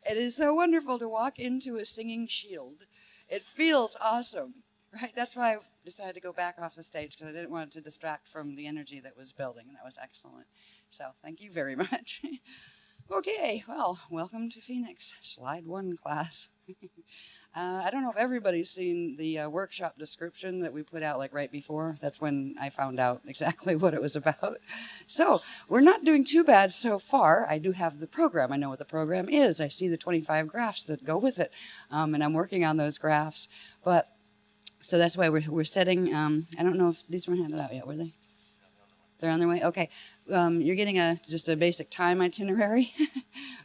It is so wonderful to walk into a singing shield. It feels awesome, right? That's why I decided to go back off the stage, because I didn't want it to distract from the energy that was building, and that was excellent. So thank you very much. Okay, well, welcome to Phoenix, Slide 1 class. I don't know if everybody's seen the workshop description that we put out like right before. That's when I found out exactly what it was about. So we're not doing too bad so far. I do have the program. I know what the program is. I see the 25 graphs that go with it, and I'm working on those graphs. But so that's why we're setting. I don't know if these weren't handed out yet, were they? They're on their way? Okay. You're getting just a basic time itinerary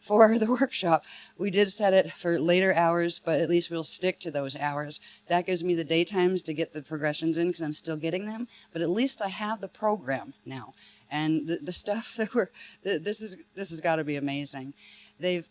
for the workshop. We did set it for later hours, but at least we'll stick to those hours. That gives me the daytimes to get the progressions in, because I'm still getting them. But at least I have the program now. And the stuff that this has got to be amazing.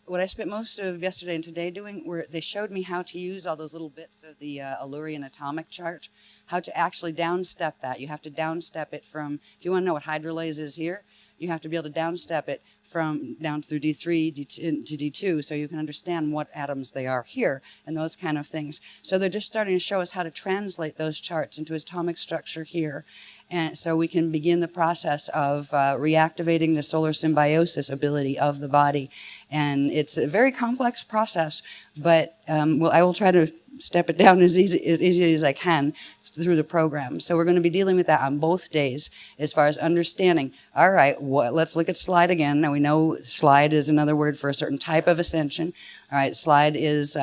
What I spent most of yesterday and today doing, they showed me how to use all those little bits of the Allurian atomic chart, how to actually downstep that. You have to downstep it from, if you want to know what hydrolase is here, you have to be able to downstep it from down through D3 to D2, so you can understand what atoms they are here and those kind of things. So they're just starting to show us how to translate those charts into atomic structure here. And so we can begin the process of reactivating the solar symbiosis ability of the body. And it's a very complex process, but I will try to step it down as easy as I can through the program. So we're going to be dealing with that on both days as far as understanding. All right, let's look at slide again. Now we know slide is another word for a certain type of ascension. All right, slide is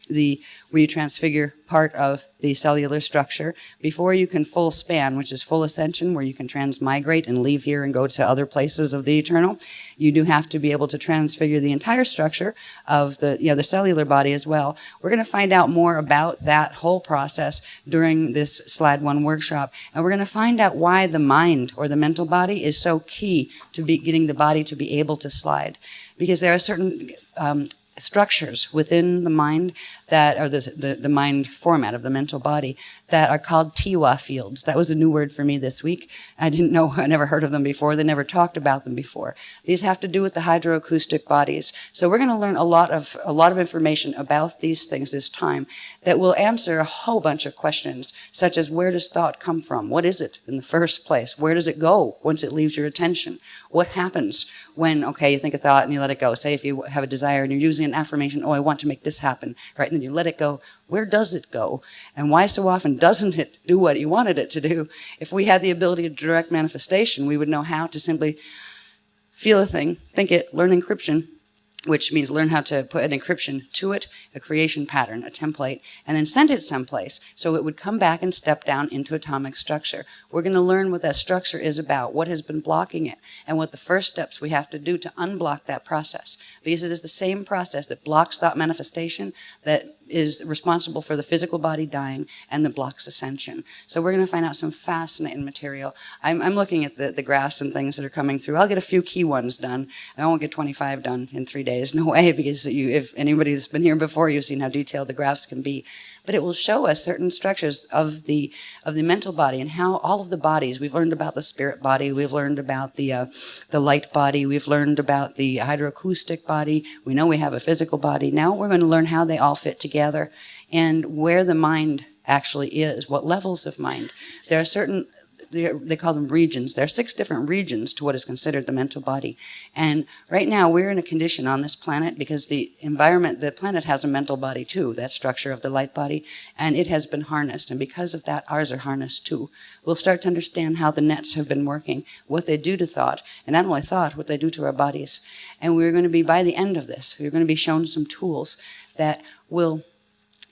where you transfigure part of the cellular structure before you can full span, which is full ascension, where you can transmigrate and leave here and go to other places of the eternal. You do have to be able to transfigure the entire structure of the cellular body as well. We're going to find out more about that whole process during this Slide 1 workshop, and we're going to find out why the mind or the mental body is so key to getting the body to be able to slide, because there are certain structures within the mind that are the mind format of the mental body that are called tela fields. That was a new word for me this week. I didn't know, I never heard of them before. They never talked about them before. These have to do with the hydroacoustic bodies. So we're going to learn a lot of information about these things this time that will answer a whole bunch of questions, such as where does thought come from? What is it in the first place? Where does it go once it leaves your attention? What happens when, okay, you think a thought and you let it go? Say if you have a desire and you're using an affirmation, oh, I want to make this happen, right? And then you let it go. Where does it go? And why so often doesn't it do what you wanted it to do? If we had the ability of direct manifestation, we would know how to simply feel a thing, think it, learn encryption, which means learn how to put an encryption to it, a creation pattern, a template, and then send it someplace so it would come back and step down into atomic structure. We're going to learn what that structure is about, what has been blocking it, and what the first steps we have to do to unblock that process. Because it is the same process that blocks thought manifestation that is responsible for the physical body dying and that blocks ascension. So we're going to find out some fascinating material. I'm looking at the graphs and things that are coming through. I'll get a few key ones done. I won't get 25 done in 3 days. No way, because if anybody's been here before, you've seen how detailed the graphs can be. But it will show us certain structures of the mental body and how all of the bodies. We've learned about the spirit body. We've learned about the light body. We've learned about the hydroacoustic body. We know we have a physical body. Now we're going to learn how they all fit together and where the mind actually is, what levels of mind. There are certain, they call them regions. There are 6 different regions to what is considered the mental body. And right now we're in a condition on this planet because the environment, the planet has a mental body too, that structure of the light body, and it has been harnessed. And because of that, ours are harnessed too. We'll start to understand how the nets have been working, what they do to thought, and not only thought, what they do to our bodies. And we're going to be, by the end of this, we're going to be shown some tools that will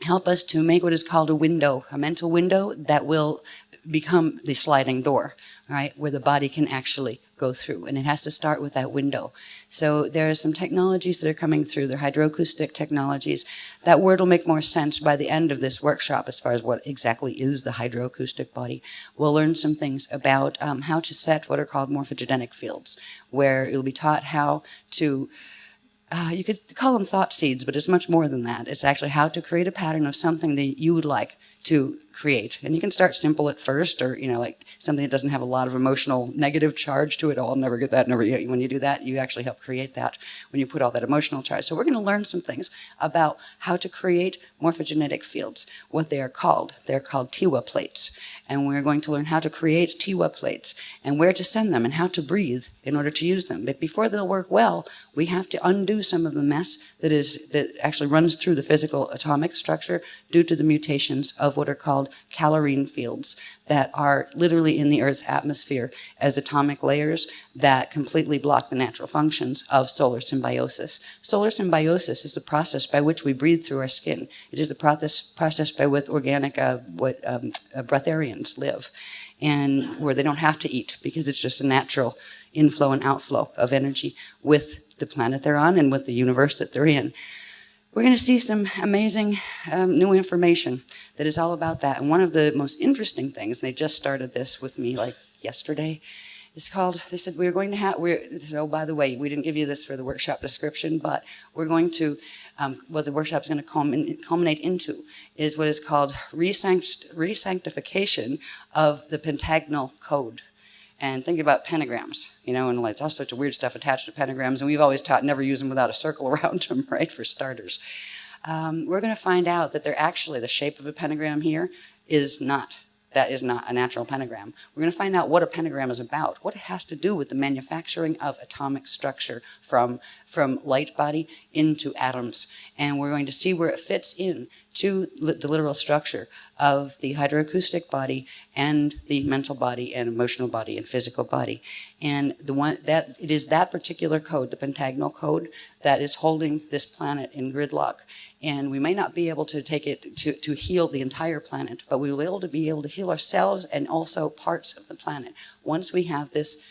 help us to make what is called a window, a mental window that will become the sliding door, right, where the body can actually go through. And it has to start with that window. So there are some technologies that are coming through. They're hydroacoustic technologies. That word will make more sense by the end of this workshop as far as what exactly is the hydroacoustic body. We'll learn some things about how to set what are called morphogenic fields, where you'll be taught how to you could call them thought seeds, but it's much more than that. It's actually how to create a pattern of something that you would like to create. And you can start simple at first, or, like something that doesn't have a lot of emotional negative charge to it. Oh, I'll never get that. Never. When you do that, you actually help create that when you put all that emotional charge. So we're going to learn some things about how to create morphogenetic fields, what they are called. They're called tela plates. And we're going to learn how to create tela plates and where to send them and how to breathe in order to use them. But before they'll work well, we have to undo some of the mess that actually runs through the physical atomic structure due to the mutations of what are called calorine fields that are literally in the Earth's atmosphere as atomic layers that completely block the natural functions of solar symbiosis. Solar symbiosis is the process by which we breathe through our skin. It is the process by which organic breatharians live, and where they don't have to eat because it's just a natural inflow and outflow of energy with the planet they're on and with the universe that they're in. We're going to see some amazing new information that is all about that. And one of the most interesting things, and they just started this with me like yesterday, is called, they said we're going to have, oh, by the way, we didn't give you this for the workshop description, but we're going to, what the workshop is going to culminate into is what is called resanctification of the pentagonal code. And think about pentagrams, and it's all sorts of weird stuff attached to pentagrams, and we've always taught never use them without a circle around them, right, for starters. We're going to find out that they're actually, the shape of a pentagram here is not a natural pentagram. We're going to find out what a pentagram is about, what it has to do with the manufacturing of atomic structure from light body into atoms. And we're going to see where it fits in to the literal structure of the hydroacoustic body and the mental body and emotional body and physical body. And it is that particular code, the pentagonal code, that is holding this planet in gridlock. And we may not be able to take it to heal the entire planet, but we will be able to heal ourselves and also parts of the planet. Once we have this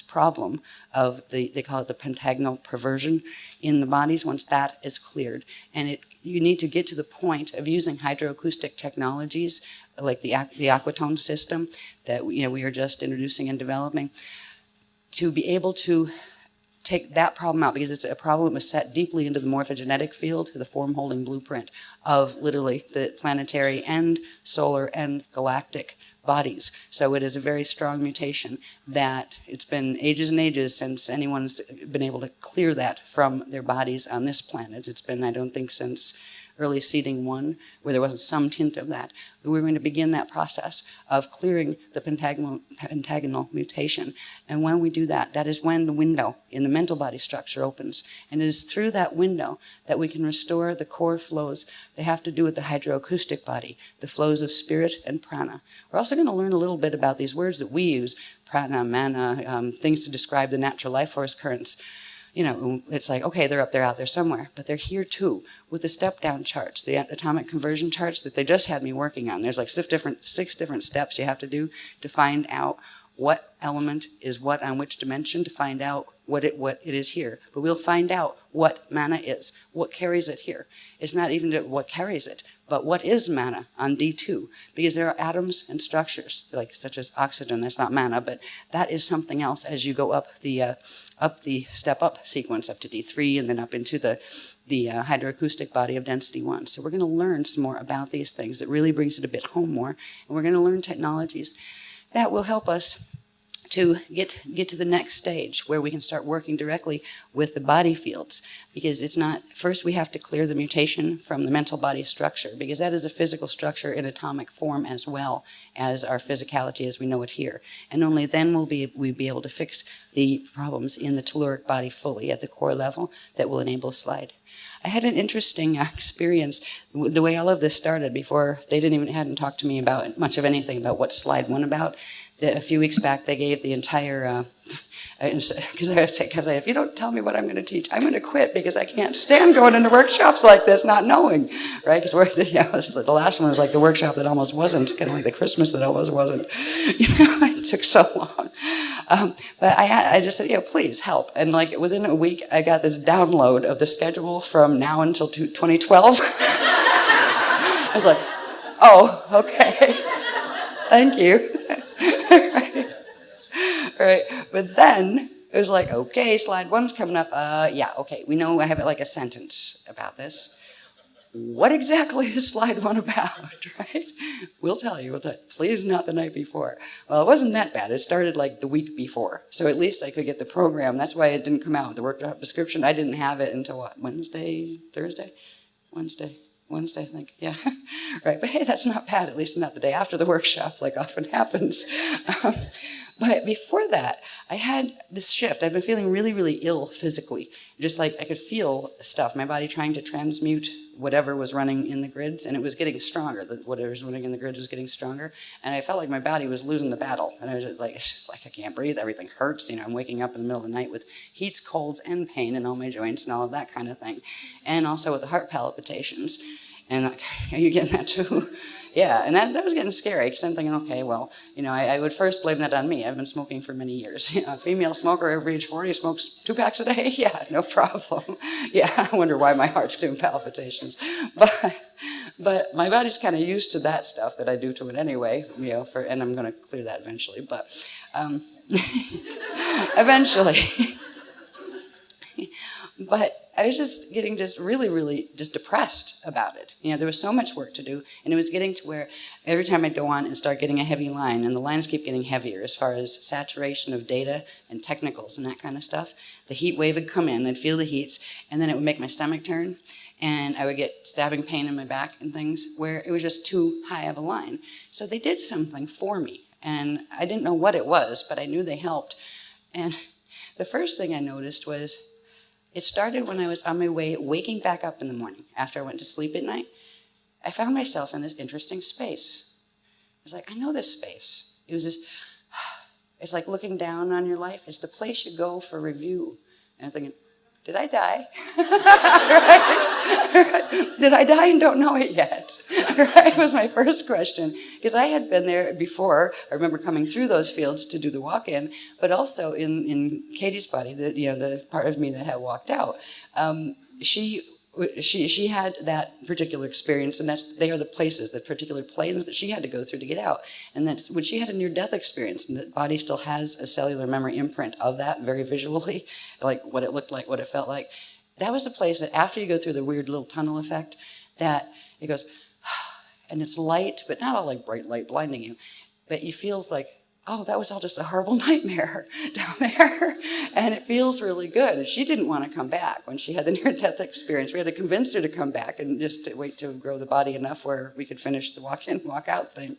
problem of they call it the pentagonal perversion in the bodies, once that is cleared. And you need to get to the point of using hydroacoustic technologies like the aquatone system that we are just introducing and developing to be able to take that problem out, because it's a problem that was set deeply into the morphogenetic field, the form-holding blueprint of literally the planetary and solar and galactic bodies. So it is a very strong mutation that it's been ages and ages since anyone's been able to clear that from their bodies on this planet. It's been, I don't think, since early seeding 1, where there wasn't some tint of that. We're going to begin that process of clearing the pentagonal mutation. And when we do that, that is when the window in the mental body structure opens. And it is through that window that we can restore the core flows that have to do with the hydroacoustic body, the flows of spirit and prana. We're also going to learn a little bit about these words that we use, prana, mana, things to describe the natural life force currents. It's like, okay, they're up there, out there somewhere, but they're here too with the step-down charts, the atomic conversion charts that they just had me working on. There's like six different steps you have to do to find out what element is what on which dimension, to find out what it is here. But we'll find out what mana is, what carries it here. It's not even what carries it, but what is mana on D2, because there are atoms and structures such as oxygen. That's not mana, but that is something else as you go up the step up sequence up to D3 and then up into the hydroacoustic body of density 1. So we're going to learn some more about these things. That really brings it a bit home more, and we're going to learn technologies that will help us to get to the next stage where we can start working directly with the body fields, because it's not, first we have to clear the mutation from the mental body structure, because that is a physical structure in atomic form as well as our physicality as we know it here. And only then will we be able to fix the problems in the telluric body fully at the core level that will enable slide. I had an interesting experience the way all of this started. Before they hadn't talked to me about much of anything about what slide went about. A few weeks back they gave the entire because I was saying, if you don't tell me what I'm going to teach, I'm going to quit, because I can't stand going into workshops like this not knowing, right? Because the last one was like the workshop that almost wasn't, kind of like the Christmas that almost wasn't. It took so long. But I just said, please help. And like within a week, I got this download of the schedule from now until 2012. I was like, oh, okay. Thank you. Right. But then it was like, okay, slide 1's coming up. Yeah, okay. We know I have like a sentence about this. What exactly is slide 1 about, right? We'll tell you. Please, not the night before. Well, it wasn't that bad. It started like the week before. So at least I could get the program. That's why it didn't come out. The workshop description, I didn't have it until what, Wednesday, Thursday? Wednesday, I think. Yeah. Right. But hey, that's not bad, at least not the day after the workshop, like often happens. But before that, I had this shift. I've been feeling really, really ill physically. Just like I could feel stuff, my body trying to transmute whatever was running in the grids, and it was getting stronger. Whatever was running in the grids was getting stronger, and I felt like my body was losing the battle. And I was just like, it's just like I can't breathe. Everything hurts. You know, I'm waking up in the middle of the night with heats, colds, and pain in all my joints and all of that kind of thing, and also with the heart palpitations. And like, are you getting that too? Yeah, and that was getting scary, because I'm thinking, okay, well, you know, I would first blame that on me. I've been smoking for many years. You know, a female smoker over age 40 smokes 2 packs a day. Yeah, no problem. Yeah, I wonder why my heart's doing palpitations. But my body's kind of used to that stuff that I do to it anyway, you know, and I'm going to clear that eventually, but eventually. But I was just getting really, really depressed about it. You know, there was so much work to do, and it was getting to where every time I'd go on and start getting a heavy line, and the lines keep getting heavier as far as saturation of data and technicals and that kind of stuff. The heat wave would come in, I'd feel the heats, and then it would make my stomach turn, and I would get stabbing pain in my back and things where it was just too high of a line. So they did something for me, and I didn't know what it was, but I knew they helped. And the first thing I noticed was, it started when I was on my way, waking back up in the morning after I went to sleep at night. I found myself in this interesting space. I was like, I know this space. It was this, it's like looking down on your life. It's the place you go for review. And I'm thinking, did I die? Right? Did I die and don't know it yet? Right? Was my first question. Because I had been there before. I remember coming through those fields to do the walk-in, but also in Katie's body, the part of me that had walked out, she had that particular experience, and they are the places, the particular planes that she had to go through to get out. And that's when she had a near-death experience, and the body still has a cellular memory imprint of that very visually, like what it looked like, what it felt like. That was the place that after you go through the weird little tunnel effect, that it goes, and it's light, but not all like bright light blinding you, but you feel like, oh, that was all just a horrible nightmare down there. And it feels really good. And she didn't want to come back when she had the near-death experience. We had to convince her to come back and just to wait to grow the body enough where we could finish the walk-in, walk-out thing.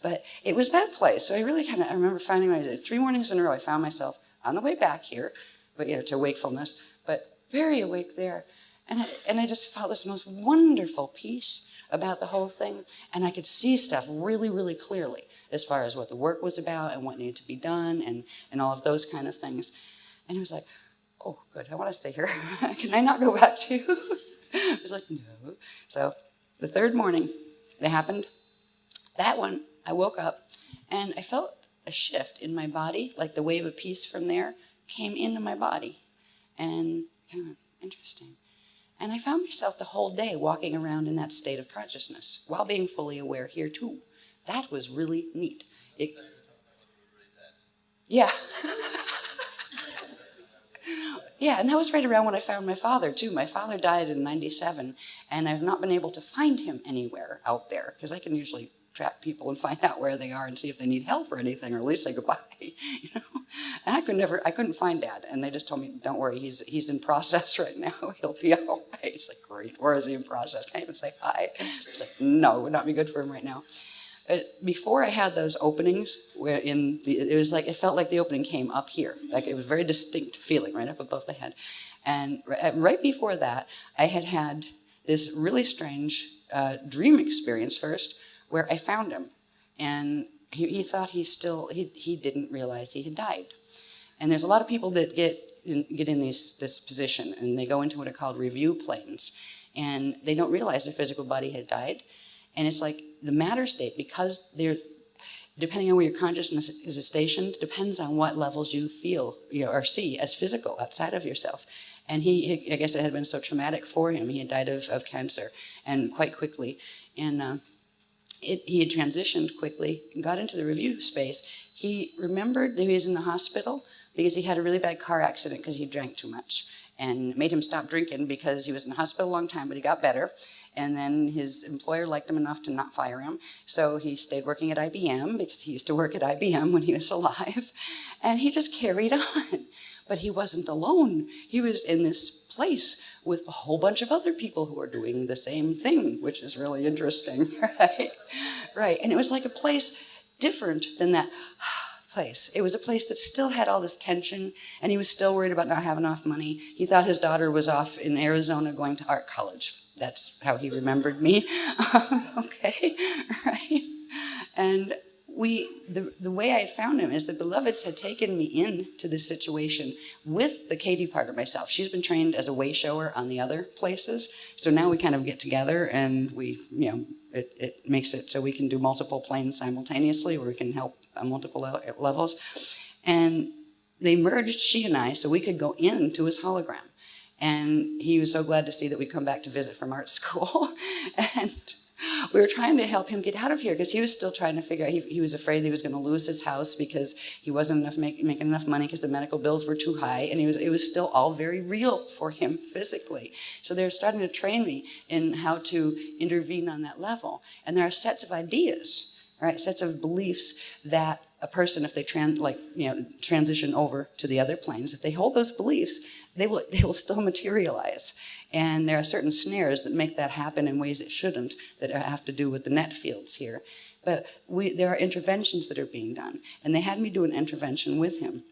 But it was that place. So I really I remember finding myself, 3 mornings in a row, I found myself on the way back here, but you know, to wakefulness, but very awake there. And I just felt this most wonderful peace about the whole thing. And I could see stuff really, really clearly as far as what the work was about and what needed to be done and all of those kind of things. And it was like, oh, good, I want to stay here. Can I not go back to you? I was like, no. So the 3rd morning that happened, that one, I woke up and I felt a shift in my body, like the wave of peace from there came into my body. And kind of interesting. And I found myself the whole day walking around in that state of consciousness while being fully aware here too. That was really neat. Yeah. Yeah, and that was right around when I found my father too. My father died in '97, and I've not been able to find him anywhere out there, because I can usually track people and find out where they are and see if they need help or anything, or at least say goodbye, you know. And I couldn't find Dad, and they just told me, don't worry, he's in process right now. He'll be all right. It's like, great, where is he in process? Can't even say hi. It's like, no, it would not be good for him right now. Before I had those openings, where it felt like the opening came up here, like it was a very distinct feeling right up above the head. And right before that, I had this really strange dream experience first, where I found him, and he thought he didn't realize he had died. And there's a lot of people that get in this position, and they go into what are called review planes, and they don't realize their physical body had died. And it's like the matter state, because depending on where your consciousness is stationed, depends on what levels you feel or see as physical outside of yourself. And I guess it had been so traumatic for him. He had died of cancer, and quite quickly. And he had transitioned quickly and got into the review space. He remembered that he was in the hospital because he had a really bad car accident because he drank too much, and made him stop drinking because he was in the hospital a long time, but he got better. And then his employer liked him enough to not fire him. So he stayed working at IBM because he used to work at IBM when he was alive. And he just carried on. But he wasn't alone. He was in this place with a whole bunch of other people who were doing the same thing, which is really interesting, right? Right, and it was like a place different than that place. It was a place that still had all this tension, and he was still worried about not having enough money. He thought his daughter was off in Arizona going to art college. That's how he remembered me. Okay, right? And the way I had found him is the beloveds had taken me into this situation with the Katie part of myself. She's been trained as a way shower on the other places. So now we kind of get together and we, it makes it so we can do multiple planes simultaneously, where we can help on multiple levels. And they merged, she and I, so we could go into his hologram. And he was so glad to see that we'd come back to visit from art school. And we were trying to help him get out of here because he was still trying to figure out, he was afraid he was going to lose his house because he wasn't making enough money because the medical bills were too high, and it was still all very real for him physically. So they were starting to train me in how to intervene on that level. And there are sets of ideas, right, sets of beliefs that a person, if they transition over to the other planes, if they hold those beliefs, they will still materialize. And there are certain snares that make that happen in ways it shouldn't, that have to do with the net fields here. But there are interventions that are being done. And they had me do an intervention with him.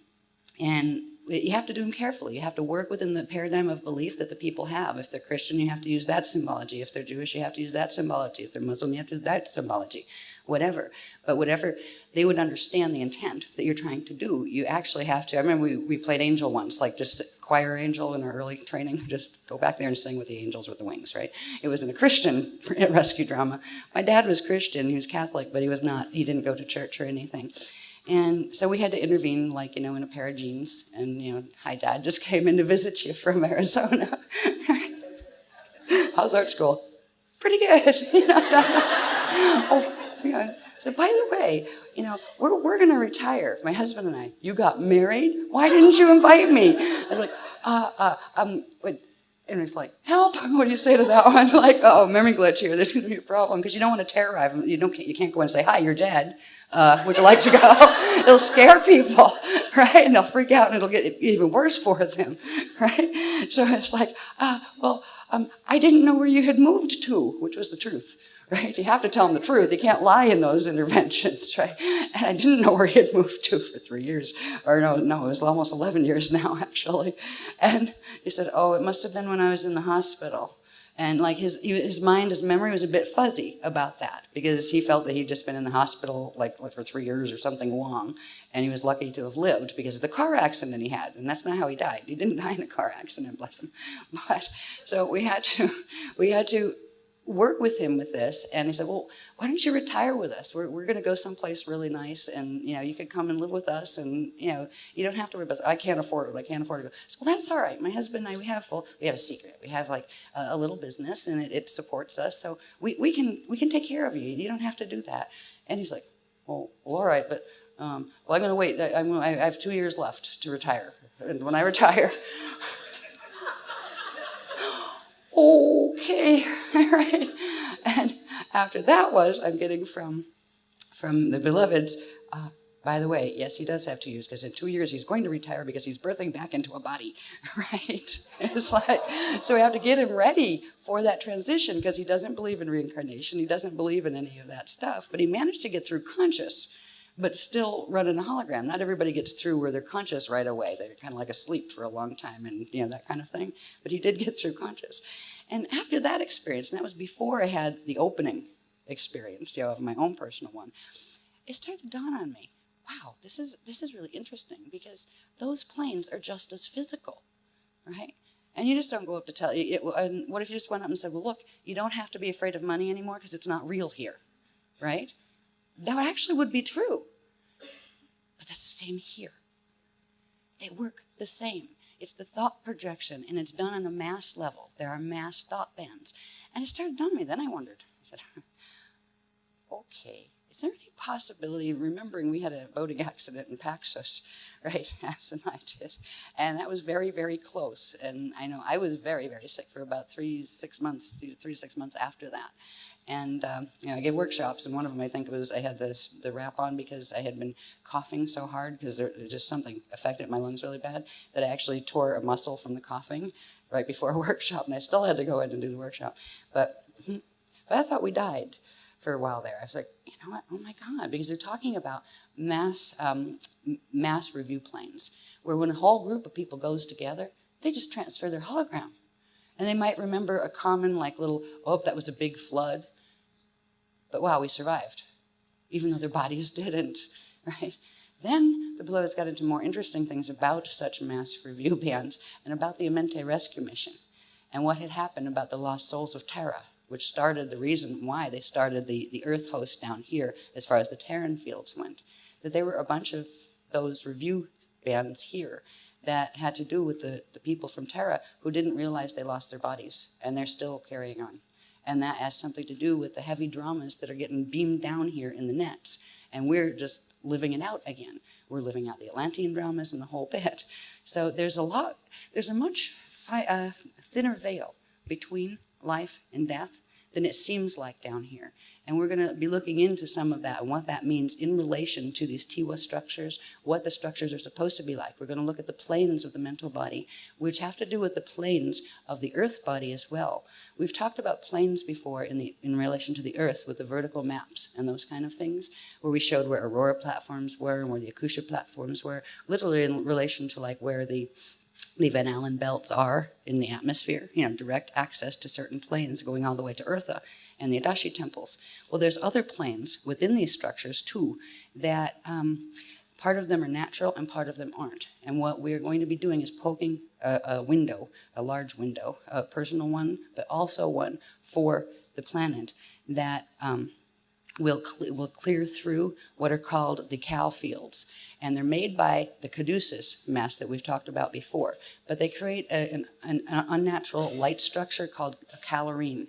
And you have to do them carefully. You have to work within the paradigm of belief that the people have. If they're Christian, you have to use that symbology. If they're Jewish, you have to use that symbology. If they're Muslim, you have to use that symbology. Whatever. But whatever, they would understand the intent that you're trying to do. You actually have to. I remember we played angel once, like just choir angel in our early training. Just go back there and sing with the angels with the wings, right? It was in a Christian rescue drama. My dad was Christian. He was Catholic, but he was not. He didn't go to church or anything. And so we had to intervene, like, in a pair of jeans. And, hi, Dad, just came in to visit you from Arizona. How's art school? Pretty good. Oh, yeah. So, by the way, we're going to retire, my husband and I. You got married? Why didn't you invite me? I was like, and it's like, help, what do you say to that one? Like, oh, memory glitch here, there's going to be a problem, because you don't want to terrorize them. You can't go in and say, hi, you're dead. Would you like to go? It'll scare people, right? And they'll freak out, and it'll get even worse for them, right? So it's like, I didn't know where you had moved to, which was the truth, right? You have to tell them the truth. You can't lie in those interventions, right? And I didn't know where he had moved to for 3 years. Or no, it was almost 11 years now, actually. And he said, oh, it must have been when I was in the hospital. And like his mind, his memory was a bit fuzzy about that, because he felt that he'd just been in the hospital like for 3 years or something long, and he was lucky to have lived because of the car accident he had. And that's not how he died. He didn't die in a car accident, bless him. But so we had to work with him with this, and he said, well, why don't you retire with us? We're going to go someplace really nice, and you could come and live with us, and you don't have to worry about it. I can't afford it. I can't afford to go. So, well, that's all right. My husband and I, we have a secret. We have like a little business, and it supports us, so we can take care of you. You don't have to do that. And he's like, well, all right, but I'm going to wait. I have 2 years left to retire, and when I retire. Okay, all right. And after that I'm getting from the beloveds, by the way, yes, he does have 2 years, because in 2 years he's going to retire because he's birthing back into a body, right? It's like, so we have to get him ready for that transition, because he doesn't believe in reincarnation. He doesn't believe in any of that stuff, but he managed to get through conscious, but still running a hologram. Not everybody gets through where they're conscious right away. They're kind of like asleep for a long time, and that kind of thing. But he did get through conscious. And after that experience, and that was before I had the opening experience, of my own personal one, it started to dawn on me, wow, this is really interesting, because those planes are just as physical, right? And you just don't go up to tell you. And what if you just went up and said, well, look, you don't have to be afraid of money anymore because it's not real here, right? That actually would be true. But that's the same here. They work the same. It's the thought projection, and it's done on a mass level. There are mass thought bands. And it started dawning on me. Then I wondered. I said, okay, is there any possibility, remembering we had a boating accident in Paxos, right, As and I did, and that was very, very close, and I know I was very, very sick for about 3 to 6 months after that. And I gave workshops, and one of them, I think, was I had the wrap on because I had been coughing so hard because just something affected my lungs really bad that I actually tore a muscle from the coughing right before a workshop, and I still had to go in and do the workshop. But I thought we died for a while there. I was like, you know what? Oh my God! Because they're talking about mass review planes, where when a whole group of people goes together, they just transfer their hologram, and they might remember a common little, oh, that was a big flood. But wow, we survived, even though their bodies didn't, right? Then the beloveds got into more interesting things about such mass review bands and about the Amente rescue mission and what had happened about the lost souls of Terra, which started the reason why they started the Earth host down here as far as the Terran fields went. That there were a bunch of those review bands here that had to do with the people from Terra who didn't realize they lost their bodies, and they're still carrying on. And that has something to do with the heavy dramas that are getting beamed down here in the nets. And we're just living it out again. We're living out the Atlantean dramas and the whole bit. So there's a much thinner veil between life and death than it seems like down here. And we're going to be looking into some of that and what that means in relation to these Tiwa structures, what the structures are supposed to be like. We're going to look at the planes of the mental body, which have to do with the planes of the earth body as well. We've talked about planes before in relation to the earth with the vertical maps and those kind of things, where we showed where Aurora platforms were and where the Akusha platforms were, literally in relation to where the Van Allen belts are in the atmosphere, direct access to certain planes going all the way to Eartha and the Adashi temples. Well, there's other planes within these structures too that part of them are natural and part of them aren't. And what we're going to be doing is poking a window, a large window, a personal one, but also one for the planet that will clear through what are called the Cal fields. And they're made by the caduceus mess that we've talked about before. But they create an unnatural light structure called a calorine.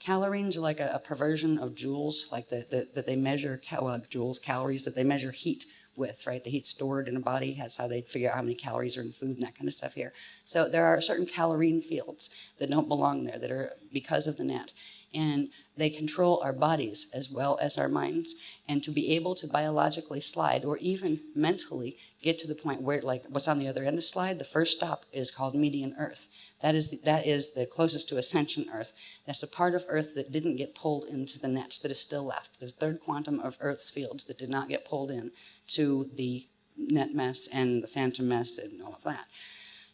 Calorines are like a perversion of joules, that they measure, joules, calories, that they measure heat with, right? The heat stored in a body, that's how they figure out how many calories are in food and that kind of stuff here. So there are certain calorine fields that don't belong there, that are because of the net. And they control our bodies as well as our minds. And to be able to biologically slide or even mentally get to the point where, what's on the other end of slide, the first stop is called median Earth. That is the closest to ascension Earth. That's a part of Earth that didn't get pulled into the nets, that is still left. There's third quantum of Earth's fields that did not get pulled in to the net mess and the phantom mess and all of that.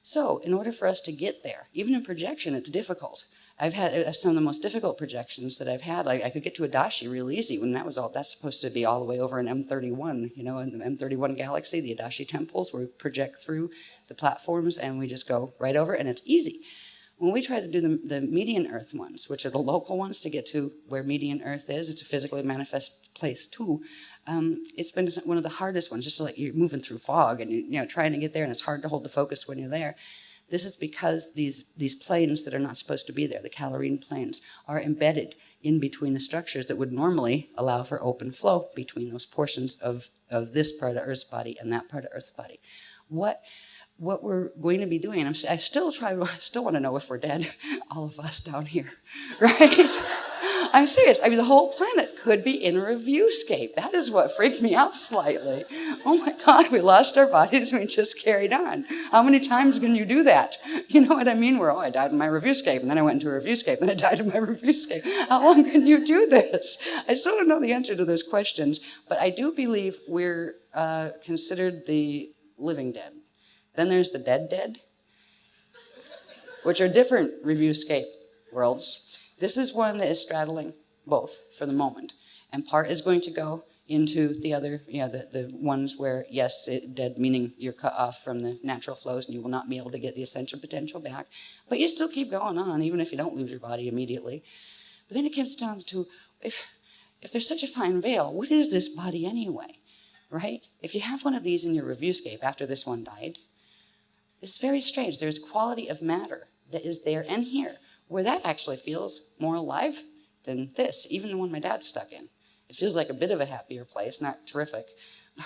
So in order for us to get there, even in projection, it's difficult. I've had some of the most difficult projections that I've had. I could get to Adashi real easy when that's supposed to be all the way over in M31, in the M31 galaxy, the Adashi temples, where we project through the platforms and we just go right over, and it's easy. When we try to do the median Earth ones, which are the local ones to get to where median Earth is, it's a physically manifest place too. It's been one of the hardest ones, just like you're moving through fog and you're trying to get there, and it's hard to hold the focus when you're there. This is because these planes that are not supposed to be there, the calorine planes, are embedded in between the structures that would normally allow for open flow between those portions of this part of Earth's body and that part of Earth's body. What we're going to be doing, and I still want to know if we're dead, all of us down here, right? I'm serious. I mean, the whole planet could be in a reviewscape. That is what freaked me out slightly. Oh my God, we lost our bodies and we just carried on. How many times can you do that? You know what I mean? Where, I died in my reviewscape, and then I went into a reviewscape, and then I died in my reviewscape. How long can you do this? I still don't know the answer to those questions, but I do believe we're considered the living dead. Then there's the dead, which are different reviewscape worlds. This is one that is straddling both for the moment. And part is going to go into the other, the ones where, yes, dead meaning you're cut off from the natural flows and you will not be able to get the ascension potential back. But you still keep going on, even if you don't lose your body immediately. But then it comes down to, if there's such a fine veil, what is this body anyway, right? If you have one of these in your reviewscape after this one died, it's very strange. There's a quality of matter that is there and here, where that actually feels more alive than this, even the one my dad's stuck in. It feels like a bit of a happier place, not terrific.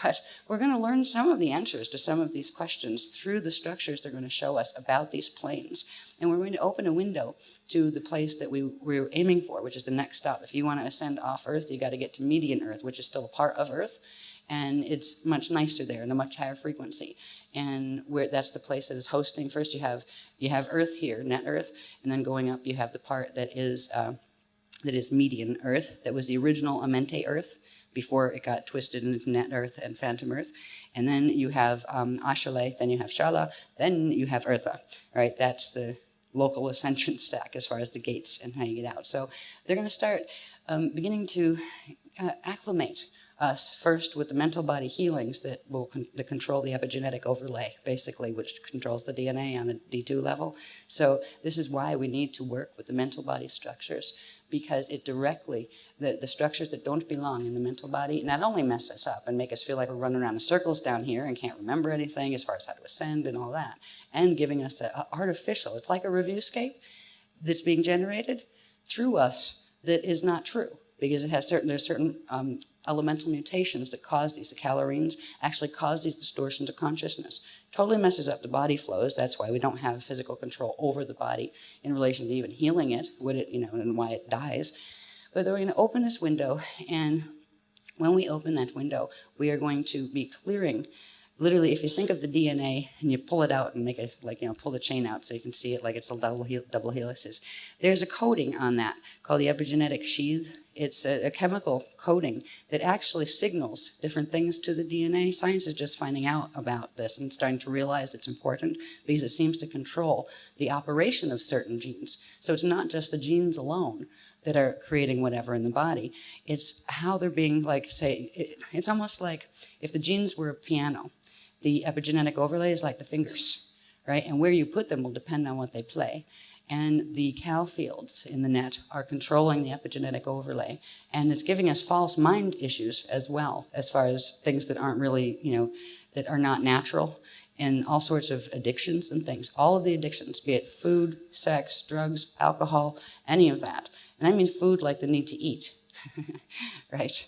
But we're going to learn some of the answers to some of these questions through the structures they're going to show us about these planes. And we're going to open a window to the place that we're aiming for, which is the next stop. If you want to ascend off Earth, you got to get to median Earth, which is still a part of Earth. And it's much nicer there and a much higher frequency. And that's the place that is hosting. First you have Earth here, net Earth, and then going up you have the part that is median Earth. That was the original Amente Earth before it got twisted into net Earth and phantom Earth. And then you have Ashale, then you have Shala, then you have Eartha, right? That's the local ascension stack as far as the gates and how you get out. So they're going to start beginning to acclimate us first with the mental body healings that control the epigenetic overlay, basically, which controls the DNA on the D2 level. So this is why we need to work with the mental body structures, because it directly, the structures that don't belong in the mental body not only mess us up and make us feel like we're running around in circles down here and can't remember anything as far as how to ascend and all that, and giving us an artificial, it's like a review scape that's being generated through us that is not true, because it has there's certain elemental mutations that cause these. The calorines actually cause these distortions of consciousness. Totally messes up the body flows. That's why we don't have physical control over the body in relation to even healing it, and why it dies. But we're going to open this window, and when we open that window, we are going to be clearing. Literally, if you think of the DNA and you pull it out and make it pull the chain out so you can see it like it's a double helices. There's a coating on that called the epigenetic sheath. It's a chemical coating that actually signals different things to the DNA. Science is just finding out about this and starting to realize it's important because it seems to control the operation of certain genes. So it's not just the genes alone that are creating whatever in the body. It's how they're being, it's almost like if the genes were a piano. The epigenetic overlay is like the fingers, right? And where you put them will depend on what they play. And the cal fields in the net are controlling the epigenetic overlay. And it's giving us false mind issues as well, as far as things that aren't really, that are not natural, and all sorts of addictions and things. All of the addictions, be it food, sex, drugs, alcohol, any of that. And I mean food like the need to eat, right?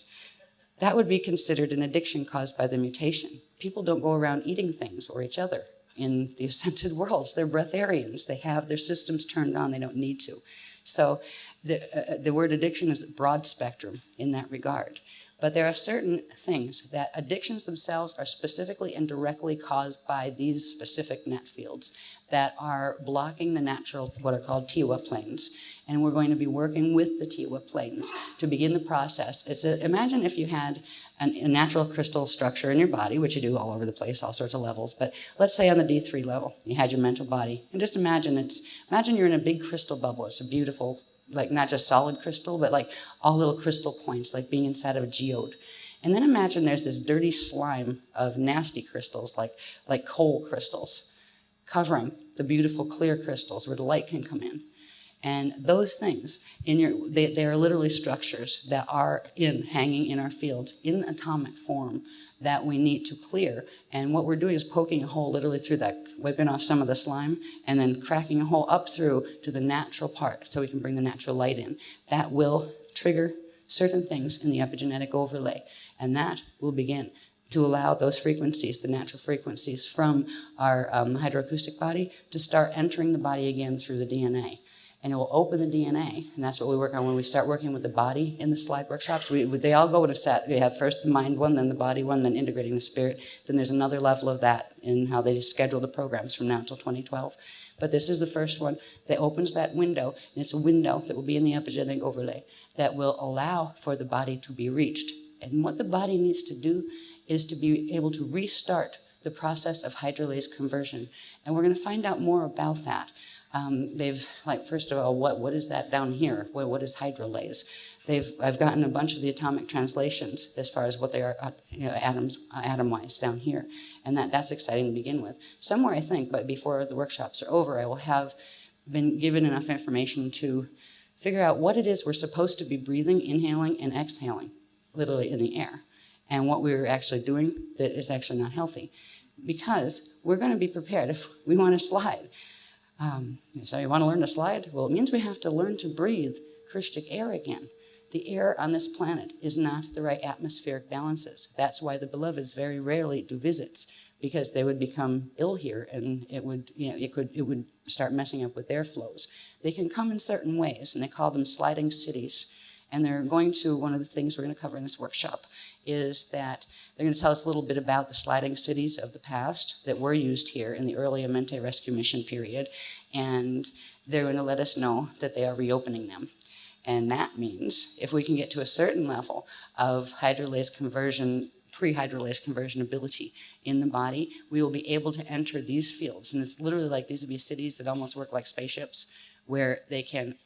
That would be considered an addiction caused by the mutation. People don't go around eating things or each other in the ascended worlds. They're breatharians. They have their systems turned on. They don't need to. So the word addiction is broad spectrum in that regard. But there are certain things that addictions themselves are specifically and directly caused by these specific net fields that are blocking the natural, what are called Tiwa planes. And we're going to be working with the Tiwa planes to begin the process. Imagine if you had a natural crystal structure in your body, which you do all over the place, all sorts of levels. But let's say on the D3 level, you had your mental body. And just imagine you're in a big crystal bubble. It's a beautiful, like not just solid crystal, but like all little crystal points, like being inside of a geode. And then imagine there's this dirty slime of nasty crystals, like coal crystals, covering the beautiful clear crystals where the light can come in. And those things, they are literally structures that are hanging in our fields in atomic form that we need to clear. And what we're doing is poking a hole literally through that, wiping off some of the slime, and then cracking a hole up through to the natural part so we can bring the natural light in. That will trigger certain things in the epigenetic overlay. And that will begin to allow those frequencies, the natural frequencies from our hydroacoustic body, to start entering the body again through the DNA. And it will open the DNA, and that's what we work on when we start working with the body in the slide workshops. They all go in a set. We have first the mind one, then the body one, then integrating the spirit. Then there's another level of that in how they schedule the programs from now until 2012. But this is the first one that opens that window, and it's a window that will be in the epigenetic overlay that will allow for the body to be reached. And what the body needs to do is to be able to restart the process of hydrolase conversion. And we're going to find out more about that. First of all, what is that down here? What is hydrolase? I've gotten a bunch of the atomic translations as far as what they are, atom-wise down here. And that's exciting to begin with. Somewhere, I think, but before the workshops are over, I will have been given enough information to figure out what it is we're supposed to be breathing, inhaling, and exhaling, literally in the air, and what we're actually doing that is actually not healthy. Because we're going to be prepared if we want to slide. So you want to learn to slide? Well, it means we have to learn to breathe Christic air again. The air on this planet is not the right atmospheric balances. That's why the beloveds very rarely do visits, because they would become ill here, and it would, it would start messing up with their flows. They can come in certain ways, and they call them sliding cities. And they're going to, one of the things we're going to cover in this workshop is that they're going to tell us a little bit about the sliding cities of the past that were used here in the early Amente rescue mission period. And they're going to let us know that they are reopening them. And that means if we can get to a certain level of hydrolase conversion, pre-hydrolase conversion ability in the body, we will be able to enter these fields. And it's literally like these would be cities that almost work like spaceships, where they can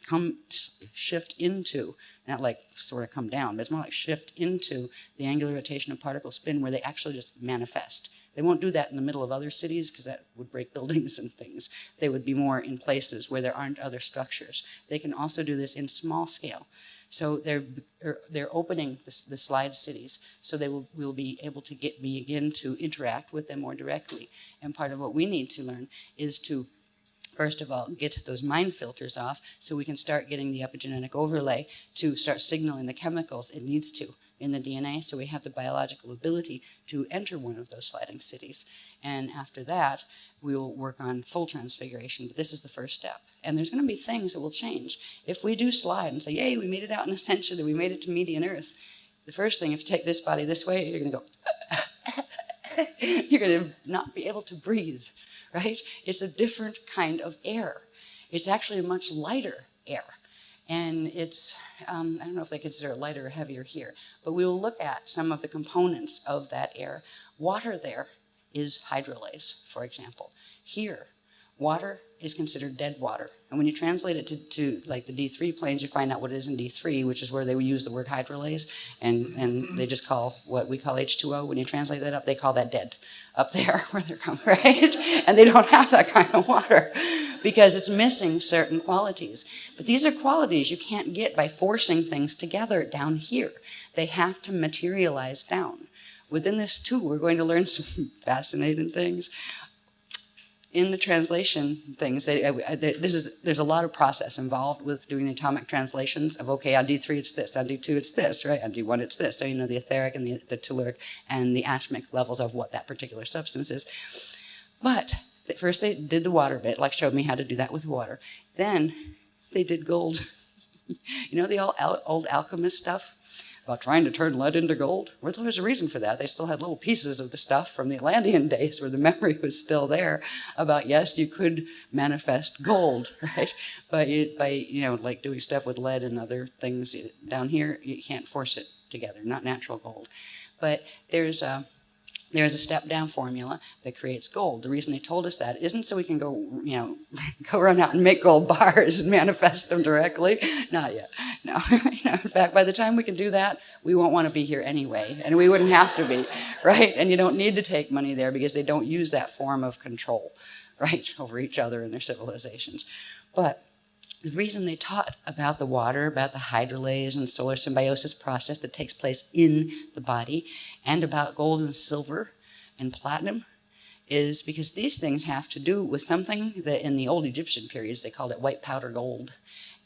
shift into, not like sort of come down, but it's more like shift into the angular rotation of particle spin, where they actually just manifest. They won't do that in the middle of other cities because that would break buildings and things. They would be more in places where there aren't other structures. They can also do this in small scale. So they're opening the slide cities, so we'll be able to begin to interact with them more directly. And part of what we need to learn is to, first of all, get those mind filters off so we can start getting the epigenetic overlay to start signaling the chemicals it needs to in the DNA, so we have the biological ability to enter one of those sliding cities. And after that, we will work on full transfiguration, but this is the first step. And there's going to be things that will change. If we do slide and say, yay, we made it out in ascension, and we made it to median Earth, the first thing, if you take this body this way, you're going to go, you're going to not be able to breathe, right? It's a different kind of air. It's actually a much lighter air. And it's, I don't know if they consider it lighter or heavier here, but we will look at some of the components of that air. Water there is hydrolase, for example. Here, water is considered dead water. And when you translate it to like the D3 planes, you find out what it is in D3, which is where they would use the word hydrolase, and they just call what we call H2O. When you translate that up, they call that dead up there where they're coming, right? And they don't have that kind of water because it's missing certain qualities. But these are qualities you can't get by forcing things together down here. They have to materialize down. Within this too, we're going to learn some fascinating things. In the translation things, there's a lot of process involved with doing the atomic translations of, okay, on D3 it's this, on D2 it's this, right? On D1 it's this. So you know the etheric and the telluric and the atomic levels of what that particular substance is. But first they did the water bit, like showed me how to do that with water. Then they did gold. You know the old alchemist stuff about trying to turn lead into gold? Well, there was a reason for that. They still had little pieces of the stuff from the Atlantean days where the memory was still there about, yes, you could manifest gold, right? But by, you know, like doing stuff with lead and other things down here, you can't force it together, not natural gold. But there's a step-down formula that creates gold. The reason they told us that isn't so we can go, you know, go run out and make gold bars and manifest them directly. Not yet. No. You know, in fact, by the time we can do that, we won't want to be here anyway, and we wouldn't have to be, right? And you don't need to take money there because they don't use that form of control, right, over each other in their civilizations. But the reason they taught about the water, about the hydrolase and solar symbiosis process that takes place in the body, and about gold and silver and platinum, is because these things have to do with something that in the old Egyptian periods they called it white powder gold.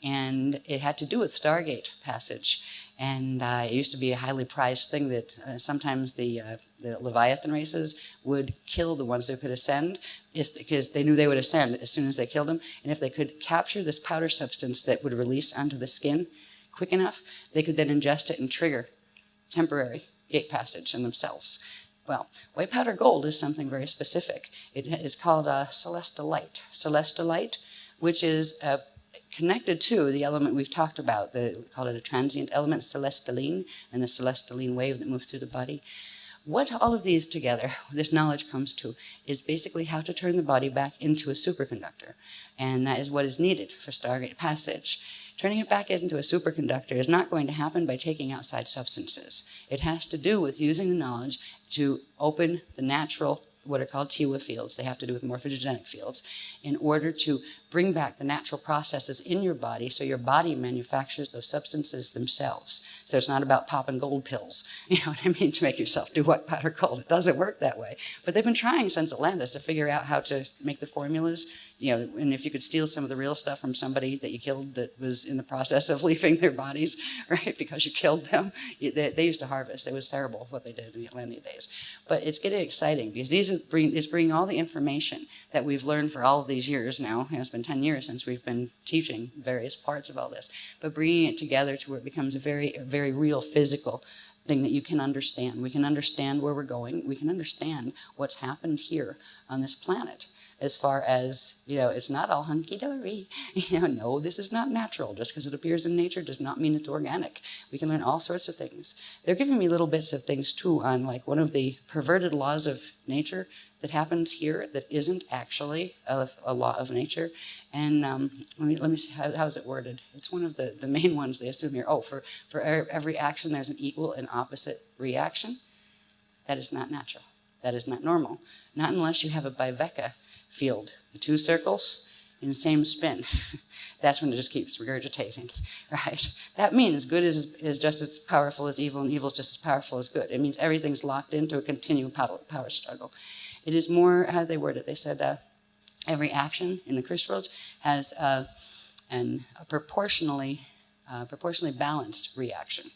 And it had to do with Stargate passage. And it used to be a highly prized thing that sometimes the Leviathan races would kill the ones that could ascend because they knew they would ascend as soon as they killed them. And if they could capture this powder substance that would release onto the skin quick enough, they could then ingest it and trigger temporary gate passage in themselves. Well, white powder gold is something very specific. It is called celestolite. Celestolite, which is connected to the element we've talked about, we call it a transient element, celestaline, and the celestaline wave that moves through the body. What all of these together, this knowledge comes to, is basically how to turn the body back into a superconductor. And that is what is needed for Stargate passage. Turning it back into a superconductor is not going to happen by taking outside substances. It has to do with using the knowledge to open the natural, what are called tela fields. They have to do with morphogenetic fields, in order to bring back the natural processes in your body so your body manufactures those substances themselves. So it's not about popping gold pills, you know what I mean, to make yourself do white powder gold. It doesn't work that way. But they've been trying since Atlantis to figure out how to make the formulas, you know, and if you could steal some of the real stuff from somebody that you killed that was in the process of leaving their bodies, right, because you killed them. They used to harvest. It was terrible what they did in the Atlantean days. But it's getting exciting because it's bringing all the information that we've learned for all of these years now. You know, it's been 10 years since we've been teaching various parts of all this, but bringing it together to where it becomes a very real physical thing that you can understand. We can understand where we're going. We can understand what's happened here on this planet. As far as, you know, it's not all hunky-dory. You know, no, this is not natural. Just because it appears in nature does not mean it's organic. We can learn all sorts of things. They're giving me little bits of things, too, on, like, one of the perverted laws of nature that happens here that isn't actually a law of nature. And let me see, how is it worded? It's one of the main ones they assume here. Oh, for every action, there's an equal and opposite reaction. That is not natural. That is not normal. Not unless you have a biveka field, the two circles in the same spin. That's when it just keeps regurgitating, right? That means good is just as powerful as evil, and evil is just as powerful as good. It means everything's locked into a continual power struggle. It is more, how did they word it? They said every action in the crystals has a proportionally balanced reaction.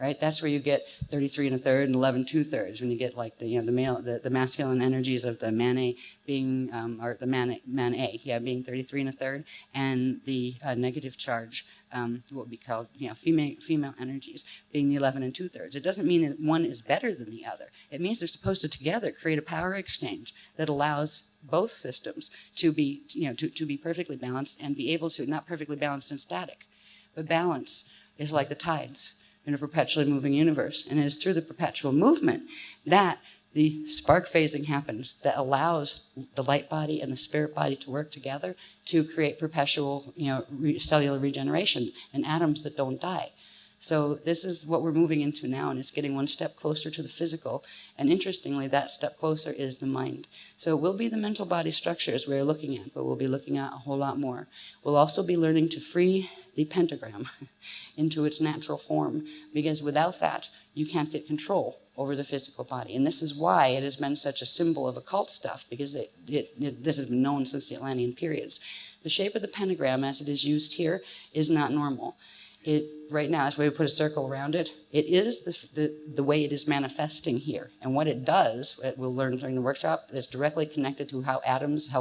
Right, that's where you get 33 1/3 and 11 2/3. When you get like the masculine energies of the man A being or the man A, being 33 1/3, and the negative charge, what would be called female energies being the 11 2/3. It doesn't mean that one is better than the other. It means they're supposed to together create a power exchange that allows both systems to be to be perfectly balanced and be able to not perfectly balanced and static, but balance is like the tides in a perpetually moving universe. And it is through the perpetual movement that the spark phasing happens that allows the light body and the spirit body to work together to create perpetual cellular regeneration and atoms that don't die. So this is what we're moving into now, and it's getting one step closer to the physical. And interestingly, that step closer is the mind. So it will be the mental body structures we're looking at, but we'll be looking at a whole lot more. We'll also be learning to free the pentagram into its natural form, because without that, you can't get control over the physical body. And this is why it has been such a symbol of occult stuff, because this has been known since the Atlantean periods. The shape of the pentagram, as it is used here, is not normal. Right now, that's why we put a circle around it. It is the way it is manifesting here. And what it does, we'll learn during the workshop, is directly connected to how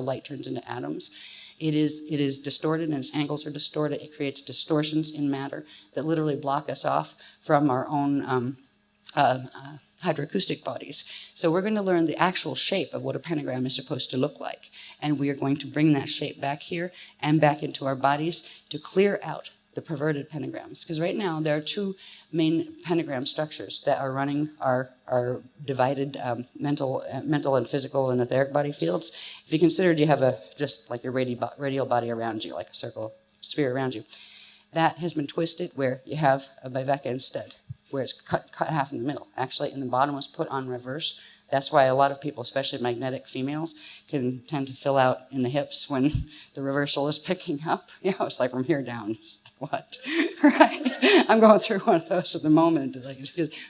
light turns into atoms. It is distorted, and its angles are distorted. It creates distortions in matter that literally block us off from our own hydroacoustic bodies. So we're going to learn the actual shape of what a pentagram is supposed to look like. And we are going to bring that shape back here and back into our bodies to clear out the perverted pentagrams. Because right now there are two main pentagram structures that are running our divided mental and physical and etheric body fields. If you considered you have just like your radial body around you, like a circle sphere around you, that has been twisted where you have a biveka instead, where it's cut half in the middle. Actually, and the bottom was put on reverse. That's why a lot of people, especially magnetic females, can tend to fill out in the hips when the reversal is picking up. It's like from here down. It's like, what? Right? I'm going through one of those at the moment.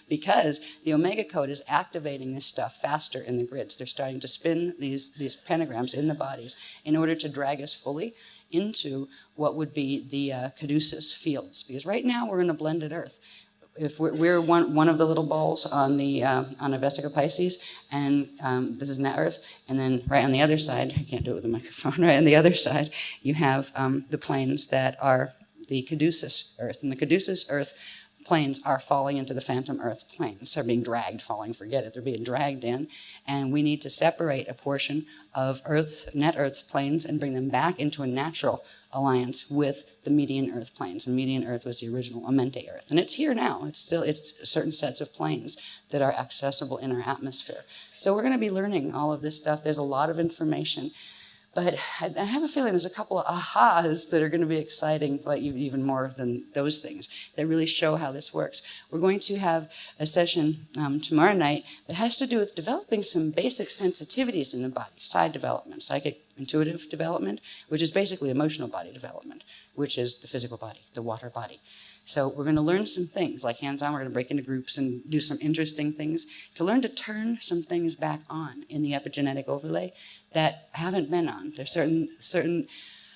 Because the omega code is activating this stuff faster in the grids. They're starting to spin these pentagrams in the bodies in order to drag us fully into what would be the caduceus fields. Because right now we're in a blended earth. If we're one of the little balls on a Vesica Pisces, and this is net Earth, and then right on the other side, I can't do it with a microphone, right on the other side, you have the planes that are the caduceus Earth. And the caduceus Earth planes are falling into the phantom Earth planes. They're being dragged, forget it, they're being dragged in, and we need to separate a portion of net Earth's planes and bring them back into a natural alliance with the median Earth planes. And median Earth was the original Amente Earth. And it's here now. It's certain sets of planes that are accessible in our atmosphere. So we're going to be learning all of this stuff. There's a lot of information. But I have a feeling there's a couple of ahas that are going to be exciting, like even more than those things, that really show how this works. We're going to have a session tomorrow night that has to do with developing some basic sensitivities in the body, side development, psychic intuitive development, which is basically emotional body development, which is the physical body, the water body. So we're going to learn some things, like hands-on. We're going to break into groups and do some interesting things to learn to turn some things back on in the epigenetic overlay that haven't been on. There's certain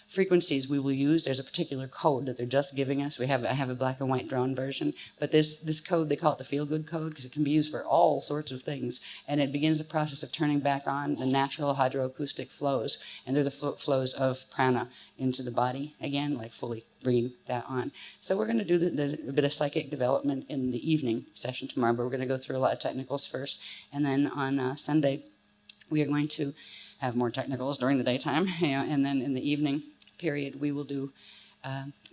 frequencies we will use. There's a particular code that they're just giving us. I have a black and white drawn version, but this code, they call it the feel-good code because it can be used for all sorts of things, and it begins the process of turning back on the natural hydroacoustic flows, and they're the flows of prana into the body again, like fully bringing that on. So we're going to do a bit of psychic development in the evening session tomorrow, but we're going to go through a lot of technicals first, and then on Sunday we are going to have more technicals during the daytime, and then in the evening period, we will do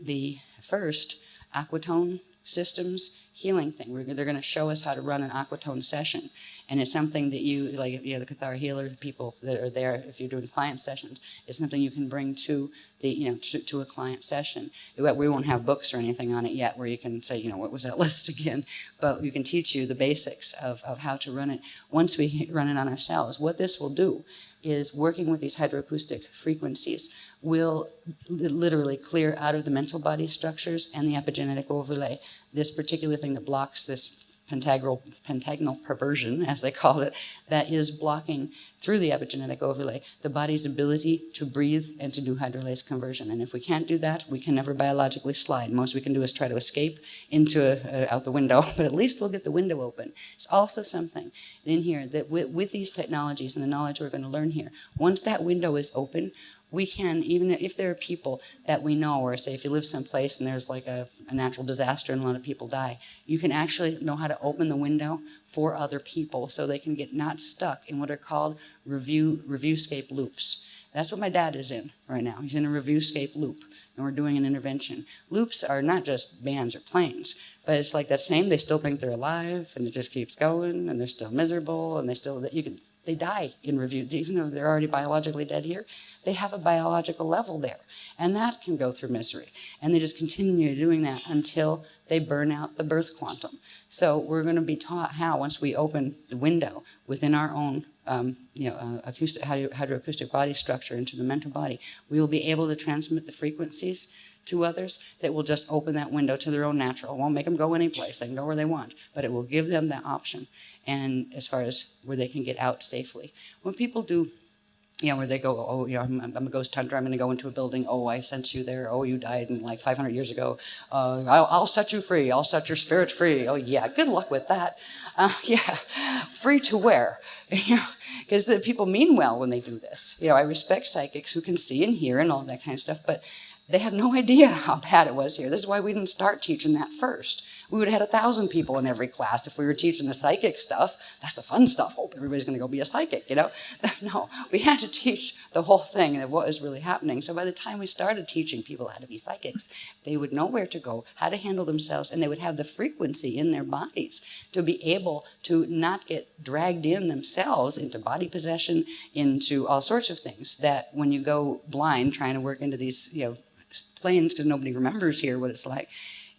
the first aquatone systems healing thing. They're going to show us how to run an aquatone session, and it's something that you, like if you have the Cathar healer people that are there, if you're doing client sessions, it's something you can bring to the, to a client session. We won't have books or anything on it yet where you can say, what was that list again, but we can teach you the basics of how to run it once we run it on ourselves. What this will do is working with these hydroacoustic frequencies will literally clear out of the mental body structures and the epigenetic overlay this particular thing that blocks this pentagonal perversion, as they call it, that is blocking through the epigenetic overlay the body's ability to breathe and to do hydrolase conversion. And if we can't do that, we can never biologically slide. Most we can do is try to escape out the window, but at least we'll get the window open. It's also something in here that with these technologies and the knowledge we're going to learn here, once that window is open, we can, even if there are people that we know, or say if you live someplace and there's like a natural disaster and a lot of people die, you can actually know how to open the window for other people so they can get not stuck in what are called reviewscape loops. That's what my dad is in right now. He's in a reviewscape loop, and we're doing an intervention. Loops are not just bands or planes, but it's like that same, they still think they're alive, and it just keeps going, and they're still miserable, and they die in review, even though they're already biologically dead here. They have a biological level there, and that can go through misery. And they just continue doing that until they burn out the birth quantum. So we're going to be taught how, once we open the window within our own hydroacoustic body structure into the mental body, we will be able to transmit the frequencies to others that will just open that window to their own natural. It won't make them go any place. They can go where they want, but it will give them that option. And as far as where they can get out safely. When people do, where they go, I'm a ghost hunter, I'm going to go into a building, I sent you there, you died like 500 years ago, I'll set you free, I'll set your spirit free, yeah, good luck with that. Free to where? Because the people mean well when they do this. I respect psychics who can see and hear and all that kind of stuff, but they have no idea how bad it was here. This is why we didn't start teaching that first. We would have had 1,000 people in every class if we were teaching the psychic stuff. That's the fun stuff. Everybody's going to go be a psychic, No, we had to teach the whole thing of what was really happening. So by the time we started teaching people how to be psychics, they would know where to go, how to handle themselves, and they would have the frequency in their bodies to be able to not get dragged in themselves into body possession, into all sorts of things that when you go blind trying to work into these, planes, because nobody remembers here what it's like.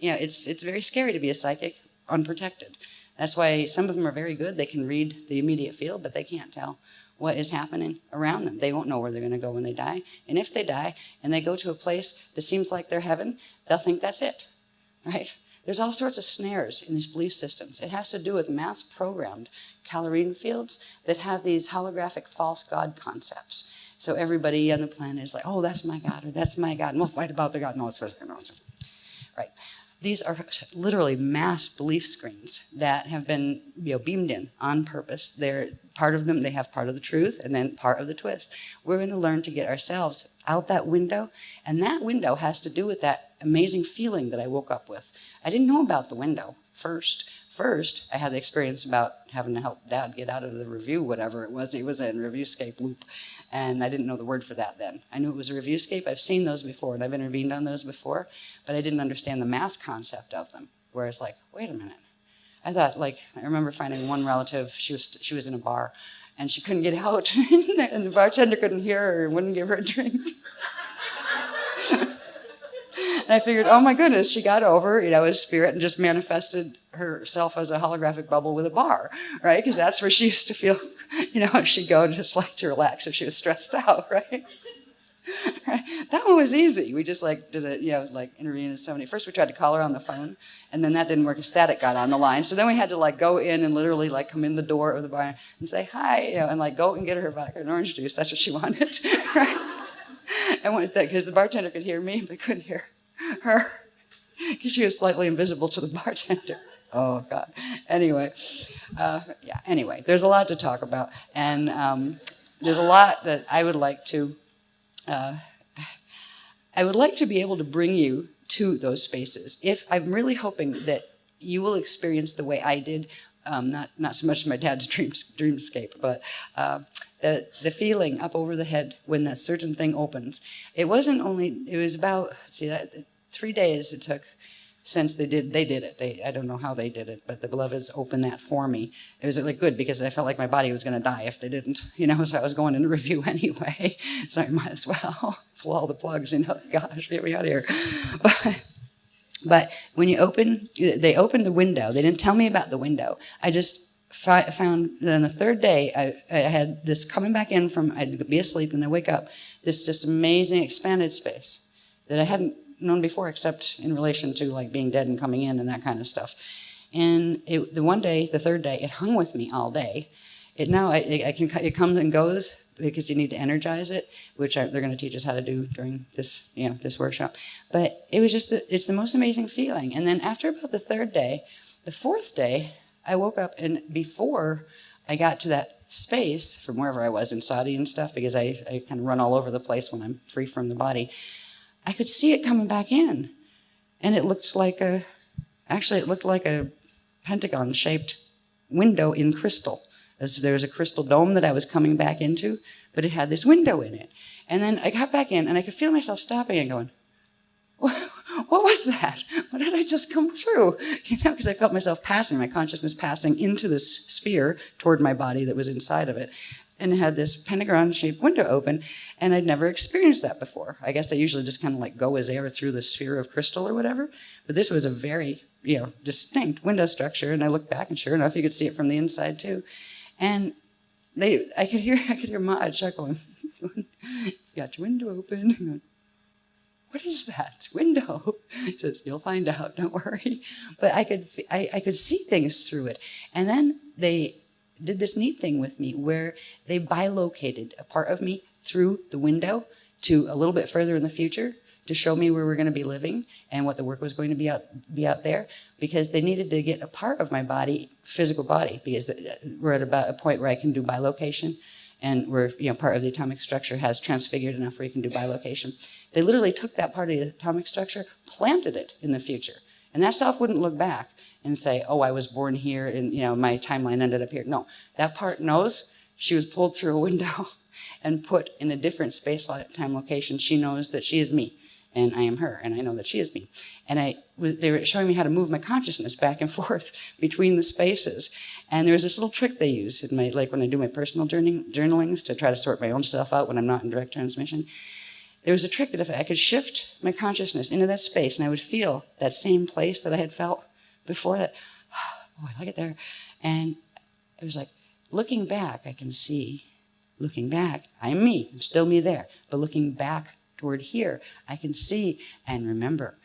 It's very scary to be a psychic unprotected. That's why some of them are very good. They can read the immediate field, but they can't tell what is happening around them. They won't know where they're going to go when they die. And if they die and they go to a place that seems like they're heaven, they'll think that's it, right? There's all sorts of snares in these belief systems. It has to do with mass-programmed calorine fields that have these holographic false God concepts. So everybody on the planet is like, that's my God, or that's my God, and we'll fight about the God. No, it's right. These are literally mass belief screens that have been beamed in on purpose. They're part of them, they have part of the truth and then part of the twist. We're going to learn to get ourselves out that window, and that window has to do with that amazing feeling that I woke up with. I didn't know about the window first. First, I had the experience about having to help Dad get out of the review, whatever it was. He was in reviewscape loop, and I didn't know the word for that then. I knew it was a reviewscape. I've seen those before, and I've intervened on those before, but I didn't understand the mass concept of them, where it's like, wait a minute. I thought, I remember finding one relative, she was in a bar, and she couldn't get out, and the bartender couldn't hear her and wouldn't give her a drink. And I figured, oh my goodness, she got over, as spirit and just manifested herself as a holographic bubble with a bar, right? Because that's where she used to feel, she'd go and just like to relax if she was stressed out, right? Right? That one was easy. We just did it, intervene in somebody. First we tried to call her on the phone, and then that didn't work. A static got on the line. So then we had to go in and literally come in the door of the bar and say hi, and go and get her vodka and orange juice. That's what she wanted, right? And because the bartender could hear me, but couldn't hear her because she was slightly invisible to the bartender. Oh God. Anyway, Anyway, there's a lot to talk about, and there's a lot that I would like to. I would like to be able to bring you to those spaces. If I'm really hoping that you will experience the way I did, not so much my dad's dreamscape, but the feeling up over the head when that certain thing opens. It was about 3 days it took since they did it. I don't know how they did it, but the beloveds opened that for me. It was good because I felt like my body was going to die if they didn't, so I was going into review anyway, so I might as well pull all the plugs, gosh, get me out of here. But when they opened the window. They didn't tell me about the window. I just found that on the third day, I had this coming back in from, I'd be asleep and I wake up, this just amazing expanded space that I hadn't known before, except in relation to being dead and coming in and that kind of stuff. And the third day, it hung with me all day. It comes and goes because you need to energize it, which they're going to teach us how to do during this, this workshop. But it was it's the most amazing feeling. And then after about the third day, the fourth day, I woke up, and before I got to that space from wherever I was in Saudi and stuff, because I kind of run all over the place when I'm free from the body, I could see it coming back in, and it looked like a pentagon-shaped window in crystal. As there was a crystal dome that I was coming back into, but it had this window in it. And then I got back in, and I could feel myself stopping and going, what was that? What did I just come through? Because I felt myself passing, my consciousness passing into this sphere toward my body that was inside of it. And it had this pentagon-shaped window open, and I'd never experienced that before. I guess I usually just kind of go as air through the sphere of crystal or whatever, but this was a very, distinct window structure, and I looked back, and sure enough, you could see it from the inside too. And I could hear Ma chuckling. You got your window open. What is that window? She says, you'll find out, don't worry. But I could see things through it. And then they did this neat thing with me where they bilocated a part of me through the window to a little bit further in the future to show me where we're going to be living and what the work was going to be out there, because they needed to get a part of my body, physical body, because we're at about a point where I can do bilocation, and where part of the atomic structure has transfigured enough where you can do bilocation. They literally took that part of the atomic structure, planted it in the future. And that self wouldn't look back and say, oh, I was born here and my timeline ended up here. No, that part knows she was pulled through a window and put in a different space-time location. She knows that she is me, and I am her, and I know that she is me. And they were showing me how to move my consciousness back and forth between the spaces. And there was this little trick they use in when I do my personal journalings to try to sort my own stuff out when I'm not in direct transmission. There was a trick that if I could shift my consciousness into that space, and I would feel that same place that I had felt before, that, oh, I like it there. And it was looking back, I can see, looking back, I'm me, I'm still me there. But looking back toward here, I can see and remember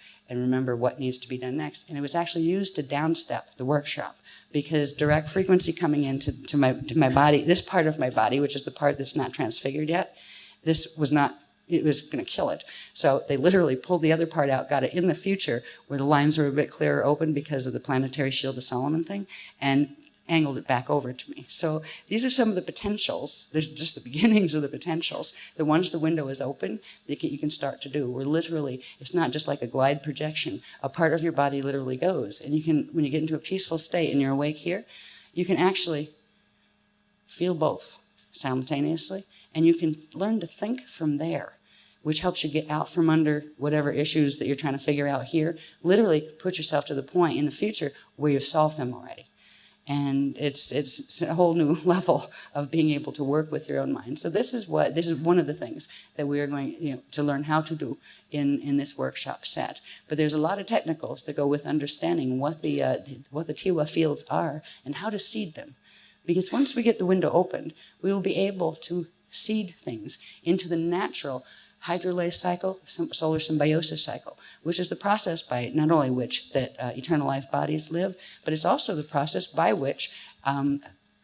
what needs to be done next. And it was actually used to downstep the workshop, because direct frequency coming into my body, this part of my body, which is the part that's not transfigured yet, this was not, it was going to kill it. So they literally pulled the other part out, got it in the future where the lines were a bit clearer open because of the planetary shield of Solomon thing, and angled it back over to me. So these are some of the potentials. There's just the beginnings of the potentials. The ones the window is open, you can start to do. Where literally, it's not just like a glide projection. A part of your body literally goes. And you can, when you get into a peaceful state and you're awake here, you can actually feel both simultaneously. And you can learn to think from there, which helps you get out from under whatever issues that you're trying to figure out here. Literally put yourself to the point in the future where you've solved them already. And it's a whole new level of being able to work with your own mind. So this is one of the things that we are going to learn how to do in this workshop set. But there's a lot of technicals that go with understanding what the tela fields are and how to seed them. Because once we get the window opened, we will be able to seed things into the natural hydrolase cycle, solar symbiosis cycle, which is the process by not only which that eternal life bodies live, but it's also the process by which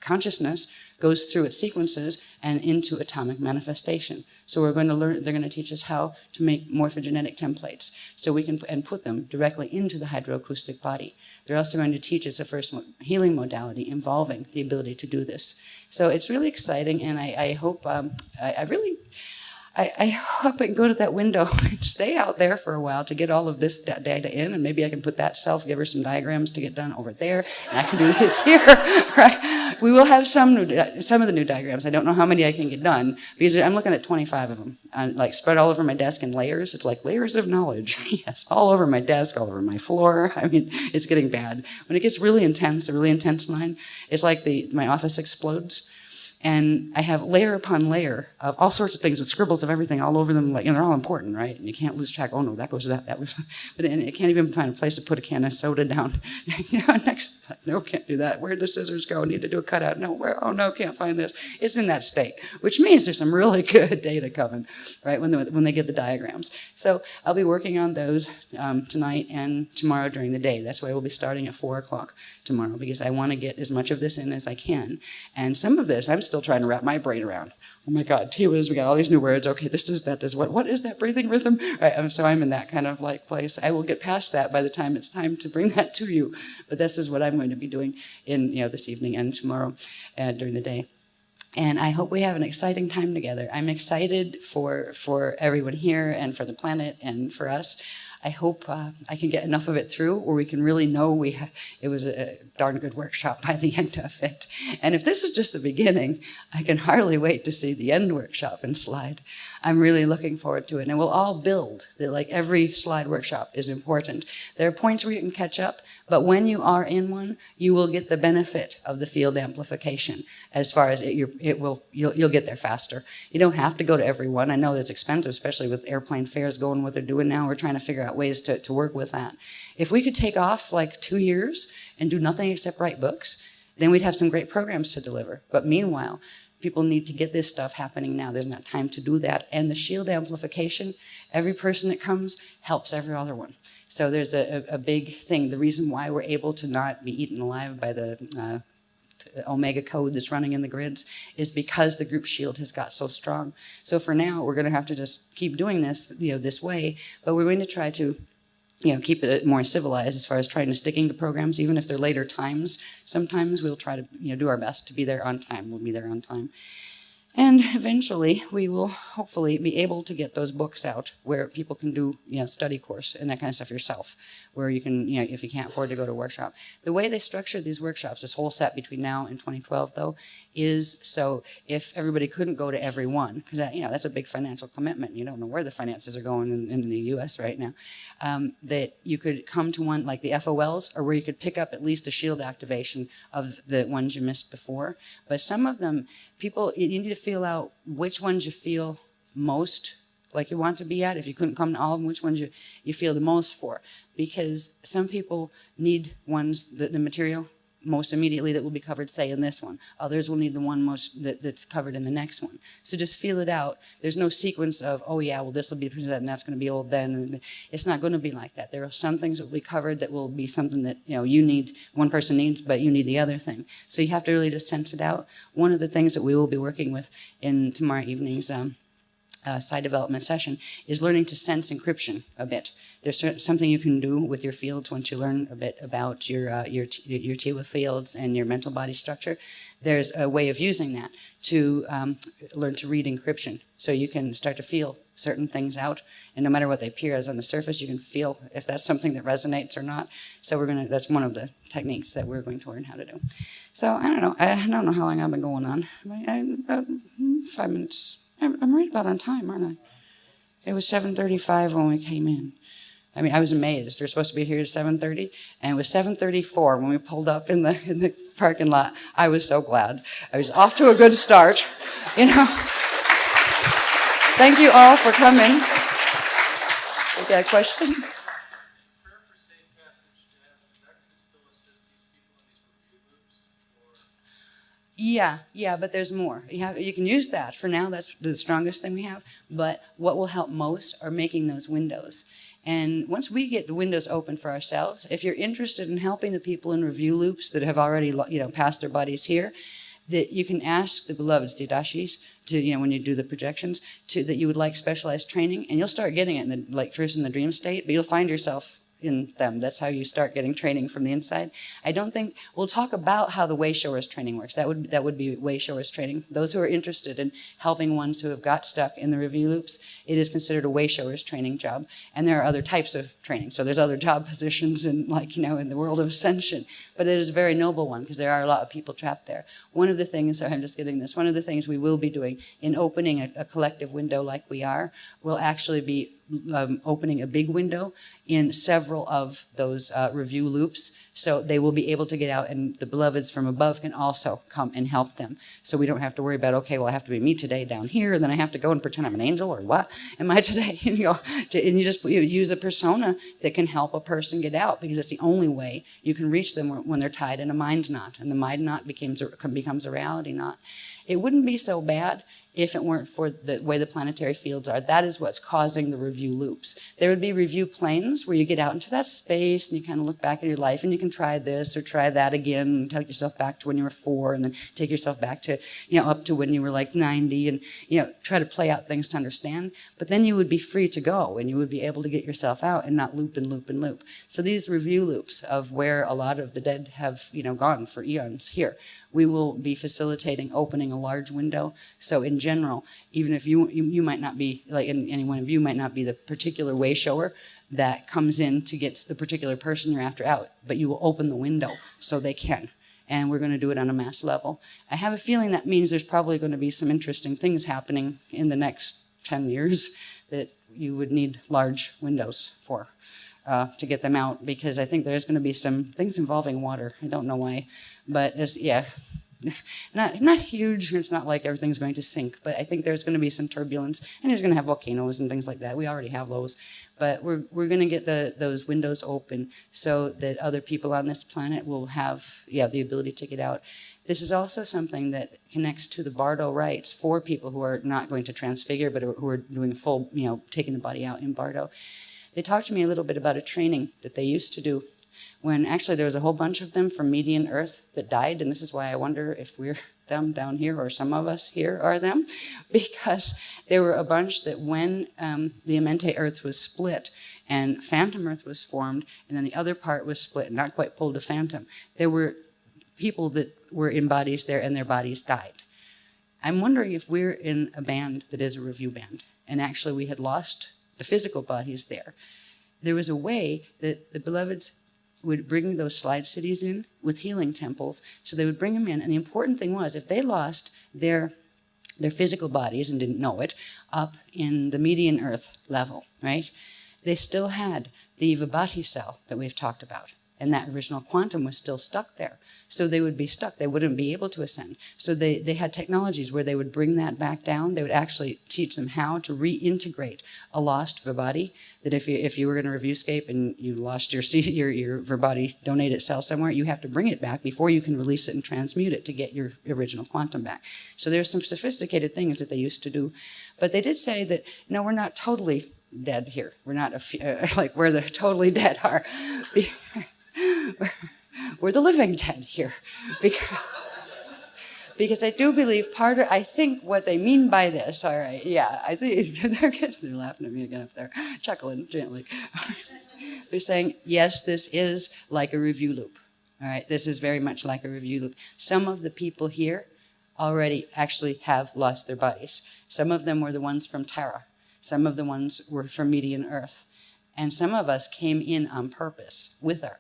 consciousness goes through its sequences and into atomic manifestation. So we're going to learn, they're going to teach us how to make morphogenetic templates so we can put them directly into the hydroacoustic body. They're also going to teach us the first healing modality involving the ability to do this. So it's really exciting, and I hope, I hope I can go to that window and stay out there for a while to get all of this data in, and maybe I can put that self, give her some diagrams to get done over there, and I can do this here, right? We will have some of the new diagrams. I don't know how many I can get done, because I'm looking at 25 of them, like spread all over my desk in layers. It's like layers of knowledge, yes, all over my desk, all over my floor. I mean, it's getting bad. When it gets really intense, a really intense line, it's like my office explodes. And I have layer upon layer of all sorts of things with scribbles of everything all over them, like, and they're all important, right? And you can't lose track. Oh no, that goes to that was, but and you can't even find a place to put a can of soda down. Next, no, can't do that. Where'd the scissors go? Need to do a cutout. No, where? Oh no, can't find this. It's in that state, which means there's some really good data coming, right? When they give the diagrams. So I'll be working on those tonight and tomorrow during the day. That's why we'll be starting at 4 o'clock tomorrow, because I want to get as much of this in as I can. And some of this, I'm still trying to wrap my brain around. Oh my God, tewas, we got all these new words. Okay, this is that, is what is that breathing rhythm? Right, so I'm in that kind of like place. I will get past that by the time it's time to bring that to you. But this is what I'm going to be doing in this evening and tomorrow during the day. And I hope we have an exciting time together. I'm excited for everyone here and for the planet and for us. I hope I can get enough of it through where we can really know it was a darn good workshop by the end of it. And if this is just the beginning, I can hardly wait to see the end workshop and slide. I'm really looking forward to it. And we'll all build. Like every slide workshop is important. There are points where you can catch up, but when you are in one, you will get the benefit of the field amplification. As far as you'll get there faster. You don't have to go to every one. I know that's expensive, especially with airplane fares going what they're doing now. We're trying to figure out ways to work with that. If we could take off like 2 years and do nothing except write books, then we'd have some great programs to deliver. But meanwhile, people need to get this stuff happening now. There's not time to do that. And the shield amplification, every person that comes helps every other one. So there's a big thing. The reason why we're able to not be eaten alive by the Omega code that's running in the grids is because the group shield has got so strong. So for now, we're going to have to just keep doing this, this way, but we're going to try to keep it more civilized as far as trying to sticking to programs, even if they're later times. Sometimes we'll try to do our best to be there on time. We'll be there on time. And eventually, we will hopefully be able to get those books out where people can do, study course and that kind of stuff yourself, where you can, if you can't afford to go to a workshop. The way they structured these workshops, this whole set between now and 2012, though, is so if everybody couldn't go to every one, because that's a big financial commitment. You don't know where the finances are going in the U.S. right now. That you could come to one like the FOLs, or where you could pick up at least a shield activation of the ones you missed before. But some of them, you need to feel out which ones you feel most like you want to be at. If you couldn't come to all of them, which ones you feel the most for. Because some people need ones, the material most immediately that will be covered, say, in this one. Others will need the one that's covered in the next one. So just feel it out. There's no sequence of, oh yeah, well this will be presented and that's going to be old then. It's not going to be like that. There are some things that will be covered that will be something that you need, one person needs, but you need the other thing. So you have to really just sense it out. One of the things that we will be working with in tomorrow evening's side development session is learning to sense encryption a bit. There's something you can do with your fields once you learn a bit about your tela fields and your mental body structure. There's a way of using that to learn to read encryption. So you can start to feel certain things out, and no matter what they appear as on the surface, you can feel if that's something that resonates or not. So that's one of the techniques that we're going to learn how to do. So I don't know how long I've been going on. About 5 minutes. I'm right about on time, aren't I? It was 7:35 when we came in. I mean, I was amazed. We were supposed to be here at 7:30, and it was 7:34 when we pulled up in the parking lot. I was so glad. I was off to a good start, you know. Thank you all for coming. You got a question? Yeah, but there's more. You can use that. For now, that's the strongest thing we have. But what will help most are making those windows. And once we get the windows open for ourselves, if you're interested in helping the people in review loops that have already, passed their bodies here, that you can ask the beloveds, the adashis, to, when you do the projections, that you would like specialized training, and you'll start getting it, first in the dream state, but you'll find yourself in them. That's how you start getting training from the inside. I don't think we'll talk about how the way showers training works. That would be way showers training. Those who are interested in helping ones who have got stuck in the review loops, it is considered a way showers training job. And there are other types of training. So there's other job positions in in the world of ascension. But it is a very noble one because there are a lot of people trapped there. One of the things, sorry, I'm just getting this, one of the things we will be doing in opening a collective window like we are, will actually be opening a big window in several of those review loops, so they will be able to get out, and the beloveds from above can also come and help them. So we don't have to worry about, okay, well, I have to be me today down here, and then I have to go and pretend I'm an angel, or what am I today? And you just use a persona that can help a person get out, because it's the only way you can reach them when they're tied in a mind knot, and the mind knot becomes a reality knot. It wouldn't be so bad if it weren't for the way the planetary fields are. That is what's causing the review loops. There would be review planes where you get out into that space and you kind of look back at your life and you can try this or try that again and take yourself back to when you were 4 and then take yourself back to, up to when you were like 90 and, try to play out things to understand. But then you would be free to go and you would be able to get yourself out and not loop and loop and loop. So these review loops of where a lot of the dead have, gone for eons here, we will be facilitating opening a large window. So in general, even if you might not be, any one of you might not be the particular way shower that comes in to get the particular person you're after out, but you will open the window so they can. And we're going to do it on a mass level. I have a feeling that means there's probably going to be some interesting things happening in the next 10 years that you would need large windows for. To get them out, because I think there's going to be some things involving water. I don't know why, but not huge. It's not like everything's going to sink, but I think there's going to be some turbulence, and there's going to have volcanoes and things like that. We already have those, but we're going to get those windows open so that other people on this planet will have the ability to get out. This is also something that connects to the Bardo rites for people who are not going to transfigure, but who are doing full, taking the body out in Bardo. They talked to me a little bit about a training that they used to do when actually there was a whole bunch of them from median Earth that died, and this is why I wonder if we're them down here or some of us here are them, because there were a bunch that when the Amente Earth was split and Phantom Earth was formed, and then the other part was split and not quite pulled to Phantom, there were people that were in bodies there and their bodies died. I'm wondering if we're in a band that is a review band, and actually we had lost the physical bodies there. There was a way that the beloveds would bring those slide cities in with healing temples, so they would bring them in, and the important thing was if they lost their physical bodies and didn't know it up in the median Earth level, right? They still had the Vibhati cell that we've talked about, and that original quantum was still stuck there. So they would be stuck. They wouldn't be able to ascend. So they had technologies where they would bring that back down. They would actually teach them how to reintegrate a lost Vibhati, that if you were in a reviewscape and you lost your Vibhati donated cell somewhere, you have to bring it back before you can release it and transmute it to get your original quantum back. So there's some sophisticated things that they used to do. But they did say that, no, we're not totally dead here. We're not like where the totally dead are. We're the living dead here, because I do believe I think what they mean by this, all right, I think they're laughing at me again up there, chuckling gently. They're saying, yes, this is like a review loop, all right? This is very much like a review loop. Some of the people here already actually have lost their bodies. Some of them were the ones from Terra. Some of the ones were from median Earth. And some of us came in on purpose with our,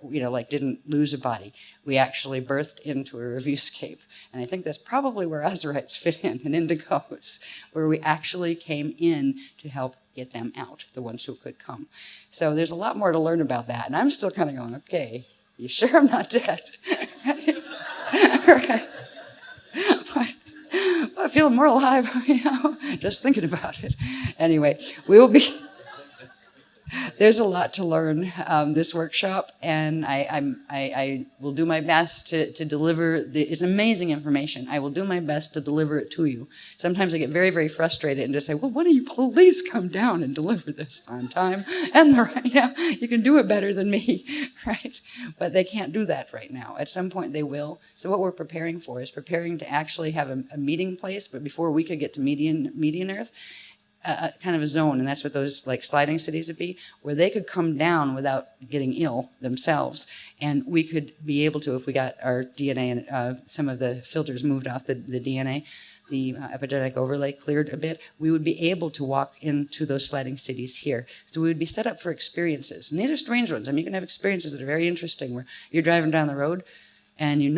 didn't lose a body. We actually birthed into a reviewscape. And I think that's probably where Azurites fit in, and Indigos, where we actually came in to help get them out, the ones who could come. So there's a lot more to learn about that. And I'm still kind of going, okay, you sure I'm not dead? Right. I feel more alive, just thinking about it. Anyway, we will be... There's a lot to learn this workshop, and I will do my best to deliver it's amazing information. I will do my best to deliver it to you. Sometimes I get very, very frustrated and just say, well, why don't you please come down and deliver this on time and the right, you can do it better than me, right? But they can't do that right now. At some point they will. So what we're preparing for is preparing to actually have a meeting place, but before we could get to median Earth, kind of a zone, and that's what those like sliding cities would be, where they could come down without getting ill themselves, and we could be able to, if we got our DNA and some of the filters moved off the DNA, the epigenetic overlay cleared a bit, we would be able to walk into those sliding cities here. So we would be set up for experiences, and these are strange ones. I mean, you can have experiences that are very interesting, where you're driving down the road, and you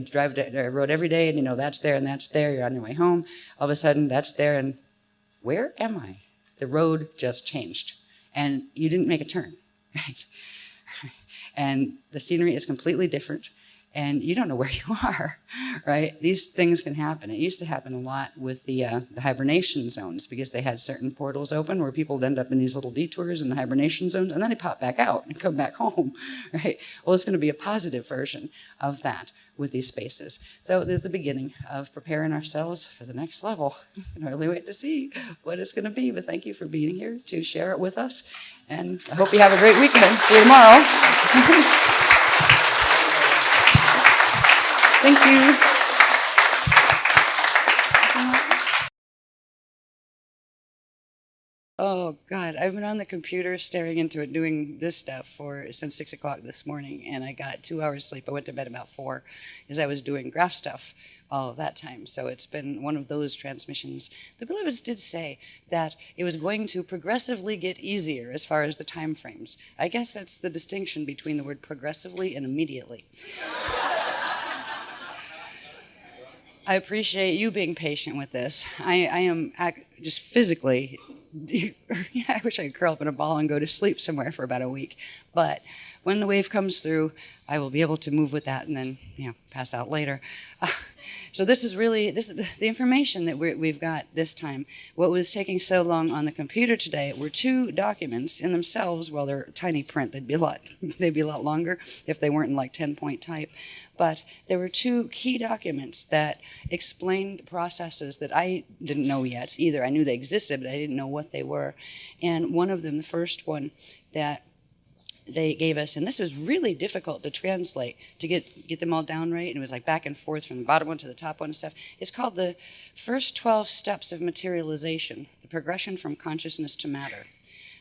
drive the road every day, and you know that's there and that's there. You're on your way home. All of a sudden, that's there, and where am I? The road just changed, and you didn't make a turn, right? And the scenery is completely different, and you don't know where you are, right? These things can happen. It used to happen a lot with the hibernation zones, because they had certain portals open where people would end up in these little detours in the hibernation zones, and then they pop back out and come back home, right? Well, it's going to be a positive version of that with these spaces. So there's the beginning of preparing ourselves for the next level. I can hardly wait to see what it's going to be, but thank you for being here to share it with us, and I hope you have a great weekend. See you tomorrow. Thank you. Oh, God, I've been on the computer staring into it, doing this stuff since 6 o'clock this morning, and I got 2 hours sleep. I went to bed about 4 as I was doing graph stuff all of that time. So it's been one of those transmissions. The Beloveds did say that it was going to progressively get easier as far as the time frames. I guess that's the distinction between the word progressively and immediately. I appreciate you being patient with this. I am just physically, I wish I could curl up in a ball and go to sleep somewhere for about a week. But when the wave comes through, I will be able to move with that and then, pass out later. So this is the information that we've got this time. What was taking so long on the computer today were 2 documents in themselves. Well, they're tiny print. They'd be a lot longer if they weren't in like 10-point type. But there were 2 key documents that explained processes that I didn't know yet either. I knew they existed, but I didn't know what they were. And one of them, the first one that they gave us, and this was really difficult to translate, to get them all down right, and it was like back and forth from the bottom one to the top one and stuff. It's called the First 12 Steps of Materialization, the Progression from Consciousness to Matter.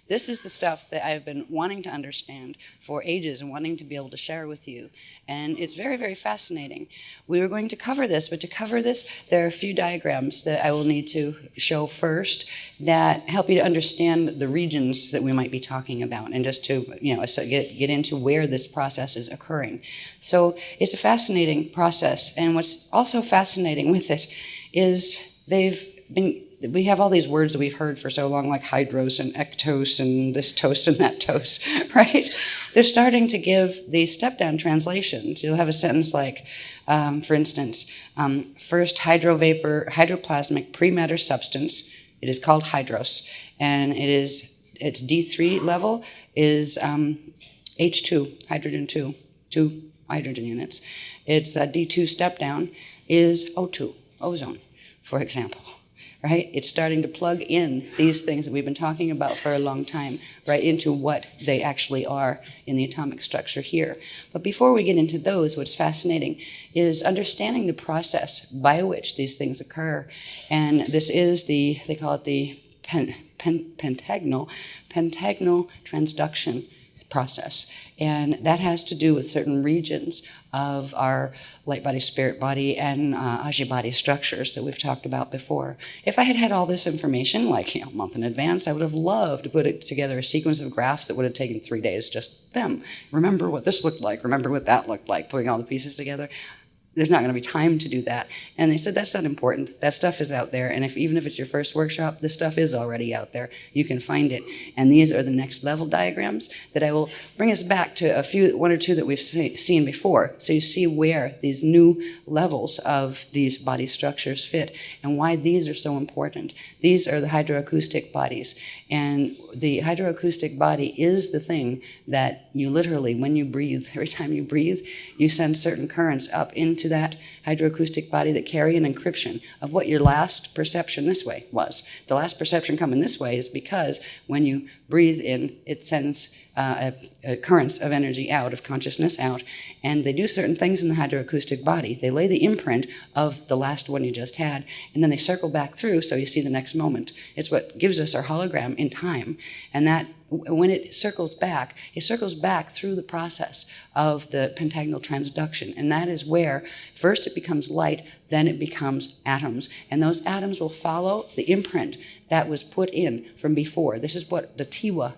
This is the stuff that I've been wanting to understand for ages and wanting to be able to share with you. And it's very, very fascinating. We were going to cover this, but to cover this, there are a few diagrams that I will need to show first that help you to understand the regions that we might be talking about, and just to get into where this process is occurring. So it's a fascinating process. And what's also fascinating with it is we have all these words that we've heard for so long, like hydros and ectos and this toast and that toast, right? They're starting to give the step-down translations. You'll have a sentence like, for instance, first hydroplasmic pre-matter substance. It is called hydros, and its D3 level is H2, hydrogen 2 hydrogen units. Its D2 step-down is O2, ozone, for example. Right? It's starting to plug in these things that we've been talking about for a long time, right, into what they actually are in the atomic structure here. But before we get into those, what's fascinating is understanding the process by which these things occur. And this is they call it the pentagonal transduction process. And that has to do with certain regions of our light body, spirit body, and Aji body structures that we've talked about before. If I had had all this information, like a month in advance, I would have loved to put it together a sequence of graphs that would have taken 3 days, just them. Remember what this looked like, remember what that looked like, putting all the pieces together. there's not going to be time to do that. And they said, that's not important. That stuff is out there. And even if it's your first workshop, the stuff is already out there. You can find it. And these are the next level diagrams that I will bring us back to one or two that we've seen before. So you see where these new levels of these body structures fit and why these are so important. These are the hydroacoustic bodies. And the hydroacoustic body is the thing that you literally, when you breathe, every time you breathe, you send certain currents up into that hydroacoustic body that carry an encryption of what your last perception this way was. The last perception coming this way is because when you breathe in, it sends currents of energy out, of consciousness out, and they do certain things in the hydroacoustic body. They lay the imprint of the last one you just had, and then they circle back through so you see the next moment. It's what gives us our hologram in time, and that when it circles back through the process of the pentagonal transduction, and that is where first it becomes light, then it becomes atoms, and those atoms will follow the imprint that was put in from before. This is what the Tiwa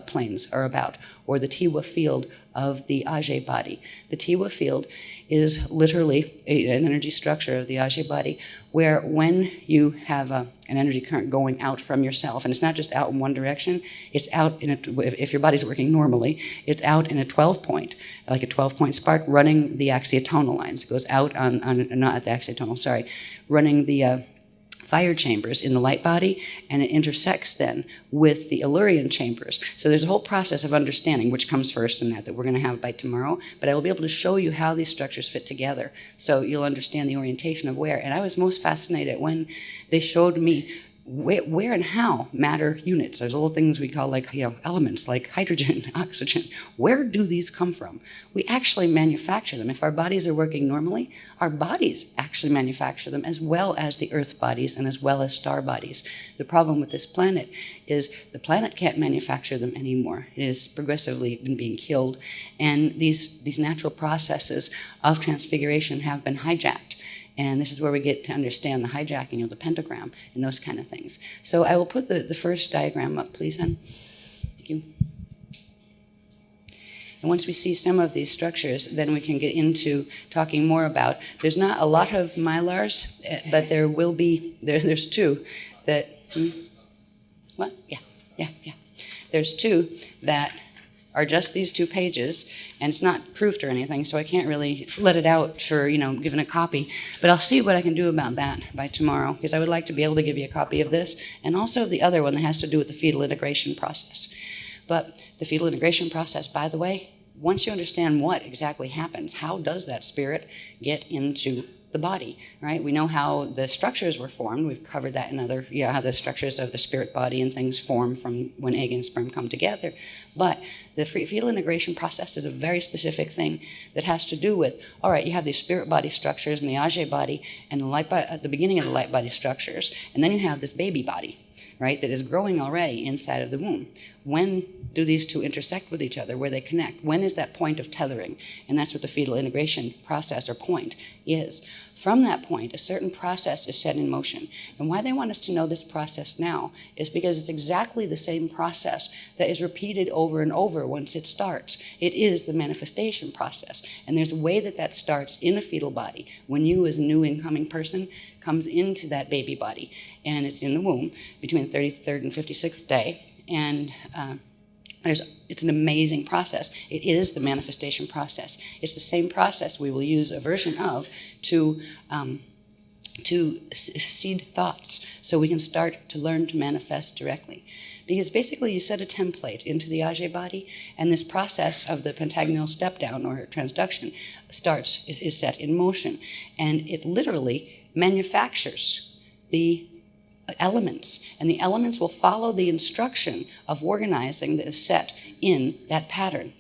planes are about, or the Tiwa field of the Ajay body. The Tiwa field is literally an energy structure of the Ajay body where when you have an energy current going out from yourself, and it's not just out in one direction, it's out in if your body's working normally, it's out in a 12-point, like a 12-point spark running the axiotonal lines. It goes out on not at the axiotonal, sorry, running the fire chambers in the light body, and it intersects then with the Illyrian chambers. So there's a whole process of understanding which comes first in that we're going to have by tomorrow, but I will be able to show you how these structures fit together so you'll understand the orientation of where. And I was most fascinated when they showed me where and how matter units. There's little things we call elements like hydrogen, oxygen. Where do these come from? We actually manufacture them. If our bodies are working normally, our bodies actually manufacture them as well as the Earth bodies and as well as star bodies. The problem with this planet is the planet can't manufacture them anymore. It is progressively been being killed, and these natural processes of transfiguration have been hijacked. And this is where we get to understand the hijacking of the pentagram and those kind of things. So I will put the first diagram up, please, hon. Thank you. And once we see some of these structures, then we can get into talking more about, there's not a lot of mylars, but there will be, there's two that, what? Yeah. There's two that are just these 2 pages, and it's not proofed or anything, so I can't really let it out for, giving a copy. But I'll see what I can do about that by tomorrow, because I would like to be able to give you a copy of this, and also of the other one that has to do with the fetal integration process. But the fetal integration process, by the way, once you understand what exactly happens, how does that spirit get into the body, right? We know how the structures were formed. We've covered that in other, how the structures of the spirit body and things form from when egg and sperm come together. But the fetal integration process is a very specific thing that has to do with, all right, you have these spirit body structures and the Ajay body and the light at the beginning of the light body structures, and then you have this baby body, right, that is growing already inside of the womb. When do these two intersect with each other, where they connect? When is that point of tethering? And that's what the fetal integration process or point is. From that point, a certain process is set in motion. And why they want us to know this process now is because it's exactly the same process that is repeated over and over once it starts. It is the manifestation process. And there's a way that that starts in a fetal body when you, as a new incoming person, comes into that baby body. And it's in the womb between the 33rd and 56th day. And it's an amazing process. It is the manifestation process. It's the same process we will use a version of to seed thoughts so we can start to learn to manifest directly. Because basically you set a template into the Ajay body, and this process of the pentagonal step down or transduction is set in motion. And it literally manufactures the elements, and the elements will follow the instruction of organizing that is set in that pattern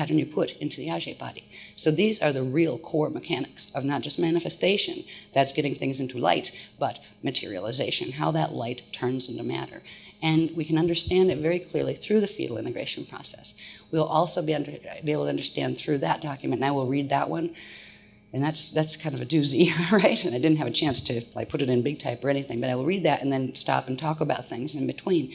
you put into the Ajay body. So these are the real core mechanics of not just manifestation, that's getting things into light, but materialization, how that light turns into matter. And we can understand it very clearly through the fetal integration process. We'll also be able to understand through that document, and I will read that one. And that's kind of a doozy, right? And I didn't have a chance to put it in big type or anything, but I will read that and then stop and talk about things in between.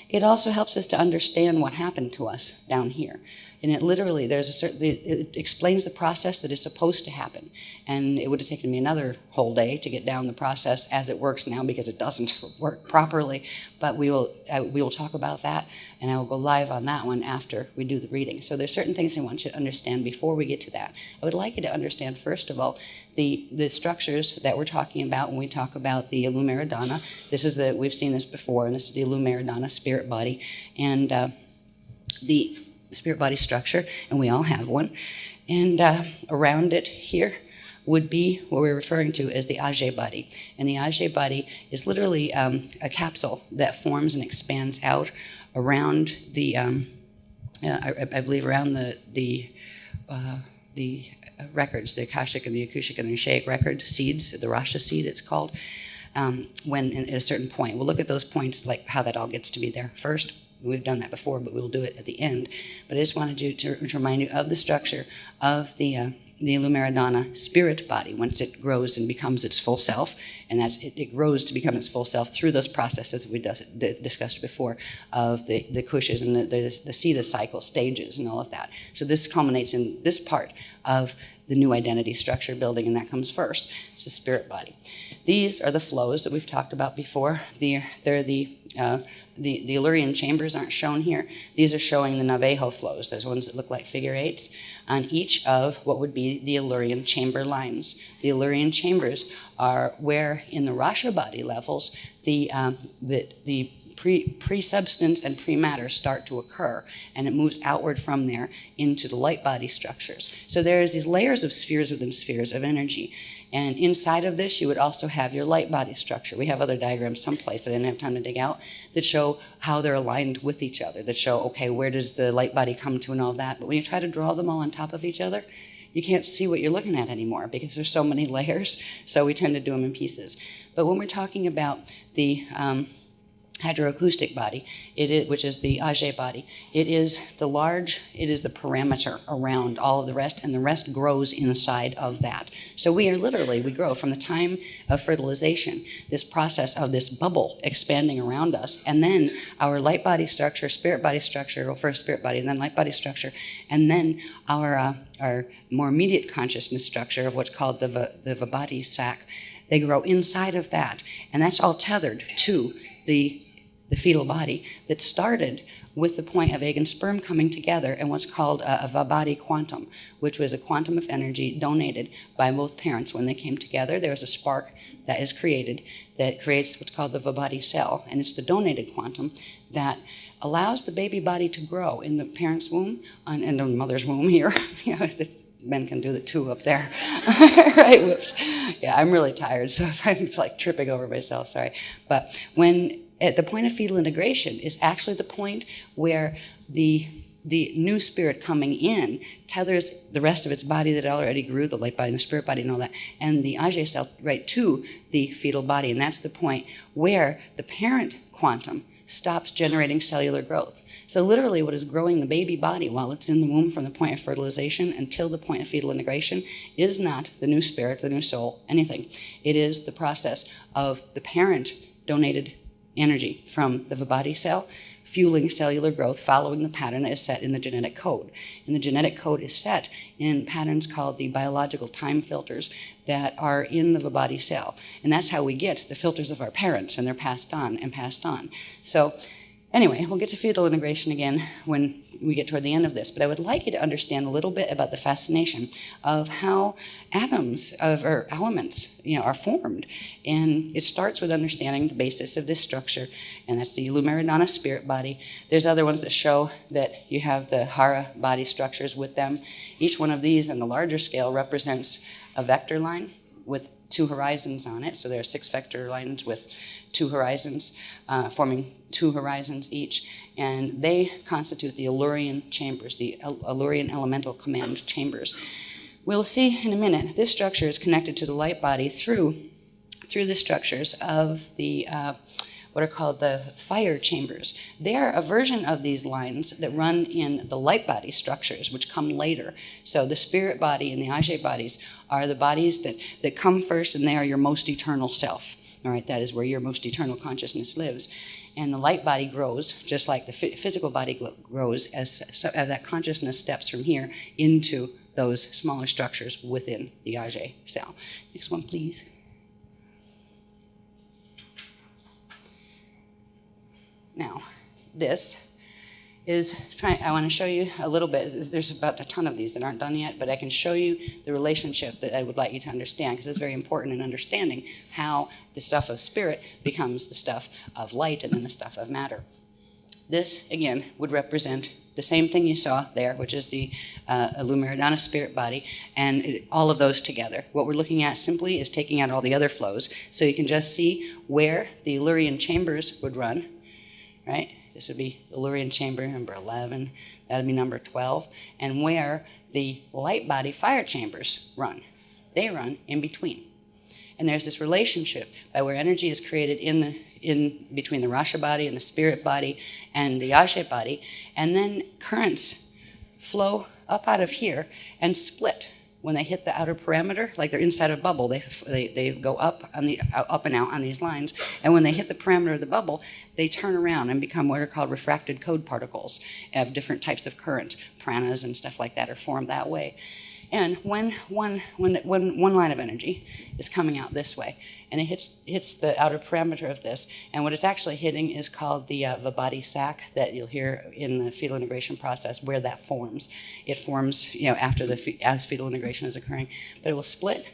It also helps us to understand what happened to us down here. And it literally, it explains the process that is supposed to happen. And it would have taken me another whole day to get down the process as it works now, because it doesn't work properly. But we will talk about that, and I will go live on that one after we do the reading. So there's certain things I want you to understand before we get to that. I would like you to understand, first of all, the structures that we're talking about when we talk about the Illumeridana. We've seen this before, and this is the Illumeridana spirit body, and the spirit body structure, and we all have one. And around it here would be what we're referring to as the Ajay body. And the Ajay body is literally a capsule that forms and expands out around the, I believe around the records, the Akashic and the Akushik and the Rishaic record seeds, the Rasha seed it's called, when at a certain point. We'll look at those points, like how that all gets to be there first. We've done that before, but we'll do it at the end. But I just wanted to remind you of the structure of the Illumeridana spirit body once it grows and becomes its full self. And it grows to become its full self through those processes that we discussed before of the kushas and the Siddha cycle stages and all of that. So this culminates in this part of the new identity structure building, and that comes first. It's the spirit body. These are the flows that we've talked about before. They're the Illyrian chambers aren't shown here. These are showing the Navajo flows, those ones that look like figure eights, on each of what would be the Illyrian chamber lines. The Illyrian chambers are where, in the Rasha body levels, the pre-substance and pre-matter start to occur, and it moves outward from there into the light body structures. So there's these layers of spheres within spheres of energy. And inside of this, you would also have your light body structure. We have other diagrams someplace that I didn't have time to dig out that show how they're aligned with each other, that show, okay, where does the light body come to and all that. But when you try to draw them all on top of each other, you can't see what you're looking at anymore because there's so many layers. So we tend to do them in pieces. But when we're talking about the hydroacoustic body, which is the Ajay body, it is the parameter around all of the rest, and the rest grows inside of that. So we grow from the time of fertilization, this process of this bubble expanding around us, and then our light body structure, spirit body structure, well, first spirit body, and then light body structure, and then our more immediate consciousness structure of what's called the Vibhati sac. They grow inside of that, and that's all tethered to the fetal body that started with the point of egg and sperm coming together and what's called a Vibhati quantum, which was a quantum of energy donated by both parents when they came together. There is a spark that is created that creates what's called the Vibhati cell, and it's the donated quantum that allows the baby body to grow in the parent's womb and the mother's womb here. Men can do the two up there. Right, whoops. Yeah, I'm really tired, so if I'm like tripping over myself, sorry. But at the point of fetal integration is actually the point where the new spirit coming in tethers the rest of its body that already grew, the light body and the spirit body and all that, and the Ajay cell right to the fetal body. And that's the point where the parent quantum stops generating cellular growth. So literally what is growing the baby body while it's in the womb from the point of fertilization until the point of fetal integration is not the new spirit, the new soul, anything. It is the process of the parent donated energy from the Vibhati cell fueling cellular growth following the pattern that is set in the genetic code. And the genetic code is set in patterns called the biological time filters that are in the Vibhati cell. And that's how we get the filters of our parents, and they're passed on and passed on. So anyway, we'll get to fetal integration again when we get toward the end of this, but I would like you to understand a little bit about the fascination of how atoms or elements are formed. And it starts with understanding the basis of this structure, and that's the Illumeridana spirit body. There's other ones that show that you have the Hara body structures with them. Each one of these on the larger scale represents a vector line with 2 horizons on it. So there are 6 vector lines with 2 horizons, forming 2 horizons each. And they constitute the Illyrian chambers, the Illyrian elemental command chambers. We'll see in a minute, this structure is connected to the light body through the structures of the what are called the fire chambers. They are a version of these lines that run in the light body structures, which come later. So the spirit body and the Ajay bodies are the bodies that come first, and they are your most eternal self. All right, that is where your most eternal consciousness lives. And the light body grows, just like the physical body grows, as that consciousness steps from here into those smaller structures within the Ajay cell. Next one, please. Now, this is I want to show you a little bit. There's about a ton of these that aren't done yet, but I can show you the relationship that I would like you to understand, because it's very important in understanding how the stuff of spirit becomes the stuff of light and then the stuff of matter. This, again, would represent the same thing you saw there, which is the Lumiridana spirit body, and all of those together. What we're looking at simply is taking out all the other flows, so you can just see where the Illyrian chambers would run, right? This would be the Illyrian chamber, number 11. That would be number 12. And where the light body fire chambers run. They run in between. And there's this relationship by where energy is created in between the Rasha body and the spirit body and the Ajay body. And then currents flow up out of here and split. When they hit the outer parameter, like they're inside a bubble, they go up and out on these lines. And when they hit the parameter of the bubble, they turn around and become what are called refracted code particles of different types of currents. Pranas and stuff like that are formed that way. And when one line of energy is coming out this way, and it hits the outer parameter of this, and what it's actually hitting is called the Vibhati sac that you'll hear in the fetal integration process, where that forms. It forms, after as fetal integration is occurring, but it will split,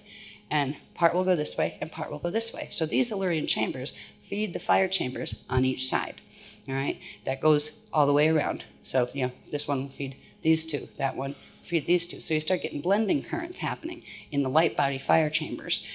and part will go this way, and part will go this way. So these Illyrian chambers feed the fire chambers on each side. All right, that goes all the way around. So this one will feed these two, that one feed these two. So you start getting blending currents happening in the light body fire chambers.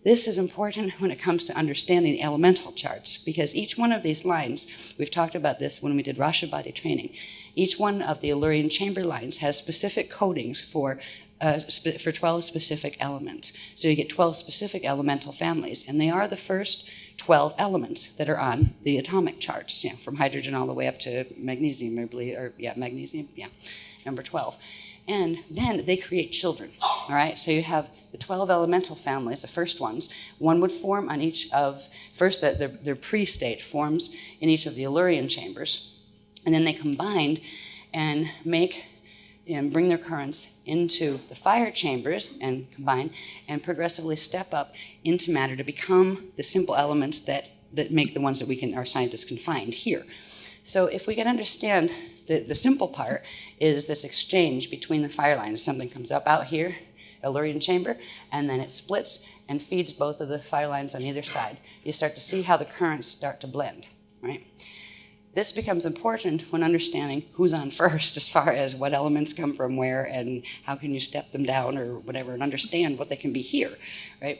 This is important when it comes to understanding the elemental charts, because each one of these lines, we've talked about this when we did Rasha body training, each one of the Illyrian chamber lines has specific codings for 12 specific elements. So you get 12 specific elemental families, and they are the first 12 elements that are on the atomic charts, from hydrogen all the way up to magnesium, I believe, magnesium, number 12. And then they create children, all right? So you have the 12 elemental families, the first ones. One would form on each of, first their pre-state forms in each of the Illyrian chambers, and then they combine and bring their currents into the fire chambers and combine and progressively step up into matter to become the simple elements that make the ones that our scientists can find here. So if we can understand the simple part is this exchange between the fire lines. Something comes up out here, Illyrian chamber, and then it splits and feeds both of the fire lines on either side. You start to see how the currents start to blend, right? This becomes important when understanding who's on first as far as what elements come from where and how can you step them down or whatever and understand what they can be here, right?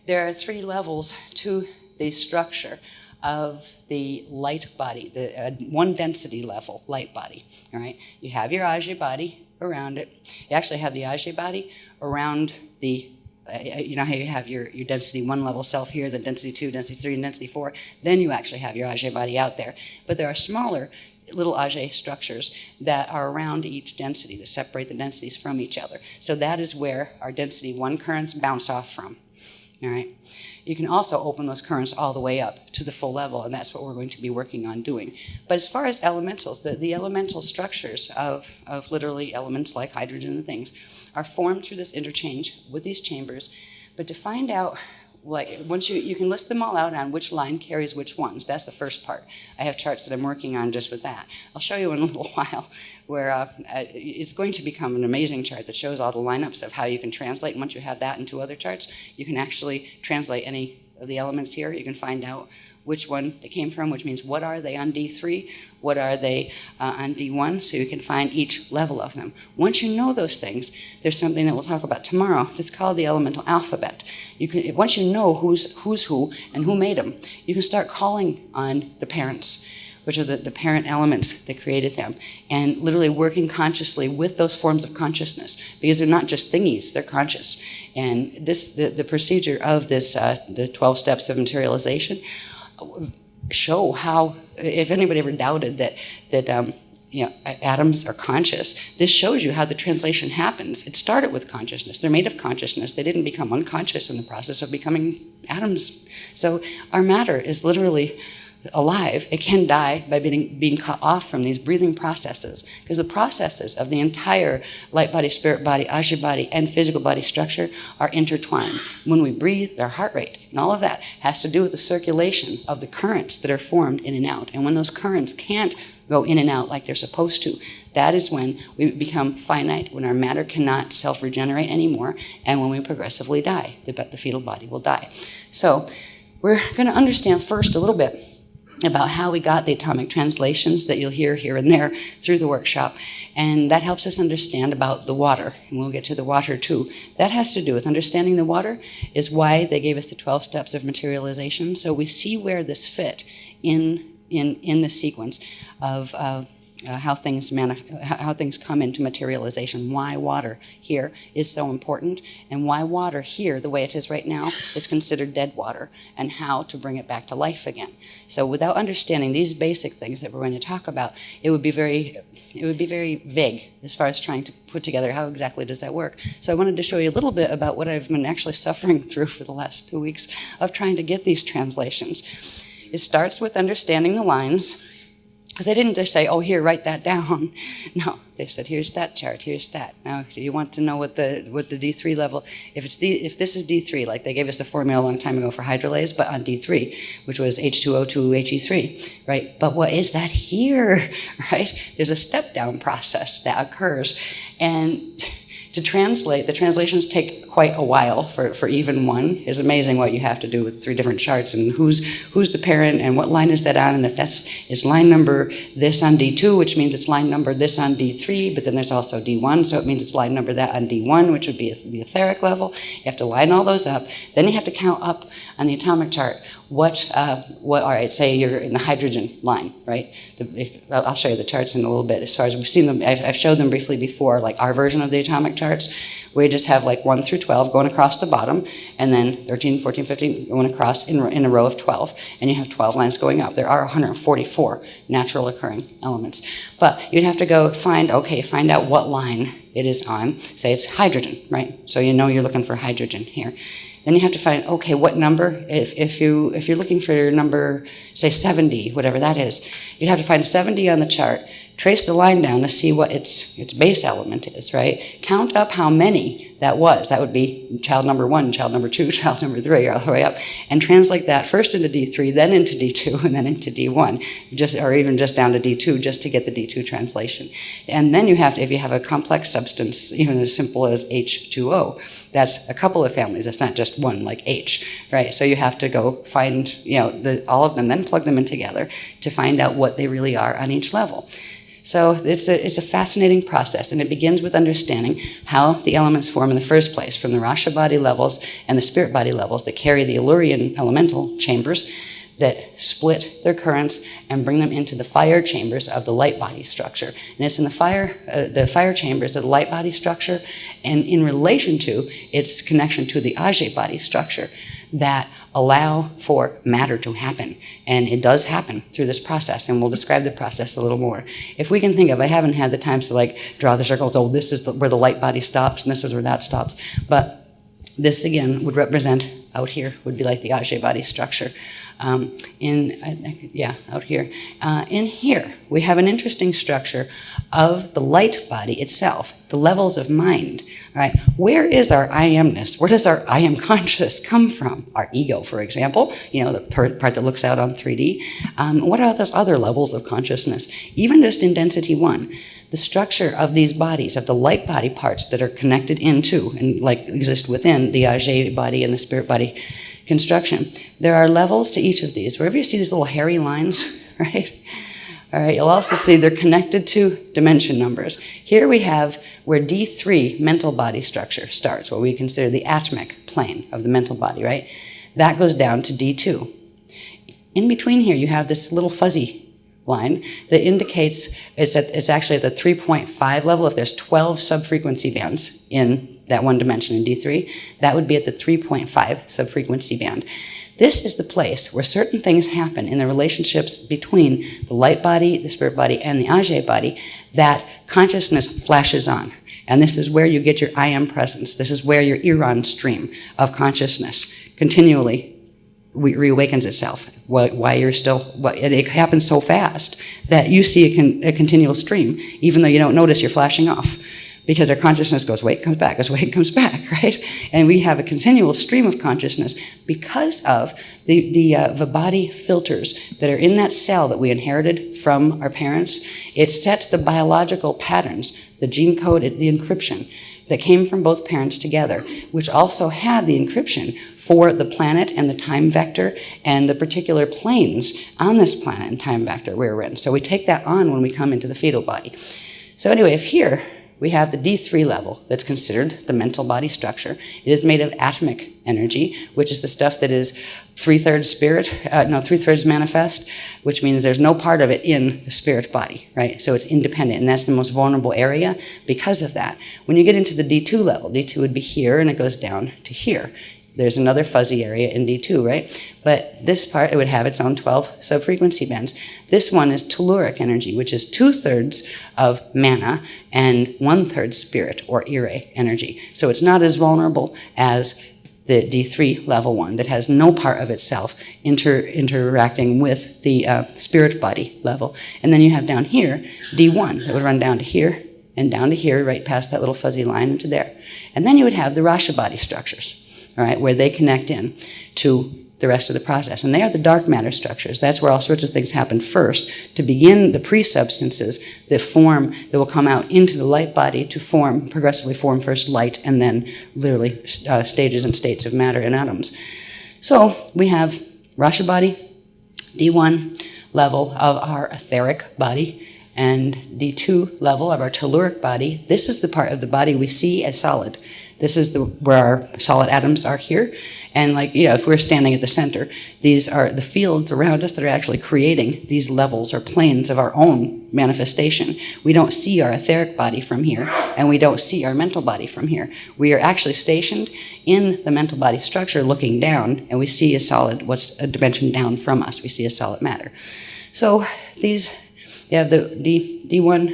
There are 3 levels to the structure of the light body, the one density level light body, all right? You have your Ajay body around it. You actually have the Ajay body around the, you know how you have your density 1 level self here, then density 2, density 3, and density 4, then you actually have your Ajay body out there. But there are smaller little Ajay structures that are around each density that separate the densities from each other. So that is where our density 1 currents bounce off from, all right? You can also open those currents all the way up to the full level, and that's what we're going to be working on doing. But as far as elementals, the elemental structures of literally elements like hydrogen and things are formed through this interchange with these chambers. But to find out, like, once you can list them all out on which line carries which ones. That's the first part. I have charts that I'm working on just with that. I'll show you in a little while where it's going to become an amazing chart that shows all the lineups of how you can translate. And once you have that into other charts, you can actually translate any of the elements here. You can find out which one they came from, which means what are they on D3, what are they on D1, so you can find each level of them. Once you know those things, there's something that we'll talk about tomorrow that's called the elemental alphabet. Once you know who's who and who made them, you can start calling on the parents, which are the parent elements that created them, and literally working consciously with those forms of consciousness, because they're not just thingies, they're conscious. And the procedure of this, the 12 steps of materialization, show how, if anybody ever doubted that atoms are conscious. This shows you how the translation happens. It started with consciousness. They're made of consciousness. They didn't become unconscious in the process of becoming atoms. So our matter is literally alive. It can die by being cut off from these breathing processes, because the processes of the entire light body, spirit body, Ajay body, and physical body structure are intertwined. When we breathe, our heart rate and all of that has to do with the circulation of the currents that are formed in and out. And when those currents can't go in and out like they're supposed to, that is when we become finite, when our matter cannot self-regenerate anymore, and when we progressively die. The fetal body will die. So we're going to understand first a little bit about how we got the atomic translations that you'll hear here and there through the workshop. And that helps us understand about the water. And we'll get to the water too. That has to do with understanding the water is why they gave us the 12 steps of materialization. So we see where this fit in the sequence of how things come into materialization, why water here is so important, and why water here, the way it is right now, is considered dead water, and how to bring it back to life again. So without understanding these basic things that we're going to talk about, it would be very vague as far as trying to put together how exactly does that work. So I wanted to show you a little bit about what I've been actually suffering through for the last 2 weeks of trying to get these translations. It starts with understanding the lines, because they didn't just say, oh, here, write that down. No, they said, here's that chart, here's that. Now, do you want to know what the D3 level, if this is D3, like they gave us the formula a long time ago for hydrolase, but on D3, which was H2O2 He3, right? But what is that here, right? There's a step-down process that occurs. And to translate, the translations take quite a while for even one. It's amazing what you have to do with 3 different charts and who's the parent and what line is that on, and if it's line number this on D2, which means it's line number this on D3, but then there's also D1, so it means it's line number that on D1, which would be the etheric level. You have to line all those up. Then you have to count up on the atomic chart what all right, say you're in the hydrogen line, right? I'll show you the charts in a little bit. As far as we've seen them, I've showed them briefly before, like our version of the atomic charts, where you just have like 1 through 12 going across the bottom, and then 13, 14, 15 going across in a row of 12, and you have 12 lines going up. There are 144 natural occurring elements. But you'd have to go find out what line it is on. Say it's hydrogen, right? So you know you're looking for hydrogen here. Then you have to find, okay, what number? If you're looking for your number, say 70, whatever that is, you'd have to find 70 on the chart, trace the line down to see what its base element is, right? Count up how many that was. That would be child number 1, child number 2, child number 3, all the way up, and translate that first into D3, then into D2, and then into D1, or even just down to D2, just to get the D2 translation. And then you have to, if you have a complex substance, even as simple as H2O, that's a couple of families. That's not just one, like H, right? So you have to go find, all of them, then plug them in together to find out what they really are on each level. So it's a fascinating process, and it begins with understanding how the elements form in the first place, from the Rasha body levels and the spirit body levels that carry the Illyrian elemental chambers that split their currents and bring them into the fire chambers of the light body structure. And it's in the fire chambers of the light body structure, and in relation to its connection to the Ajay body structure, that allow for matter to happen. And it does happen through this process, and we'll describe the process a little more. If we can think of, I haven't had the time to draw the circles, oh, this is where the light body stops, and this is where that stops. But this, again, would represent, out here, would be like the Ajay body structure. Out here. In here, we have an interesting structure of the light body itself, the levels of mind. Right? Where is our I amness? Where does our I am conscious come from? Our ego, for example, the part that looks out on 3D. What are those other levels of consciousness? Even just in density 1, the structure of these bodies, of the light body parts that are connected into and exist within the Ajay body and the spirit body construction. There are levels to each of these. Wherever you see these little hairy lines, right? All right, you'll also see they're connected to dimension numbers. Here we have where D3 mental body structure starts, what we consider the atmic plane of the mental body, right? That goes down to D2. In between here, you have this little fuzzy line that indicates it's actually at the 3.5 level. If there's 12 subfrequency bands in that one dimension in D3, that would be at the 3.5 subfrequency band. This is the place where certain things happen in the relationships between the light body, the spirit body, and the Ajay body that consciousness flashes on. And this is where you get your I am presence. This is where your Iran stream of consciousness continually reawakens itself. Why you're still, it happens so fast that you see a continual stream, even though you don't notice you're flashing off. Because our consciousness goes away, comes back, goes away, comes back, right? And we have a continual stream of consciousness because of the body filters that are in that cell that we inherited from our parents. It set the biological patterns, the gene code, the encryption that came from both parents together, which also had the encryption for the planet and the time vector and the particular planes on this planet and time vector we were in. So we take that on when we come into the fetal body. So anyway, if here, we have the D3 level that's considered the mental body structure. It is made of atomic energy, which is the stuff that is 3/3 spirit, 3/3 manifest, which means there's no part of it in the spirit body, right? So it's independent, and that's the most vulnerable area because of that. When you get into the D2 level, D2 would be here, and it goes down to here. There's another fuzzy area in D2, right? But this part, it would have its own 12 subfrequency bands. This one is telluric energy, which is 2/3 of mana and 1/3 spirit or ire energy. So it's not as vulnerable as the D3 level one that has no part of itself interacting with the spirit body level. And then you have down here, D1, that would run down to here and down to here, right past that little fuzzy line into there. And then you would have the Rasha body structures. All right, where they connect in to the rest of the process. And they are the dark matter structures. That's where all sorts of things happen first to begin the pre-substances that will come out into the light body to progressively form first light and then literally stages and states of matter and atoms. So we have Rasha body, D1 level of our etheric body, and D2 level of our telluric body. This is the part of the body we see as solid. This is where our solid atoms are here. And if we're standing at the center, these are the fields around us that are actually creating these levels or planes of our own manifestation. We don't see our etheric body from here, and we don't see our mental body from here. We are actually stationed in the mental body structure looking down, and we see a solid, what's a dimension down from us. We see a solid matter. So you have the D1,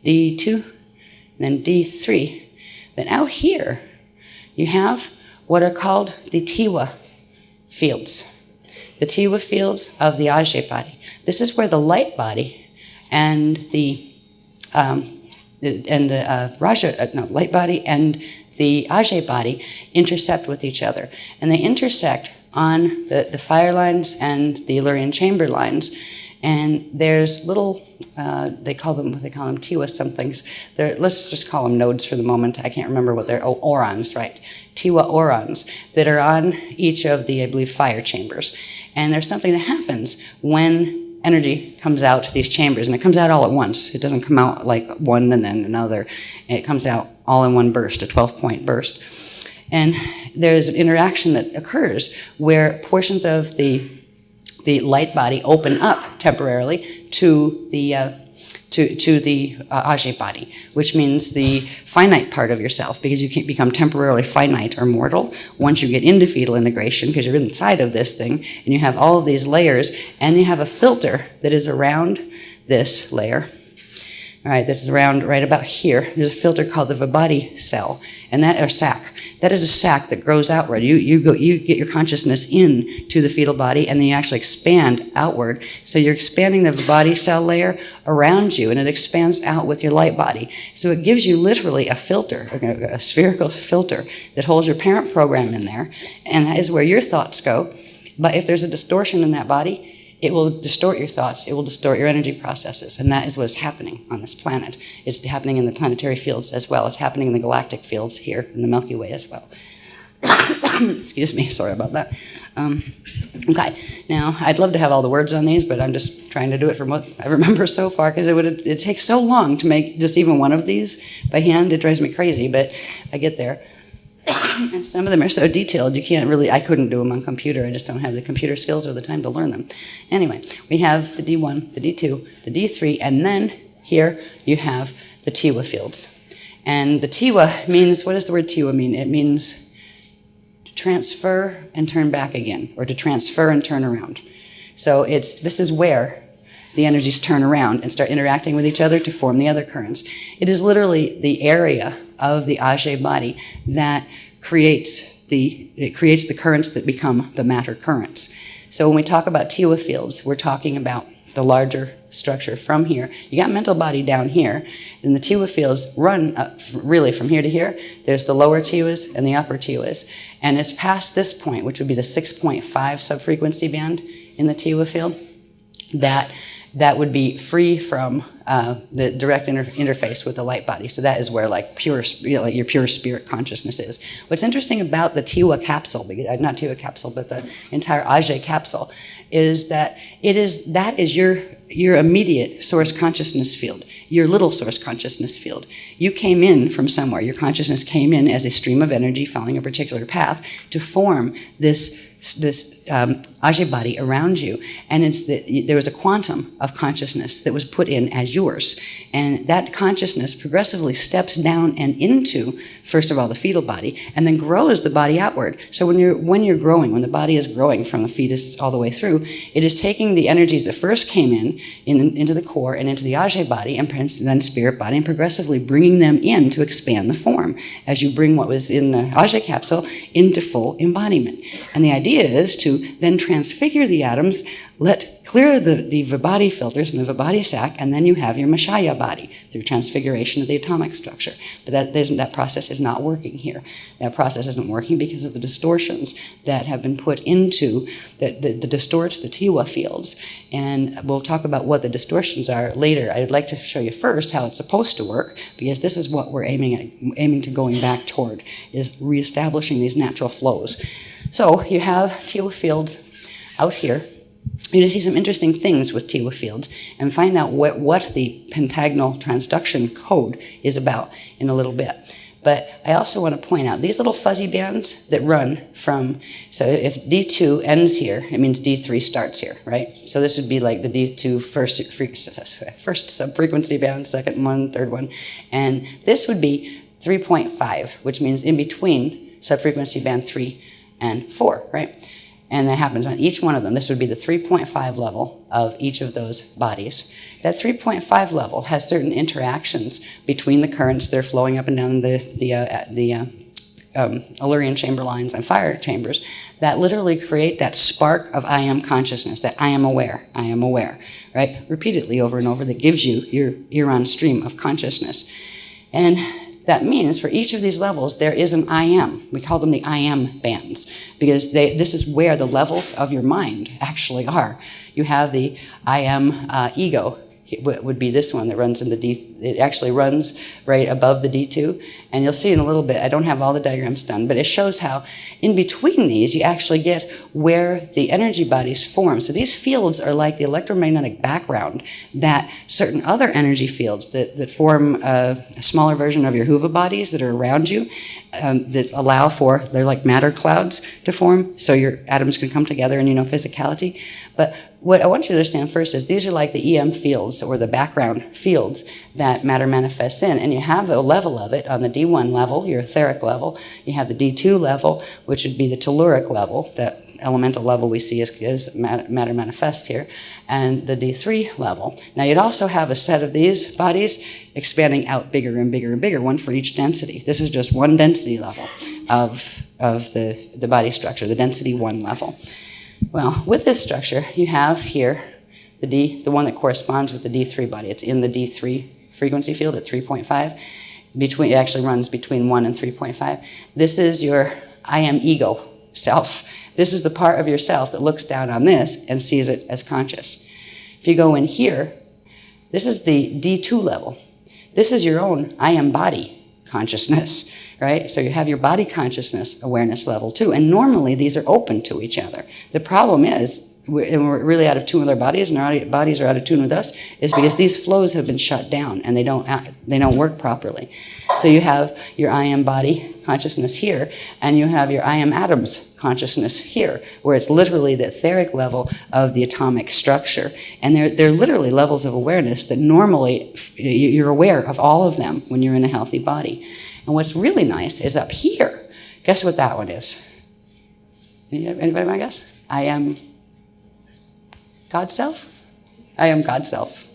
D2, and then D3. Then out here, you have what are called the Tiwa fields. The Tiwa fields of the Ajay body. This is where the light body and the light body and the Ajay body intercept with each other. And they intersect on the fire lines and the Illyrian chamber lines. And there's little, they call them Tiwa somethings. Let's just call them nodes for the moment. I can't remember what they're, orons, right? Tiwa orons that are on each of the, I believe, fire chambers. And there's something that happens when energy comes out these chambers, and it comes out all at once. It doesn't come out like one and then another. It comes out all in one burst, a 12-point burst. And there's an interaction that occurs where portions of the light body open up temporarily to the Ajay body, which means the finite part of yourself, because you can become temporarily finite or mortal once you get into fetal integration, because you're inside of this thing, and you have all of these layers, and you have a filter that is around this layer. All right, that's around right about here. There's a filter called the Vibhati cell, and sac. That is a sac that grows outward. You get your consciousness into the fetal body, and then you actually expand outward. So you're expanding the Vibhati cell layer around you, and it expands out with your light body. So it gives you literally a filter, a spherical filter that holds your parent program in there, and that is where your thoughts go. But if there's a distortion in that body, it will distort your thoughts, it will distort your energy processes, and that is what is happening on this planet. It's happening in the planetary fields as well. It's happening in the galactic fields here in the Milky Way as well. Excuse me, sorry about that. Okay, now I'd love to have all the words on these, but I'm just trying to do it from what I remember so far, because it takes so long to make just even one of these by hand. It drives me crazy, but I get there. And some of them are so detailed, I couldn't do them on computer. I just don't have the computer skills or the time to learn them. Anyway, we have the D1, the D2, the D3, and then here you have the Tiwa fields. And the Tiwa means, what does the word Tiwa mean? It means transfer and turn back again, or to transfer and turn around. So this is where the energies turn around and start interacting with each other to form the other currents. It is literally the area of the Ajay body that creates the currents that become the matter currents. So when we talk about Tewa fields, we're talking about the larger structure from here. You got mental body down here, and the Tewa fields run up, really from here to here. There's the lower Tewas and the upper Tewas. And it's past this point, which would be the 6.5 subfrequency band in the Tewa field, that would be free from the direct interface with the light body. So that is where like pure, like your pure spirit consciousness is. What's interesting about the Tewa capsule, not Tewa capsule, but the entire Ajay capsule, is that that is your immediate source consciousness field, your little source consciousness field. You came in from somewhere. Your consciousness came in as a stream of energy following a particular path to form this Ajay body around you, and there was a quantum of consciousness that was put in as yours, and that consciousness progressively steps down and into, first of all, the fetal body, and then grows the body outward. So when you're growing, when the body is growing from the fetus all the way through, it is taking the energies that first came into the core and into the Ajay body, and then spirit body, and progressively bringing them in to expand the form as you bring what was in the Ajay capsule into full embodiment. And the idea is to then transfigure the atoms, clear the Vibhati filters and the Vibhati sac, and then you have your Mashaya body through transfiguration of the atomic structure. But that process is not working here. That process isn't working because of the distortions that have been put into that distort the Tewa fields. And we'll talk about what the distortions are later. I'd like to show you first how it's supposed to work, because this is what we're aiming to going back toward, is reestablishing these natural flows. So you have Tewa fields out here. You're going to see some interesting things with Tewa fields and find out what the pentagonal transduction code is about in a little bit. But I also want to point out these little fuzzy bands that run from, so if D2 ends here, it means D3 starts here, right? So this would be like the D2 first subfrequency band, second one, third one. And this would be 3.5, which means in between subfrequency band 3 and 4, right? And that happens on each one of them. This would be the 3.5 level of each of those bodies. That 3.5 level has certain interactions between the currents that are flowing up and down the Illyrian chamber lines and fire chambers that literally create that spark of I am consciousness, that I am aware, right? Repeatedly over and over, that gives you your eon stream of consciousness. And that means for each of these levels, there is an I am. We call them the I am bands, because this is where the levels of your mind actually are. You have the I am ego. It would be this one that runs in the D. It actually runs right above the D2. And you'll see in a little bit, I don't have all the diagrams done, but it shows how in between these, you actually get where the energy bodies form. So these fields are like the electromagnetic background that certain other energy fields that form a smaller version of your Huva bodies that are around you, that allow for, they're like matter clouds to form, so your atoms can come together and physicality. But what I want you to understand first is these are like the EM fields, or the background fields that matter manifests in. And you have a level of it on the D1 level, your etheric level. You have the D2 level, which would be the telluric level, that elemental level we see as matter manifest here, and the D3 level. Now you'd also have a set of these bodies expanding out bigger and bigger and bigger, one for each density. This is just one density level of the body structure, the density 1 level. Well, with this structure, you have here the one that corresponds with the D3 body. It's in the D3 frequency field at 3.5. It actually runs between 1 and 3.5. This is your I am ego self. This is the part of yourself that looks down on this and sees it as conscious. If you go in here, this is the D2 level. This is your own I am body consciousness, right? So you have your body consciousness awareness level too. And normally these are open to each other. The problem is, we're really out of tune with our bodies, and our bodies are out of tune with us, is because these flows have been shut down and they don't work properly. So you have your I am body consciousness here, and you have your I am atoms consciousness here, where it's literally the etheric level of the atomic structure. And they're literally levels of awareness that normally you're aware of all of them when you're in a healthy body. And what's really nice is up here, guess what that one is? Anybody want to guess? I am God's self? I am God's self.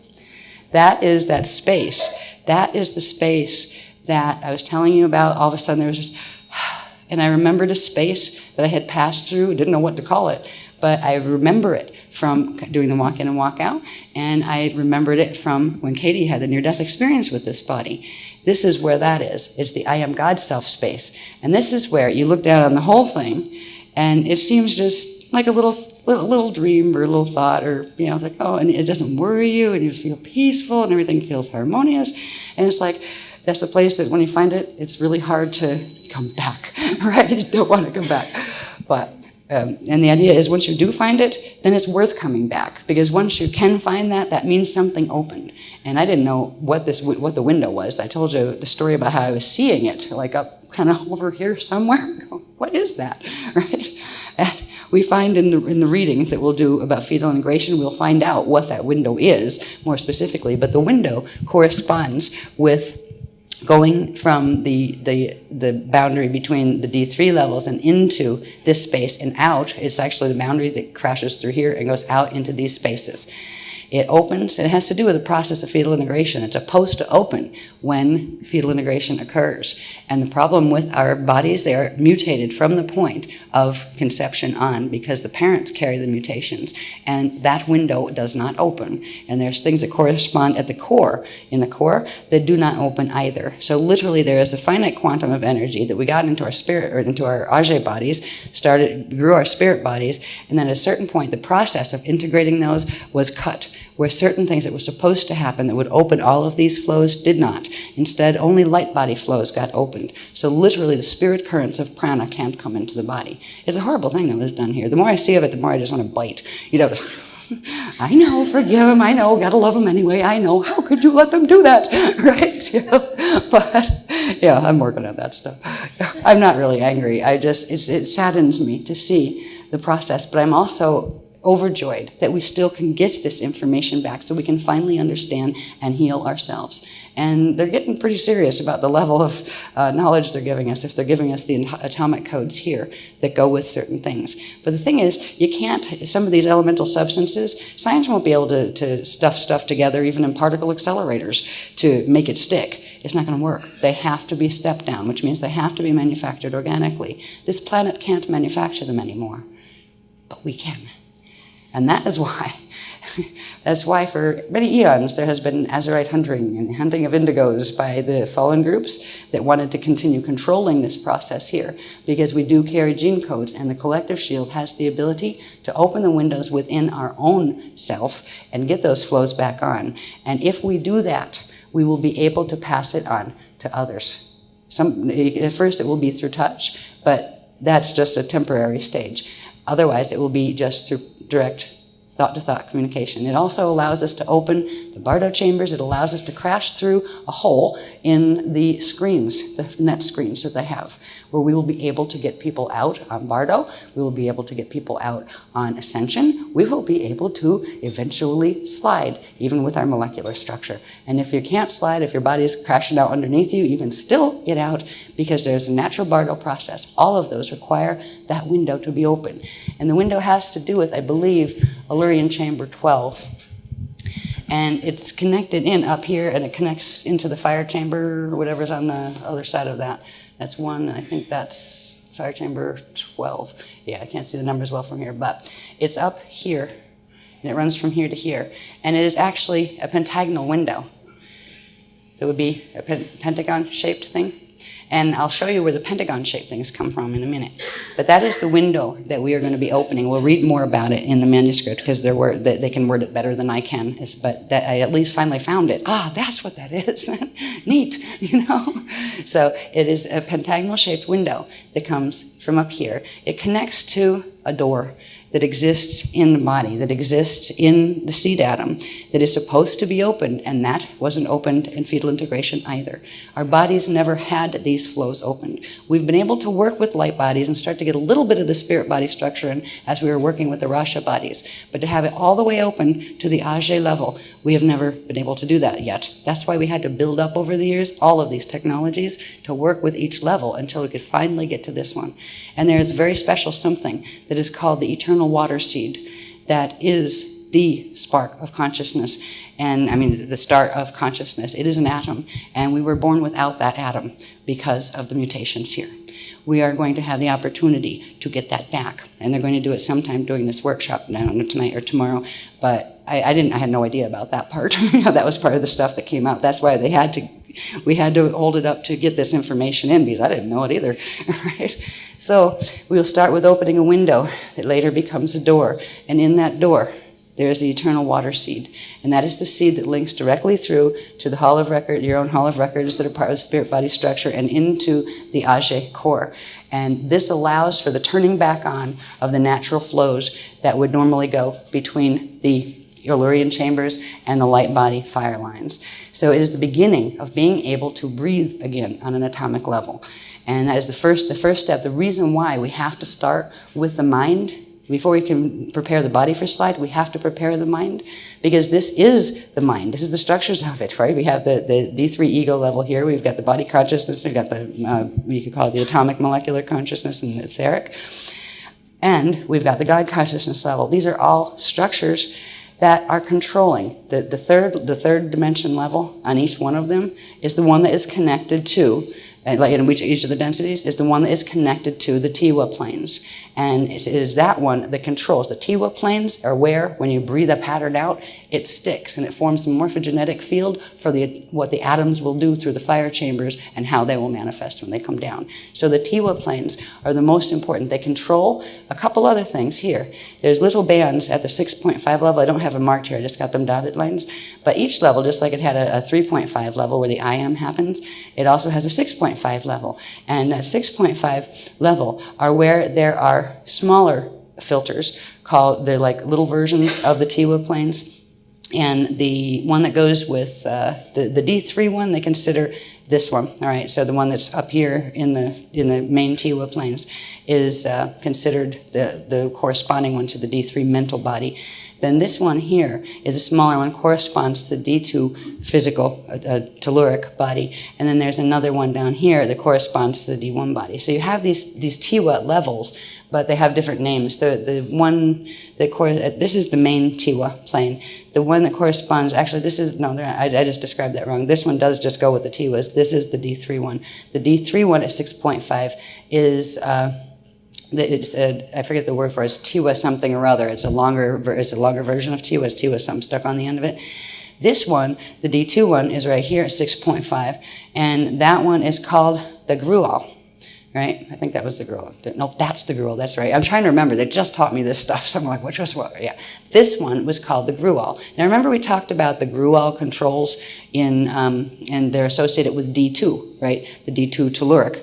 That is that space. That is the space that I was telling you about. All of a sudden there was just, and I remembered a space that I had passed through, didn't know what to call it, but I remember it from doing the walk in and walk out, and I remembered it from when Katie had the near-death experience with this body. This is where that is. It's the I am God self space. And this is where you look down on the whole thing, and it seems just like a little dream or a little thought, or, you know, it's like, oh, and it doesn't worry you, and you just feel peaceful, and everything feels harmonious. And it's like, that's the place that when you find it, it's really hard to come back, right? You don't want to come back. But and the idea is once you do find it, then it's worth coming back, because once you can find that, that means something opened. And I didn't know what the window was. I told you the story about how I was seeing it, like up kind of over here somewhere. What is that, right? And we find in the readings that we'll do about fetal integration, we'll find out what that window is more specifically. But the window corresponds with going from the boundary between the D3 levels and into this space and out. It's actually the boundary that crashes through here and goes out into these spaces. It opens, and it has to do with the process of fetal integration. It's supposed to open when fetal integration occurs. And the problem with our bodies, they are mutated from the point of conception on, because the parents carry the mutations, and that window does not open. And there's things that correspond at the core, in the core, that do not open either. So literally there is a finite quantum of energy that we got into our spirit, or into our Ajay bodies, grew our spirit bodies, and then at a certain point the process of integrating those was cut, where certain things that were supposed to happen that would open all of these flows did not. Instead, only light body flows got opened. So literally the spirit currents of prana can't come into the body. It's a horrible thing that was done here. The more I see of it, the more I just want to bite. You know, just, I know, forgive him, I know, gotta love him anyway, I know, how could you let them do that, right? You know? But, yeah, I'm working on that stuff. I'm not really angry, it saddens me to see the process, but I'm also overjoyed that we still can get this information back so we can finally understand and heal ourselves. And they're getting pretty serious about the level of knowledge they're giving us, if they're giving us the atomic codes here that go with certain things. But the thing is, you can't, some of these elemental substances, science won't be able to stuff stuff together even in particle accelerators to make it stick. It's not going to work. They have to be stepped down, which means they have to be manufactured organically. This planet can't manufacture them anymore, but we can. And that's why for many eons there has been Azurite hunting and hunting of indigos by the fallen groups that wanted to continue controlling this process here, because we do carry gene codes, and the collective shield has the ability to open the windows within our own self and get those flows back on. And if we do that, we will be able to pass it on to others. At first it will be through touch, but that's just a temporary stage. Otherwise, it will be just through direct thought-to-thought communication. It also allows us to open the Bardo chambers. It allows us to crash through a hole in the screens, the net screens that they have, where we will be able to get people out on Bardo. We will be able to get people out on Ascension. We will be able to eventually slide, even with our molecular structure. And if you can't slide, if your body is crashing out underneath you, you can still get out, because there's a natural Bardo process. All of those require that window to be open. And the window has to do with, I believe, Allurian Chamber 12. And it's connected in up here, and it connects into the fire chamber, or whatever's on the other side of that. That's one, and I think that's fire chamber 12. Yeah, I can't see the numbers well from here, but it's up here, and it runs from here to here. And it is actually a pentagonal window. There would be a pentagon-shaped thing. And I'll show you where the pentagon-shaped things come from in a minute. But that is the window that we are going to be opening. We'll read more about it in the manuscript, because they can word it better than I can. But that I at least finally found it. Ah, that's what that is. Neat, you know? So it is a pentagonal-shaped window that comes from up here. It connects to a door. that exists in the body, that exists in the seed atom, that is supposed to be opened, and that wasn't opened in fetal integration either. Our bodies never had these flows opened. We've been able to work with light bodies and start to get a little bit of the spirit body structure in as we were working with the Rasha bodies, but to have it all the way open to the Ajay level, we have never been able to do that yet. That's why we had to build up over the years all of these technologies to work with each level until we could finally get to this one. And there is a very special something that is called the eternal water seed that is the spark of consciousness, and I mean the start of consciousness. It is an atom, and we were born without that atom because of the mutations here. We are going to have the opportunity to get that back, and they're going to do it sometime during this workshop. I don't know, tonight or tomorrow, but I had no idea about that part. That was part of the stuff that came out. That's why we had to hold it up to get this information in, because I didn't know it either, right? So we'll start with opening a window that later becomes a door, and in that door, there is the eternal water seed, and that is the seed that links directly through to the hall of record, your own hall of records that are part of the spirit body structure, and into the Ajay core. And this allows for the turning back on of the natural flows that would normally go between the Illyrian chambers and the light body fire lines. So it is the beginning of being able to breathe again on an atomic level. And that is the first step. The reason why we have to start with the mind. Before we can prepare the body for slide, we have to prepare the mind, because this is the mind. This is the structures of it, right? We have the D3 ego level here. We've got the body consciousness. We've got the, you can call it the atomic molecular consciousness and the etheric. And we've got the God consciousness level. These are all structures that are controlling. The third dimension level on each one of them is the one that is connected to, in each of the densities, is the one that is connected to the Tiwa planes. And it is that one that controls. The Tiwa planes are where, when you breathe a pattern out, it sticks and it forms a morphogenetic field for what the atoms will do through the fire chambers and how they will manifest when they come down. So the Tiwa planes are the most important. They control a couple other things here. There's little bands at the 6.5 level. I don't have them marked here, I just got them dotted lines. But each level, just like it had a 3.5 level where the I am happens, it also has a 6.5 level. And that 6.5 level are where there are smaller filters they're like little versions of the Tiwa planes. And the one that goes with the D3 one, they consider this one. All right, so the one that's up here in the main Tiwa planes is considered the corresponding one to the D3 mental body. Then this one here is a smaller one, corresponds to the D2 physical, telluric body. And then there's another one down here that corresponds to the D1 body. So you have these Tiwa levels, but they have different names. The one that this is the main Tiwa plane. The one that corresponds, actually this is, no, I just described that wrong. This one does just go with the Tiwas. This is the D3 one. The D3 one at 6.5 is, I forget the word for it. It's Tiwa something or other. It's a longer version of Tiwa. It's Tiwa something stuck on the end of it. This one, the D2 one, is right here at 6.5, and that one is called the Gruel. Right? I think that was the Gruel. Nope, that's the Gruel. That's right. I'm trying to remember. They just taught me this stuff. So I'm like, which was what? Yeah. This one was called the Gruel. Now remember we talked about the Gruel controls and they're associated with D2, right? The D2 telluric.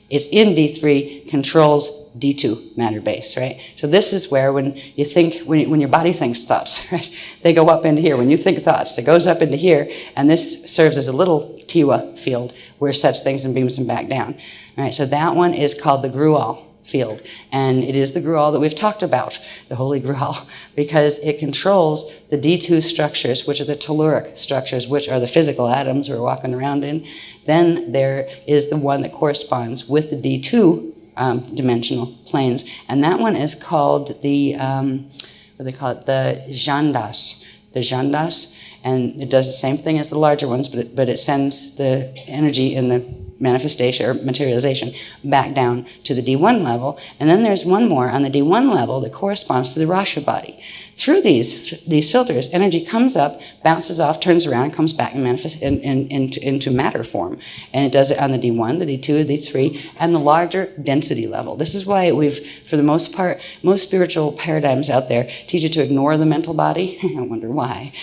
It's in D3, controls D2 matter base, right? So this is where when you think, when your body thinks thoughts, right? They go up into here. When you think thoughts, it goes up into here, and this serves as a little Tiwa field where it sets things and beams them back down. All right, so that one is called the Gruel field, and it is the Gruel that we've talked about, the Holy Gruel, because it controls the D2 structures, which are the telluric structures, which are the physical atoms we're walking around in. Then there is the one that corresponds with the D2 dimensional planes, and that one is called the, what do they call it, the Jandas. The Jandas, and it does the same thing as the larger ones, but it sends the energy in the manifestation or materialization back down to the D1 level. And then there's one more on the D1 level that corresponds to the Rasha body. Through these filters, energy comes up, bounces off, turns around, and comes back and manifests into matter form. And it does it on the D1, the D2, the D3, and the larger density level. This is why we've, for the most part, most spiritual paradigms out there teach you to ignore the mental body. I wonder why.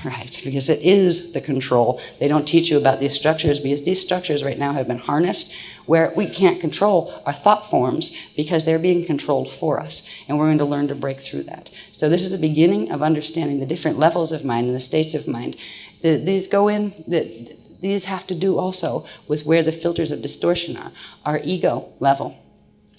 Right, because it is the control. They don't teach you about these structures because these structures right now have been harnessed, where we can't control our thought forms because they're being controlled for us. And we're going to learn to break through that. So this is the beginning of understanding the different levels of mind and the states of mind. These have to do also with where the filters of distortion are. Our ego level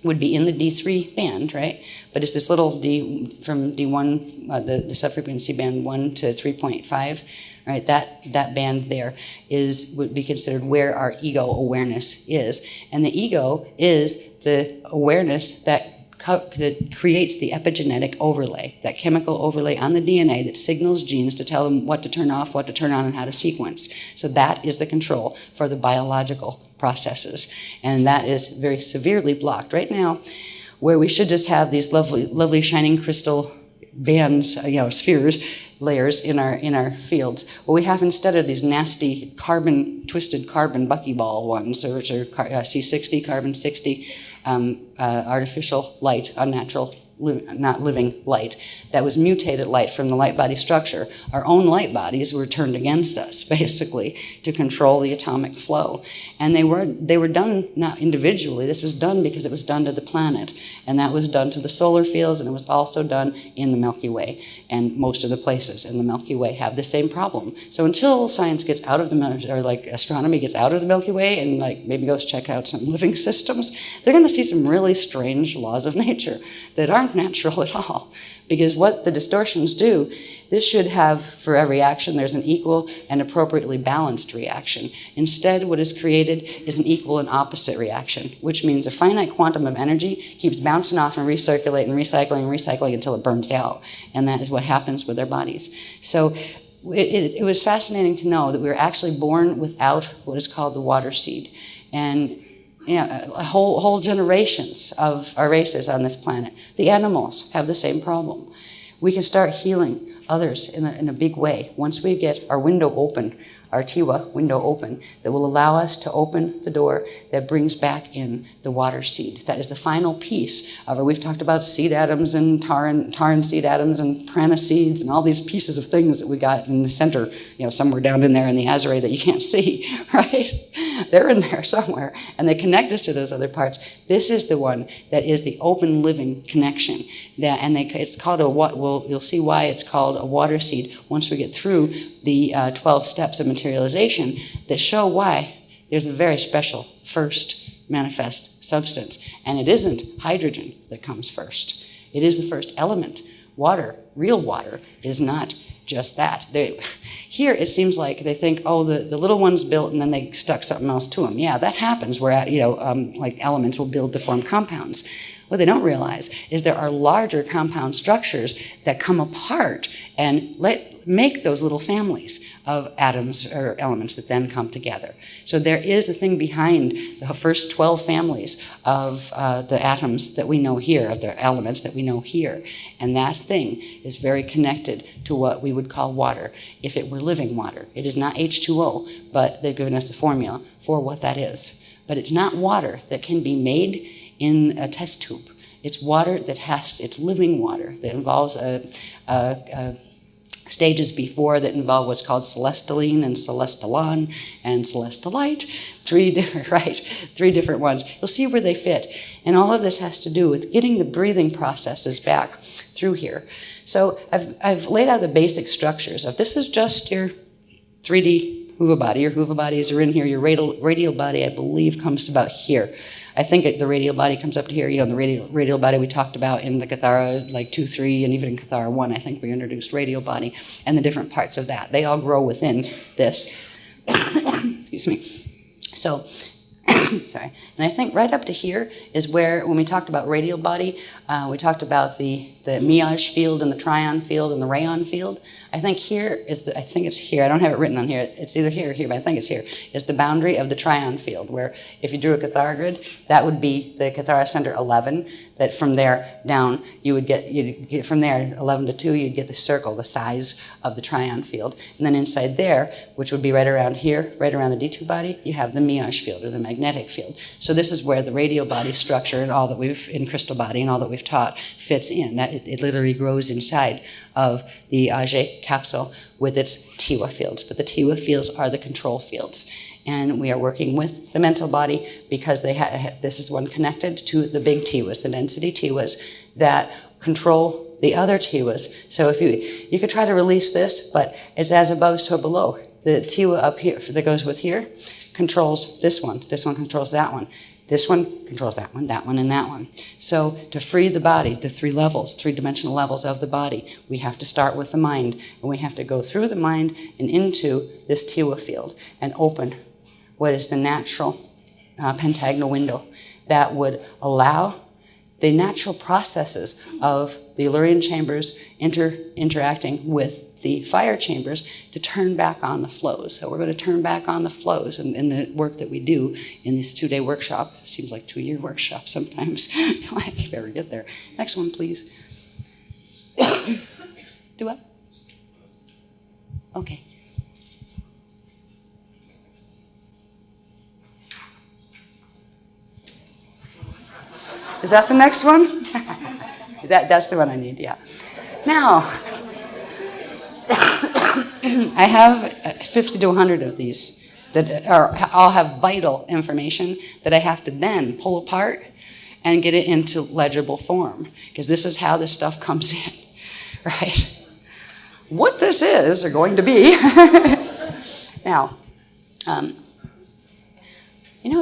would be in the D3 band, right? But it's this little D from D1, the subfrequency band 1 to 3.5, right? That band there would be considered where our ego awareness is. And the ego is the awareness that creates the epigenetic overlay, that chemical overlay on the DNA that signals genes to tell them what to turn off, what to turn on, and how to sequence. So that is the control for the biological processes. And that is very severely blocked. Right now, where we should just have these lovely, lovely shining crystal bands, spheres, layers in our fields. What we have instead are these nasty twisted carbon buckyball ones, which are C60, carbon 60, artificial light, unnatural, not living light, that was mutated light from the light body structure. Our own light bodies were turned against us, basically, to control the atomic flow. And they were done not individually. This was done because it was done to the planet. And that was done to the solar fields, and it was also done in the Milky Way. And most of the places in the Milky Way have the same problem. So until science gets out of astronomy gets out of the Milky Way and maybe goes check out some living systems, they're going to see some really strange laws of nature that aren't natural at all. Because what the distortions do, this should have, for every action, there's an equal and appropriately balanced reaction. Instead, what is created is an equal and opposite reaction, which means a finite quantum of energy keeps bouncing off and recirculating, recycling until it burns out. And that is what happens with our bodies. So it was fascinating to know that we were actually born without what is called the water seed. And whole generations of our races on this planet. The animals have the same problem. We can start healing others in a big way once we get our window open, our Tiwa window open, that will allow us to open the door that brings back in the water seed. That is the final piece of it. We've talked about seed atoms and taran seed atoms and prana seeds and all these pieces of things that we got in the center, somewhere down in there in the azure that you can't see, right? They're in there somewhere, and they connect us to those other parts. This is the one that is the open living connection. It's called you'll see why it's called a water seed once we get through the 12 steps of materialization that show why there's a very special first manifest substance. And it isn't hydrogen that comes first. It is the first element. Water, real water, is not just that. Here it seems like they think, the little one's built and then they stuck something else to them. Yeah, that happens where, elements will build to form compounds. What they don't realize is there are larger compound structures that come apart and make those little families of atoms or elements that then come together. So there is a thing behind the first 12 families of the atoms that we know here, of the elements that we know here. And that thing is very connected to what we would call water, if it were living water. It is not H2O, but they've given us the formula for what that is. But it's not water that can be made in a test tube. It's water it's living water that involves stages before that involve what's called celestaline and celestalon and celestalite. Three different ones. You'll see where they fit. And all of this has to do with getting the breathing processes back through here. So I've laid out the basic structures of this is just your 3D Huva body. Your Huva bodies are in here. Your radial body, I believe, comes to about here. I think the radial body comes up to here. The radial body we talked about in the Kathara 2, 3, and even in Kathara 1, I think we introduced radial body and the different parts of that. They all grow within this. Excuse me. So, sorry. And I think right up to here is where, when we talked about radial body, we talked about the meage field and the trion field and the rayon field. I think here is I think it's here. I don't have it written on here. It's either here or here, but I think it's here. It's the boundary of the trion field, where if you drew a Kathara grid, that would be the Kathara center 11. That from there down, you'd get from there 11 to 2, you'd get the circle, the size of the trion field. And then inside there, which would be right around here, right around the D2 body, you have the meage field or the magnetic magnetic field. So this is where the radial body structure and all that we've, in crystal body and all that we've taught fits in. That it literally grows inside of the Age capsule with its Tiwa fields. But the Tiwa fields are the control fields. And we are working with the mental body because this is one connected to the big Tiwas, the density Tiwas, that control the other Tiwas. So if you could try to release this, but it's as above, so below. The Tiwa up here that goes with here controls this one. This one controls that one. This one controls that one, and that one. So to free the body, the three levels, three-dimensional levels of the body, we have to start with the mind. And we have to go through the mind and into this Tiwa field and open what is the natural pentagonal window that would allow the natural processes of the Illyrian chambers interacting with the fire chambers to turn back on the flows. So we're going to turn back on the flows in the work that we do in this 2-day workshop. Seems like 2-year workshop sometimes. Like, if you ever get there. Next one, please. Do what? Okay. Is that the next one? That's the one I need, yeah. Now, I have 50 to 100 of these that all have vital information that I have to then pull apart and get it into legible form, because this is how this stuff comes in, right? What this is, or going to be. Now,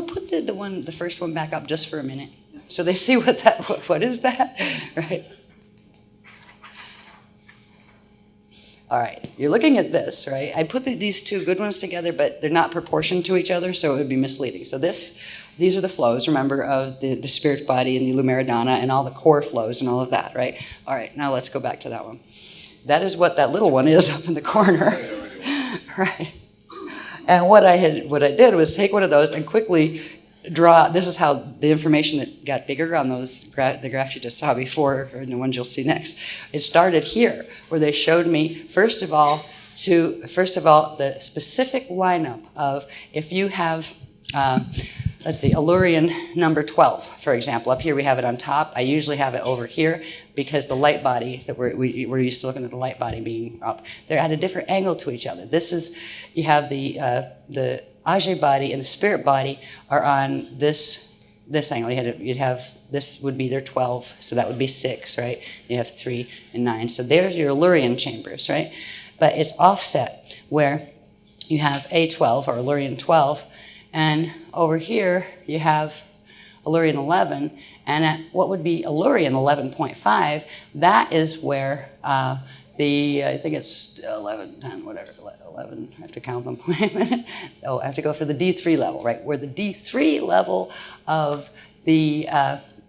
put the first one back up just for a minute, so they see what is that, right? All right, you're looking at this, right? I put these two good ones together, but they're not proportioned to each other, so it would be misleading. So these are the flows, remember, of the spirit body and the Lumeridana and all the core flows and all of that, right? All right, now let's go back to that one. That is what that little one is up in the corner, right? And what I did was take one of those and quickly draw. This is how the information that got bigger on the graphs you just saw before, or the ones you'll see next. It started here, where they showed me first of all the specific lineup of, if you have let's see, Illyrian number 12, for example. Up here we have it on top. I usually have it over here because the light body that we're used to looking at the light body being up. They're at a different angle to each other. This is, you have the Age body and the spirit body are on this angle. You'd have, this would be their 12, so that would be 6, right? You have 3 and 9. So there's your Illyrian chambers, right? But it's offset where you have A12 or Illyrian 12, and over here you have Illyrian 11, and at what would be Illyrian 11.5, that is where I think it's 11, 10, whatever, 11, I have to count them. Wait a minute. Oh, I have to go for the D3 level, right? We're the D3 level of the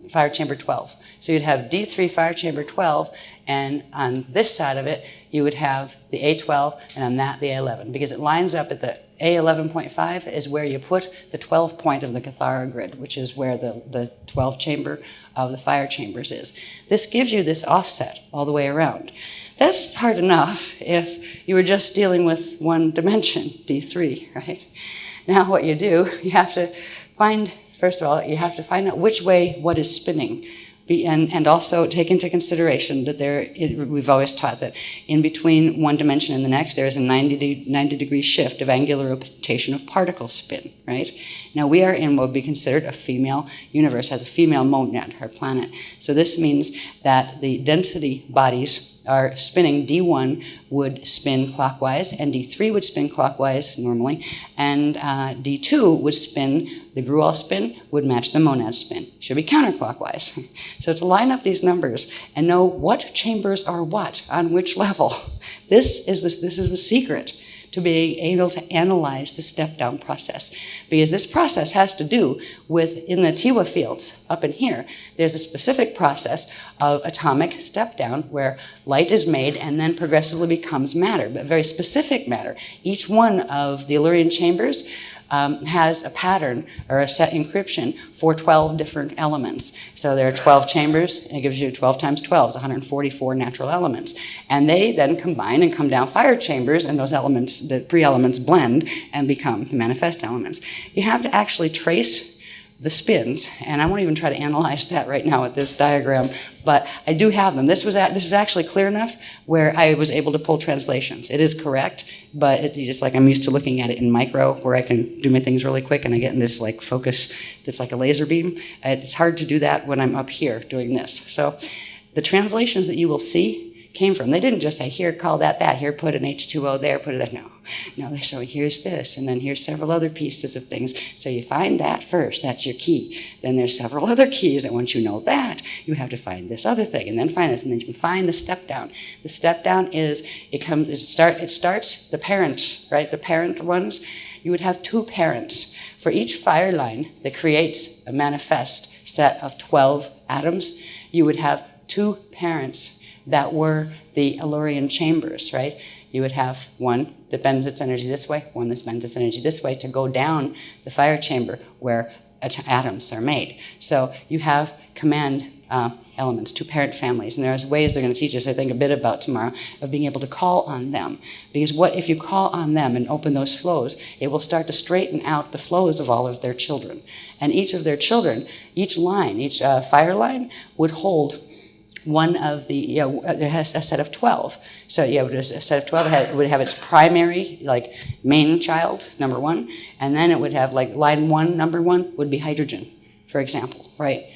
fire chamber 12. So you'd have D3 fire chamber 12, and on this side of it, you would have the A12, and on that, the A11, because it lines up at the A11.5 is where you put the 12 point of the Cathara grid, which is where the 12 chamber of the fire chambers is. This gives you this offset all the way around. That's hard enough if you were just dealing with one dimension, D3, right? Now what you do, you have to find, first of all, you have to find out which way what is spinning. And also take into consideration that we've always taught that in between one dimension and the next, there is a 90 degree shift of angular rotation of particle spin, right? Now we are in what would be considered a female universe, has a female monad, our planet. So this means that the density bodies are spinning. D1 would spin clockwise, and D3 would spin clockwise normally, and D2 would spin, the Gruol spin would match the monad spin. Should be counterclockwise. So to line up these numbers and know what chambers are what on which level, this is the secret to being able to analyze the step-down process. Because this process has to do with, in the Tiwa fields up in here, there's a specific process of atomic step-down where light is made and then progressively becomes matter, but very specific matter. Each one of the Illyrian chambers has a pattern or a set encryption for 12 different elements. So there are 12 chambers, and it gives you 12 times 12 is 144 natural elements. And they then combine and come down fire chambers, and those elements, the pre-elements, blend and become the manifest elements. You have to actually trace the spins, and I won't even try to analyze that right now with this diagram, but I do have them. This is actually clear enough where I was able to pull translations. It is correct, but it's like I'm used to looking at it in micro, where I can do my things really quick, and I get in this like focus that's like a laser beam. It's hard to do that when I'm up here doing this. So the translations that you will see came from. They didn't just say, here, call that, here, put an H2O there, put it there. No, they show, here's this, and then here's several other pieces of things. So you find that first, that's your key. Then there's several other keys, and once you know that, you have to find this other thing, and then find this, and then you can find the step down. The step down is, it starts the parent, right? The parent ones, you would have 2 parents. For each fire line that creates a manifest set of 12 atoms, you would have 2 parents that were the Illyrian chambers, right? You would have one that bends its energy this way, one that bends its energy this way to go down the fire chamber where atoms are made. So you have command elements, 2 parent families, and there's ways they're going to teach us, I think, a bit about tomorrow, of being able to call on them. Because what if you call on them and open those flows, it will start to straighten out the flows of all of their children. And each of their children, each line, each fire line would hold one of the, it has a set of 12. So a set of 12 it would have its primary, like main child, number 1, and then it would have like line 1, number 1 would be hydrogen, for example, right?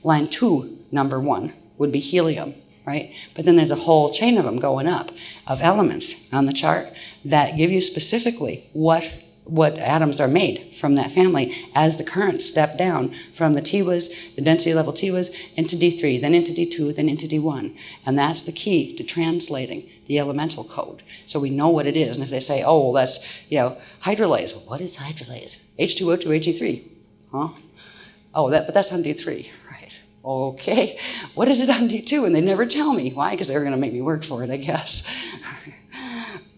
Line 2, number 1 would be helium, right? But then there's a whole chain of them going up of elements on the chart that give you specifically what atoms are made from that family as the currents step down from the TWAs, the density level TWAs, into D3, then into D2, then into D1. And that's the key to translating the elemental code. So we know what it is. And if they say, oh, well, that's, hydrolase. Well, what is hydrolase? H2O2, He3. Huh? Oh, but that's on D3, right? Okay. What is it on D2? And they never tell me. Why? Because they're going to make me work for it, I guess.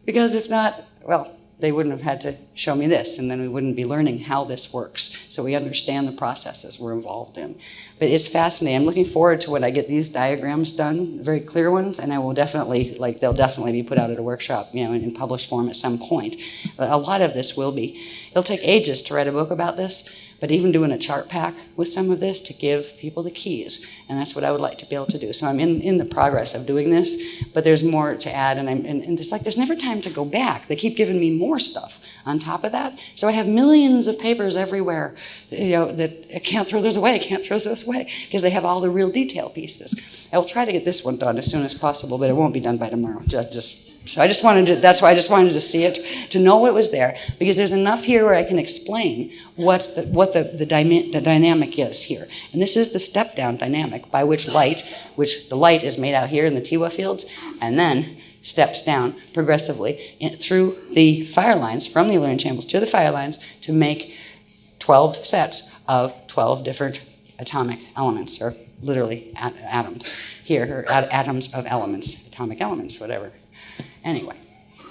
Because if not, well, they wouldn't have had to show me this, and then we wouldn't be learning how this works. So we understand the processes we're involved in. But it's fascinating. I'm looking forward to when I get these diagrams done, very clear ones, and I will definitely, they'll definitely be put out at a workshop, in published form at some point. A lot of this will be. It'll take ages to write a book about this, but even doing a chart pack with some of this to give people the keys, and that's what I would like to be able to do. So I'm in the progress of doing this, but there's more to add, and it's like there's never time to go back. They keep giving me more stuff on top of that. So I have millions of papers everywhere, that I can't throw those away, because they have all the real detail pieces. I will try to get this one done as soon as possible, but it won't be done by tomorrow. So that's why I just wanted to see it, to know what was there, because there's enough here where I can explain what the dynamic is here. And this is the step-down dynamic by which the light is made out here in the TWA fields, and then steps down progressively through the fire lines, from the Illyrian chambers to the fire lines, to make 12 sets of 12 different atomic elements, or literally atoms here, or atoms of elements, atomic elements, whatever. Anyway,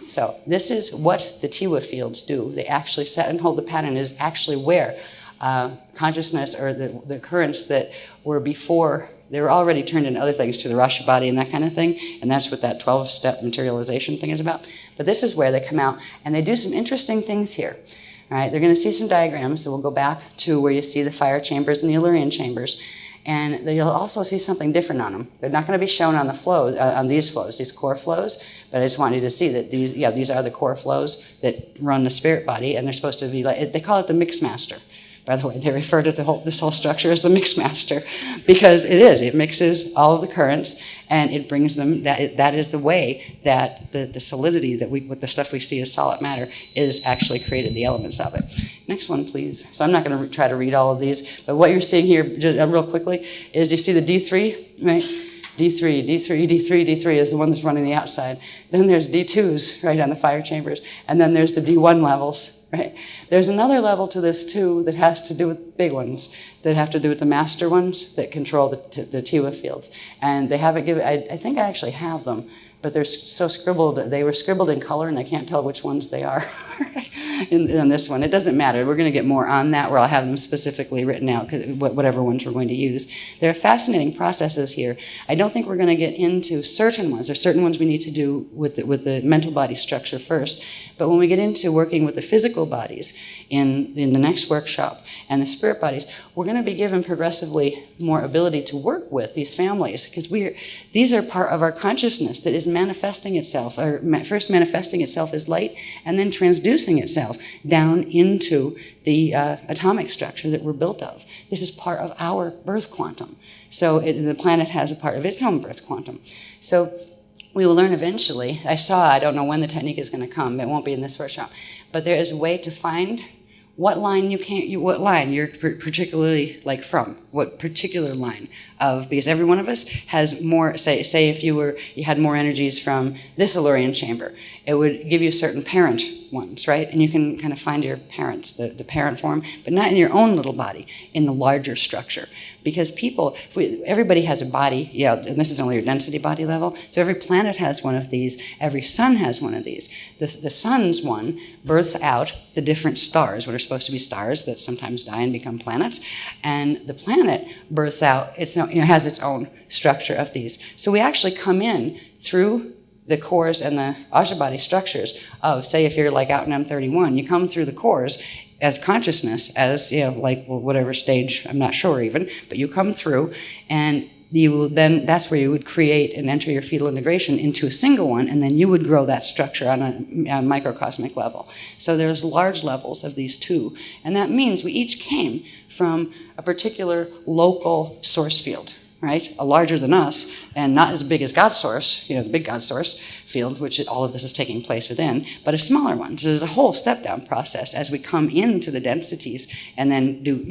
so this is what the TWA fields do. They actually set and hold the pattern. It is actually where consciousness, or the currents that were before, they were already turned into other things through the Rasha body and that kind of thing, and that's what that 12-step materialization thing is about. But this is where they come out, and they do some interesting things here. All right, they're going to see some diagrams, so we'll go back to where you see the fire chambers and the Illyrian chambers. And you'll also see something different on them. They're not going to be shown on the flows, on these flows, these core flows, but I just want you to see that these are the core flows that run the spirit body, and they're supposed to be like, they call it the mix master. By the way, they refer to this whole structure as the mix master, because it mixes all of the currents, and it brings them, that is the way that the solidity that with the stuff we see as solid matter is actually created, the elements of it. Next one, please. So I'm not going to try to read all of these, but what you're seeing here, just real quickly, is you see the D3, right? D3 is the one that's running the outside. Then there's D2s, right, on the fire chambers, and then there's the D1 levels. Right. There's another level to this too that has to do with big ones, that have to do with the master ones that control the TWA fields. And they haven't given, I think I actually have them, but they're so scribbled, they were scribbled in color and I can't tell which ones they are. in this one. It doesn't matter. We're going to get more on that, where I'll have them specifically written out, whatever ones we're going to use. There are fascinating processes here. I don't think we're going to get into certain ones. There are certain ones we need to do with the mental body structure first. But when we get into working with the physical bodies in the next workshop and the spirit bodies, we're going to be given progressively more ability to work with these families, because these are part of our consciousness that is manifesting itself, or first manifesting itself as light, and then transducing itself down into the atomic structure that we're built of. This is part of our birth quantum. So the planet has a part of its own birth quantum. So we will learn eventually. I don't know when the technique is going to come. It won't be in this workshop. But there is a way to find what line what line you're particularly like from, what particular line of, because every one of us has more, say if you had more energies from this Illyrian chamber, it would give you certain parent ones, right? And you can kind of find your parents, the parent form, but not in your own little body, in the larger structure. Because everybody has a body, and this is only your density body level, so every planet has one of these, every sun has one of these. The sun's one births out the different stars, what are supposed to be stars that sometimes die and become planets, and the planet births out, has its own structure of these. So we actually come in through the cores and the Ajna body structures of, say, if you're like out in M31, you come through the cores as consciousness, as, whatever stage, I'm not sure even, but you come through, and you will that's where you would create and enter your fetal integration into a single one, and then you would grow that structure on a microcosmic level. So there's large levels of these two, and that means we each came from a particular local source field, right? A larger than us, and not as big as God source, the big God source field, which all of this is taking place within, but a smaller one. So there's a whole step-down process as we come into the densities and then do,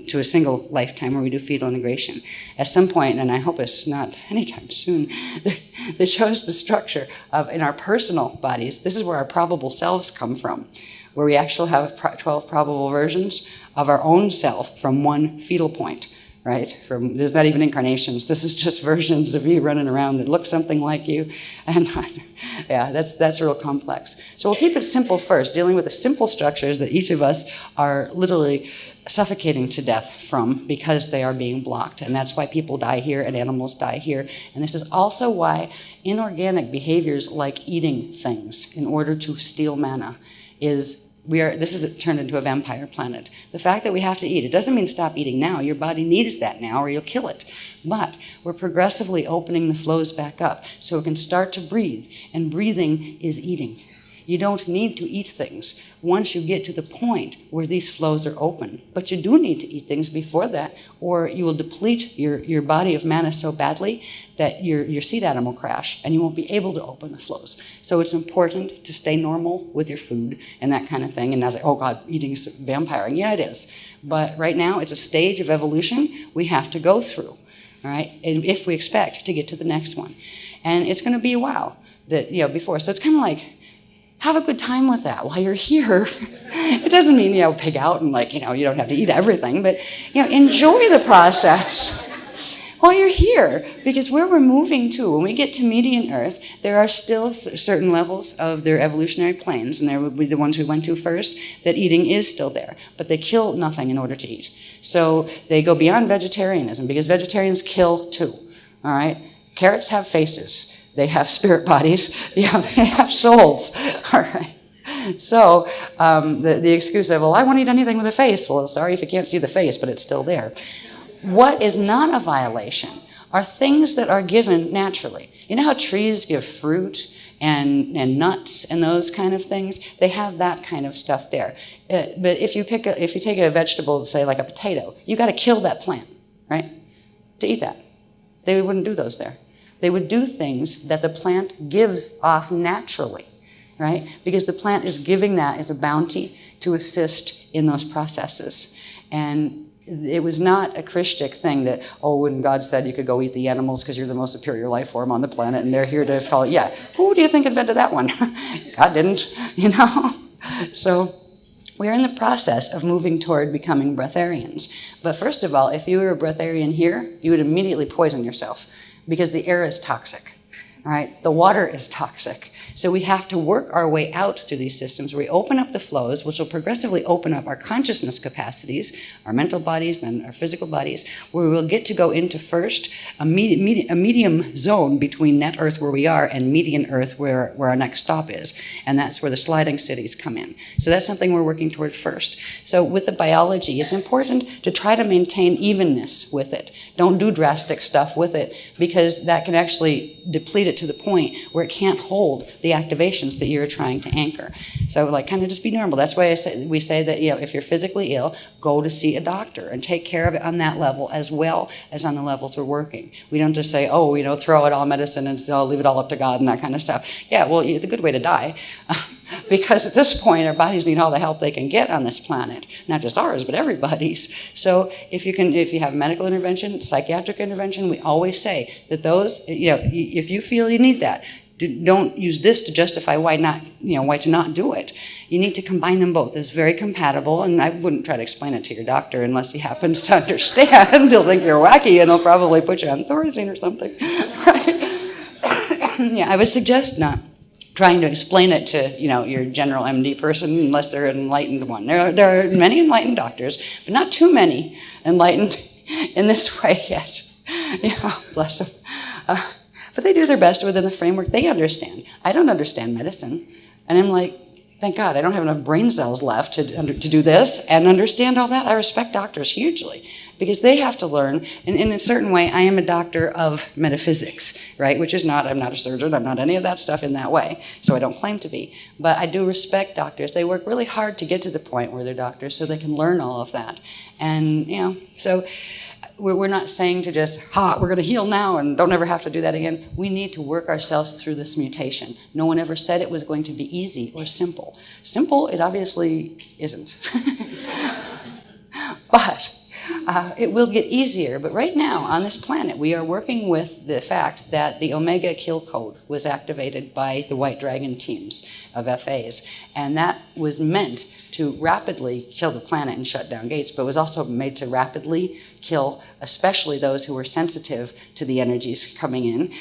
to a single lifetime where we do fetal integration. At some point, and I hope it's not anytime soon, that shows the structure of, in our personal bodies, this is where our probable selves come from, where we actually have 12 probable versions of our own self from one fetal point. Right? There's not even incarnations. This is just versions of you running around that look something like you. And yeah, that's real complex. So we'll keep it simple first, dealing with the simple structures that each of us are literally suffocating to death from because they are being blocked. And that's why people die here and animals die here. And this is also why inorganic behaviors like eating things in order to steal mana this is turned into a vampire planet. The fact that we have to eat, it doesn't mean stop eating now. Your body needs that now or you'll kill it. But we're progressively opening the flows back up so it can start to breathe. And breathing is eating. You don't need to eat things once you get to the point where these flows are open. But you do need to eat things before that, or you will deplete your body of mana so badly that your seed atom will crash and you won't be able to open the flows. So it's important to stay normal with your food and that kind of thing. And I was like, oh God, eating's vampiring. Yeah, it is. But right now it's a stage of evolution we have to go through, all right? And if we expect to get to the next one. And it's going to be a while before. So it's kind of like, have a good time with that while you're here. It doesn't mean, pig out and you don't have to eat everything, but, enjoy the process while you're here. Because where we're moving to, when we get to median Earth, there are still certain levels of their evolutionary planes, and there would be the ones we went to first, that eating is still there, but they kill nothing in order to eat. So they go beyond vegetarianism, because vegetarians kill too, all right? Carrots have faces. They have spirit bodies. They have souls. All right. So the excuse of, well, I won't eat anything with a face. Well, sorry if you can't see the face, but it's still there. What is not a violation are things that are given naturally. You know how trees give fruit and nuts and those kind of things? They have that kind of stuff there. But if you take a vegetable, say like a potato, you got to kill that plant, right, to eat that. They wouldn't do those there. They would do things that the plant gives off naturally, right? Because the plant is giving that as a bounty to assist in those processes. And it was not a Christic thing that, when God said you could go eat the animals because you're the most superior life form on the planet and they're here to follow. Yeah, who do you think invented that one? God didn't, So we're in the process of moving toward becoming breatharians. But first of all, if you were a breatharian here, you would immediately poison yourself, because the air is toxic, all right? The water is toxic. So we have to work our way out through these systems. We open up the flows, which will progressively open up our consciousness capacities, our mental bodies, then our physical bodies, where we'll get to go into first a medium zone between net Earth where we are and median Earth where our next stop is. And that's where the sliding cities come in. So that's something we're working toward first. So with the biology, it's important to try to maintain evenness with it. Don't do drastic stuff with it, because that can actually deplete it to the point where it can't hold the activations that you're trying to anchor. So like kind of just be normal. That's why we say that, you know, if you're physically ill, go to see a doctor and take care of it on that level as well as on the levels we're working. We don't just say, oh, you know, throw out all medicine and leave it all up to God and that kind of stuff. Yeah, well, it's a good way to die. Because at this point, our bodies need all the help they can get on this planet. Not just ours, but everybody's. So if you have medical intervention, psychiatric intervention, we always say that those, you know, if you feel you need that, don't use this to justify why to not do it. You need to combine them both. It's very compatible, and I wouldn't try to explain it to your doctor unless he happens to understand. He'll think you're wacky, and he'll probably put you on Thorazine or something. Right? Yeah, I would suggest not trying to explain it to, you know, your general MD person unless they're an enlightened one. There are many enlightened doctors, but not too many enlightened in this way yet. Yeah, bless them. But they do their best within the framework they understand. I don't understand medicine. And I'm like, thank God, I don't have enough brain cells left to do this and understand all that. I respect doctors hugely because they have to learn. And in a certain way, I am a doctor of metaphysics, right? Which is not, I'm not a surgeon, I'm not any of that stuff in that way. So I don't claim to be. But I do respect doctors. They work really hard to get to the point where they're doctors so they can learn all of that. And, you know, so we're not saying to just, we're going to heal now and don't ever have to do that again. We need to work ourselves through this mutation. No one ever said it was going to be easy or simple. Simple, it obviously isn't. But it will get easier. But right now, on this planet, we are working with the fact that the Omega kill code was activated by the White Dragon teams of FAs. And that was meant to rapidly kill the planet and shut down gates, but was also made to rapidly kill especially those who were sensitive to the energies coming in,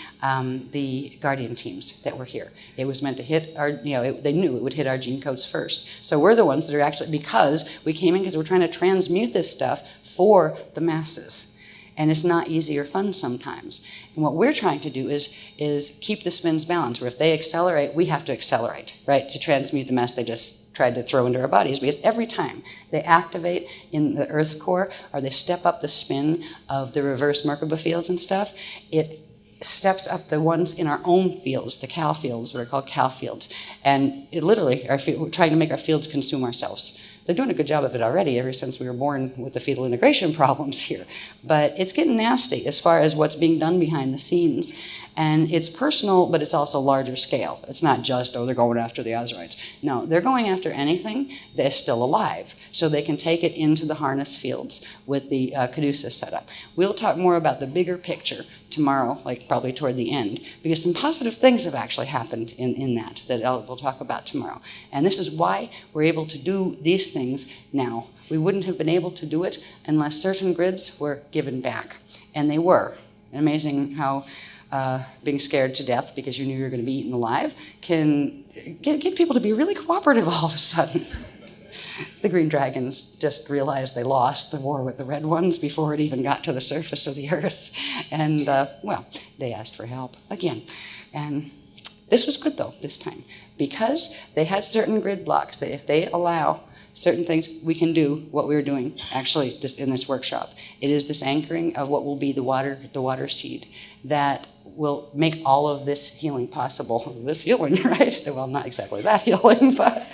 the Guardian teams that were here. It was meant to hit our, you know, they knew it would hit our gene codes first. So we're the ones that are actually, because we came in because we're trying to transmute this stuff for the masses. And it's not easy or fun sometimes. And what we're trying to do is keep the spins balanced, where if they accelerate, we have to accelerate, right, to transmute the mess they just tried to throw into our bodies. Because every time they activate in the Earth's core, or they step up the spin of the reverse Merkaba fields and stuff, it steps up the ones in our own fields, the Cal fields, what are called Cal fields. And it literally, we're trying to make our fields consume ourselves. They're doing a good job of it already ever since we were born with the fetal integration problems here. But it's getting nasty as far as what's being done behind the scenes. And it's personal, but it's also larger scale. It's not just, oh, they're going after the Azurites. No, they're going after anything that is still alive, so they can take it into the harness fields with the Caduceus setup. We'll talk more about the bigger picture tomorrow, like probably toward the end, because some positive things have actually happened in that we'll talk about tomorrow. And this is why we're able to do these things now. We wouldn't have been able to do it unless certain grids were given back. And they were. Amazing how being scared to death because you knew you were going to be eaten alive can get people to be really cooperative all of a sudden. The green dragons just realized they lost the war with the red ones before it even got to the surface of the earth. And, well, they asked for help again. And this was good, though, this time, because they had certain grid blocks that if they allow certain things, we can do what we were doing actually just in this workshop. It is this anchoring of what will be the water seed that will make all of this healing possible. This healing, right? Well, not exactly that healing, but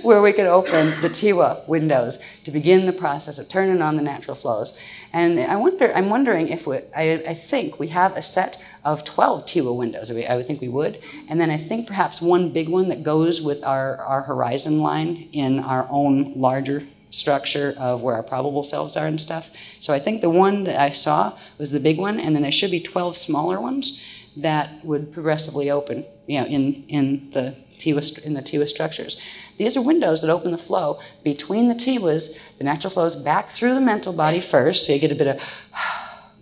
where we could open the Tiwa windows to begin the process of turning on the natural flows. And I'm wondering if I think we have a set of 12 Tiwa windows. I would think we would. And then I think perhaps one big one that goes with our horizon line in our own larger structure of where our probable selves are and stuff. So I think the one that I saw was the big one, and then there should be 12 smaller ones that would progressively open, you know, in the Tiwa structures. These are windows that open the flow between the Tiwas, the natural flows back through the mental body first, so you get a bit of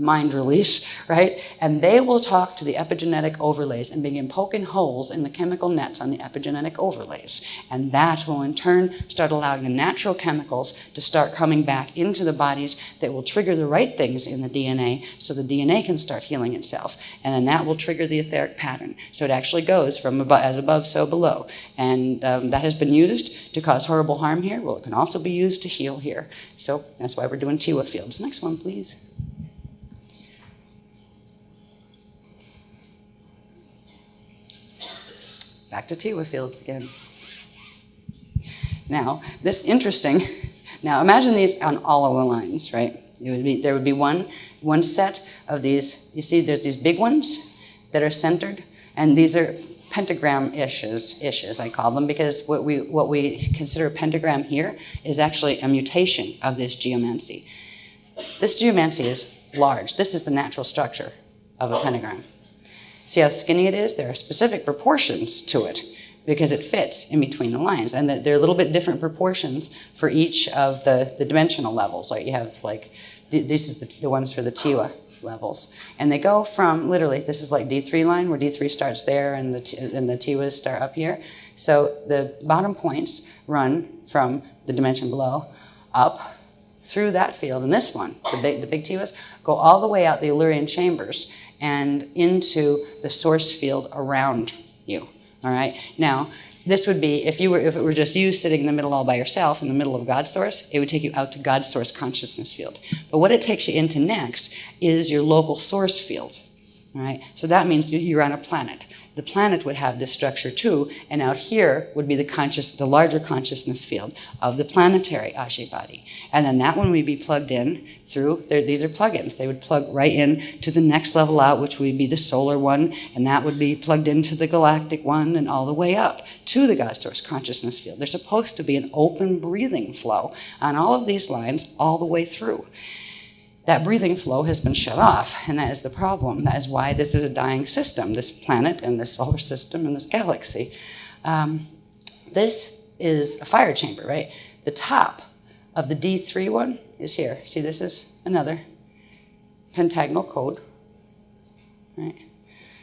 mind release, right? And they will talk to the epigenetic overlays and begin poking holes in the chemical nets on the epigenetic overlays. And that will in turn start allowing the natural chemicals to start coming back into the bodies that will trigger the right things in the DNA so the DNA can start healing itself. And then that will trigger the etheric pattern. So it actually goes from as above, so below. And that has been used to cause horrible harm here. Well, it can also be used to heal here. So that's why we're doing Tiwa fields. Next one, please. Back to Tiwa fields again. Now, this interesting, now imagine these on all of the lines, right? There would be one set of these, you see there's these big ones that are centered, and these are pentagram-ishes, I call them, because what we consider a pentagram here is actually a mutation of this geomancy. This geomancy is large. This is the natural structure of a pentagram. See how skinny it is? There are specific proportions to it because it fits in between the lines. And there are a little bit different proportions for each of the dimensional levels. Like you have like, this is the ones for the Tiwa levels. And they go from, literally, this is like D3 line where D3 starts there and the Tiwas start up here. So the bottom points run from the dimension below up through that field. And this one, the big Tiwas, go all the way out the Illyrian chambers and into the source field around you, all right? Now, this would be, if it were just you sitting in the middle all by yourself, in the middle of God's source, it would take you out to God's source consciousness field. But what it takes you into next is your local source field, all right? So that means you're on a planet. The planet would have this structure too, and out here would be the larger consciousness field of the planetary Ajay body. And then that one would be plugged in through, these are plugins. They would plug right in to the next level out, which would be the solar one, and that would be plugged into the galactic one and all the way up to the God source consciousness field. There's supposed to be an open breathing flow on all of these lines all the way through. That breathing flow has been shut off, and that is the problem. That is why this is a dying system, this planet and this solar system and this galaxy. This is a fire chamber, right? The top of the D3 one is here. See, this is another pentagonal code, right?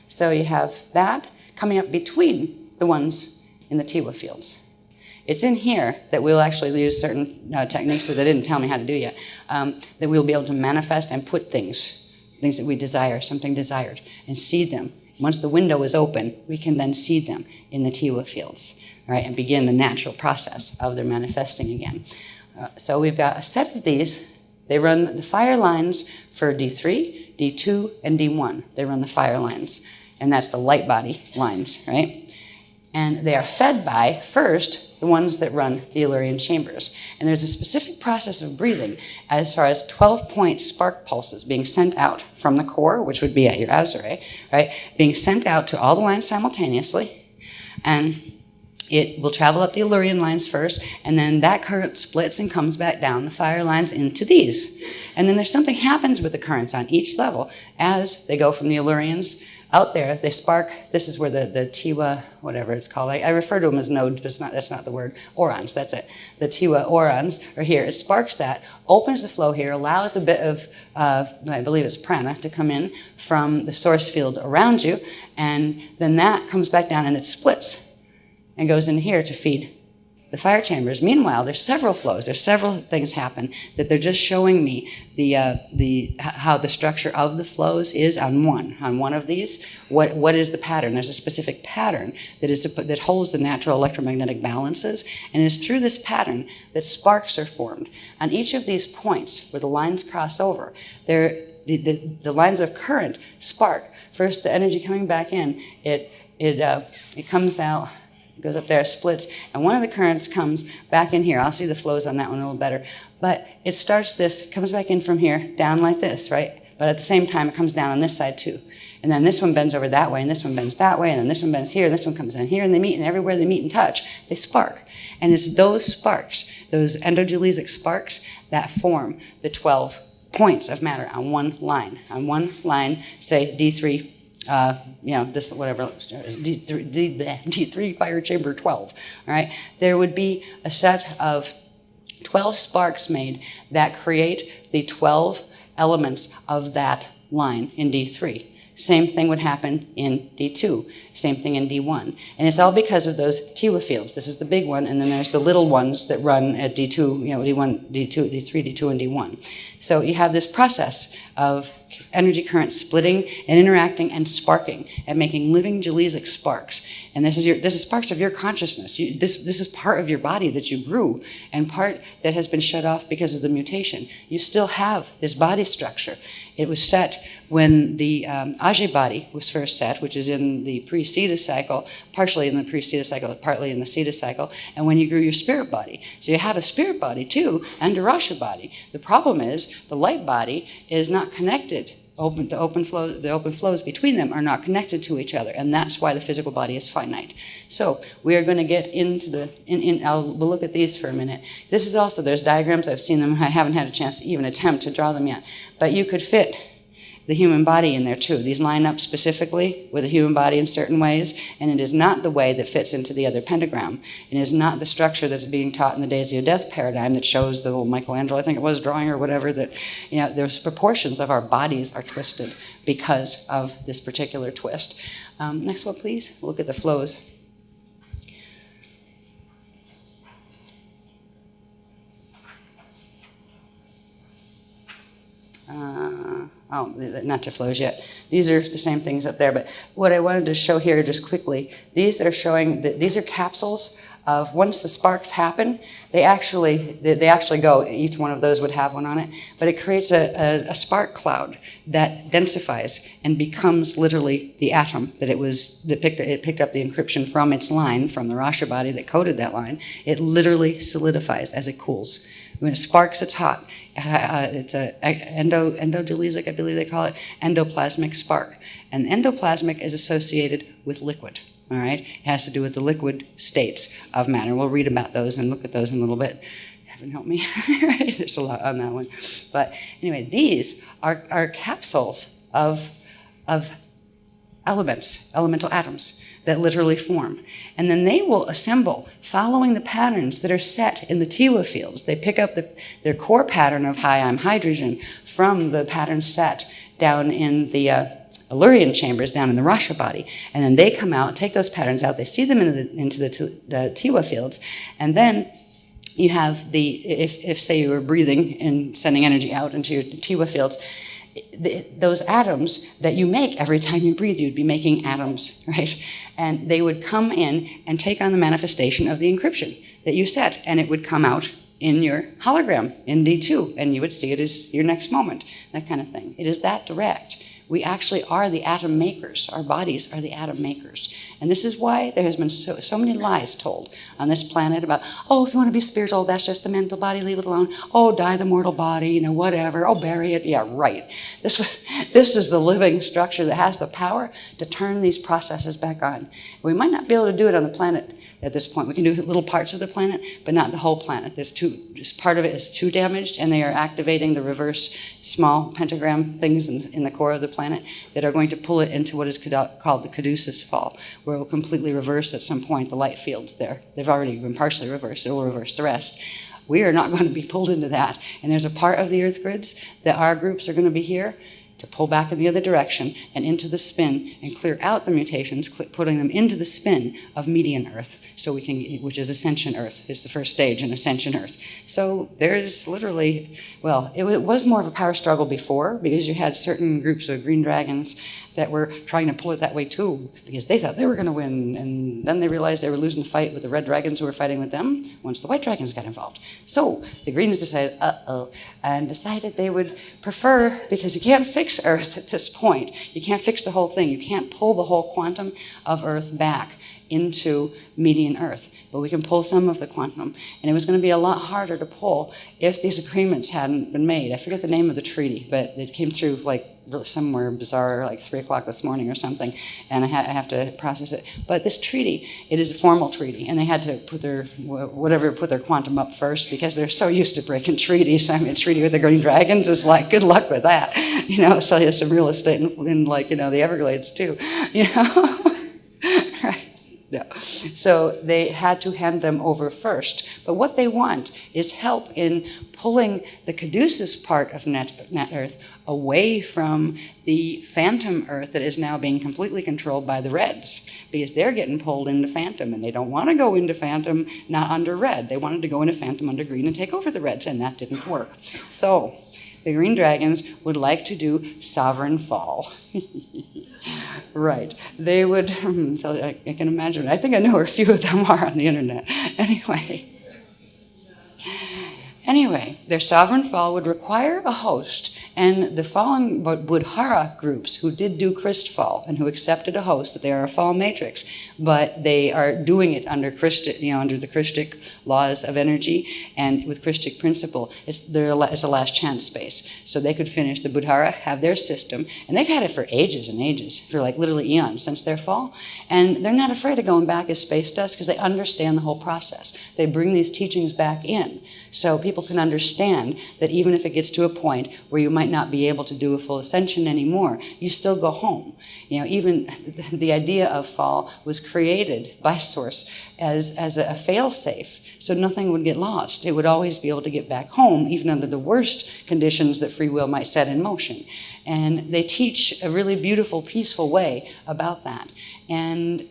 So you have that coming up between the ones in the Tiwa fields. It's in here that we'll actually use certain techniques that they didn't tell me how to do yet, that we'll be able to manifest and put things that we desire, something desired, and seed them. Once the window is open, we can then seed them in the Tiwa fields, right, and begin the natural process of their manifesting again. So we've got a set of these. They run the fire lines for D3, D2, and D1. They run the fire lines, and that's the light body lines, right? And they are fed by, first, the ones that run the Illyrian chambers. And there's a specific process of breathing as far as 12-point spark pulses being sent out from the core, which would be at your Azure, right? Being sent out to all the lines simultaneously. And it will travel up the Illyrian lines first, and then that current splits and comes back down the fire lines into these. And then there's something happens with the currents on each level as they go from the Illyrians out there. They spark. This is where the Tiwa, whatever it's called. I refer to them as nodes, but that's not the word. Orons, that's it. The Tiwa orons are here. It sparks that, opens the flow here, allows a bit of, I believe it's prana, to come in from the source field around you, and then that comes back down and it splits and goes in here to feed the fire chambers. Meanwhile, there's several flows. There's several things happen that they're just showing me how the structure of the flows is on one of these. What is the pattern? There's a specific pattern that holds the natural electromagnetic balances, and it's through this pattern that sparks are formed. On each of these points where the lines cross over, the lines of current spark. First, the energy coming back in, it comes out. It goes up there, splits, and one of the currents comes back in here. I'll see the flows on that one a little better. But it starts this, comes back in from here, down like this, right? But at the same time, it comes down on this side too. And then this one bends over that way, and this one bends that way, and then this one bends here, and this one comes in here, and they meet, and everywhere they meet and touch, they spark. And it's those sparks, those endogelezic sparks, that form the 12 points of matter on one line. On one line, say D3, this whatever, D3 fire chamber 12, all right? There would be a set of 12 sparks made that create the 12 elements of that line in D3. Same thing would happen in D2, same thing in D1. And it's all because of those tela fields. This is the big one, and then there's the little ones that run at D2, D1, D2, D3, D2, and D1. So you have this process of energy currents splitting and interacting and sparking and making living gelesic sparks. And this is sparks of your consciousness. This is part of your body that you grew and part that has been shut off because of the mutation. You still have this body structure. It was set when the Ajay body was first set, which is in the pre-Cetus cycle, partially in the pre-Cetus cycle, partly in the Cetus cycle, and when you grew your spirit body. So you have a spirit body too, and a Rasha body. The problem is the light body is not connected. The open flows between them are not connected to each other, and that's why the physical body is finite. So we are going to get into we'll look at these for a minute. This is also, there's diagrams, I've seen them, I haven't had a chance to even attempt to draw them yet, but you could fit the human body in there too. These line up specifically with the human body in certain ways, and it is not the way that fits into the other pentagram. It is not the structure that's being taught in the Days of Death paradigm that shows the little Michelangelo, I think it was, drawing or whatever, that, those proportions of our bodies are twisted because of this particular twist. Next one, please. Look at the flows. Not to flows yet. These are the same things up there, but what I wanted to show here just quickly, these are showing that these are capsules of once the sparks happen, they actually go, each one of those would have one on it, but it creates a spark cloud that densifies and becomes literally the atom that it picked up the encryption from its line, from the Rasha body that coded that line. It literally solidifies as it cools. When it sparks, it's hot. It's a endogelesic, I believe they call it, endoplasmic spark. And endoplasmic is associated with liquid. All right, it has to do with the liquid states of matter. We'll read about those and look at those in a little bit. Heaven help me. There's a lot on that one. But anyway, these are capsules of elements, elemental atoms that literally form. And then they will assemble following the patterns that are set in the tela fields. They pick up their core pattern of hi, I'm hydrogen from the pattern set down in the Illyrian chambers down in the Rasha body, and then they come out, take those patterns out, they see them into the tela fields, and then you have if say you were breathing and sending energy out into your tela fields, those atoms that you make every time you breathe, you'd be making atoms, right? And they would come in and take on the manifestation of the encryption that you set, and it would come out in your hologram in D2, and you would see it as your next moment, that kind of thing. It is that direct. We actually are the atom makers. Our bodies are the atom makers. And this is why there has been so many lies told on this planet about, oh, if you want to be spiritual, that's just the mental body, leave it alone. Oh, die the mortal body, whatever. Oh, bury it. Yeah, right. This is the living structure that has the power to turn these processes back on. We might not be able to do it on the planet at this point. We can do little parts of the planet, but not the whole planet. Just part of it is too damaged, and they are activating the reverse small pentagram things in the core of the planet that are going to pull it into what is called the caduceus fall, where it will completely reverse at some point the light fields there. They've already been partially reversed. It will reverse the rest. We are not going to be pulled into that. And there's a part of the Earth grids that our groups are going to be here to pull back in the other direction and into the spin and clear out the mutations, putting them into the spin of median Earth, so we can, which is ascension Earth, is the first stage in ascension Earth. So there's literally, well, it was more of a power struggle before, because you had certain groups of green dragons that were trying to pull it that way too, because they thought they were going to win, and then they realized they were losing the fight with the red dragons who were fighting with them once the white dragons got involved. So the greens decided, and decided they would prefer, because you can't fix Earth at this point. You can't fix the whole thing. You can't pull the whole quantum of Earth back into median Earth, but we can pull some of the quantum. And it was going to be a lot harder to pull if these agreements hadn't been made. I forget the name of the treaty, but it came through like really somewhere bizarre, like 3 o'clock this morning or something, and I have to process it. But this treaty, it is a formal treaty, and they had to put their quantum up first, because they're so used to breaking treaties. I mean, a treaty with the Green Dragons is like, good luck with that. Sell you some real estate in like, the Everglades too, Right. No. So they had to hand them over first. But what they want is help in pulling the caduceus part of net Earth away from the phantom Earth that is now being completely controlled by the reds, because they're getting pulled into phantom, and they don't want to go into phantom not under red. They wanted to go into phantom under green and take over the reds, and that didn't work. So the green dragons would like to do sovereign fall. Right. They would, so I can imagine. I think I know where a few of them are on the internet. Anyway, their sovereign fall would require a host, and the fallen Buddhara groups who did do Christ fall and who accepted a host, that they are a fall matrix, but they are doing it under under the Christic laws of energy and with Christic principle. It's a last chance space. So they could finish, the Buddhara have their system, and they've had it for ages and ages, for like literally eons since their fall, and they're not afraid of going back as space dust because they understand the whole process. They bring these teachings back in, so people can understand that even if it gets to a point where you might not be able to do a full ascension anymore, you still go home. Even the idea of fall was created by Source as a fail-safe, so nothing would get lost. It would always be able to get back home, even under the worst conditions that free will might set in motion. And they teach a really beautiful, peaceful way about that. And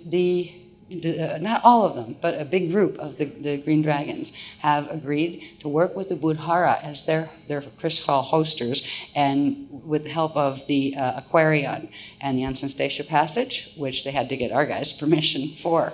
not all of them, but a big group of the Green Dragons have agreed to work with the Buddhara as their Christfall hosters, and with the help of the Aquarion and the Unsenstation Passage, which they had to get our guys' permission for.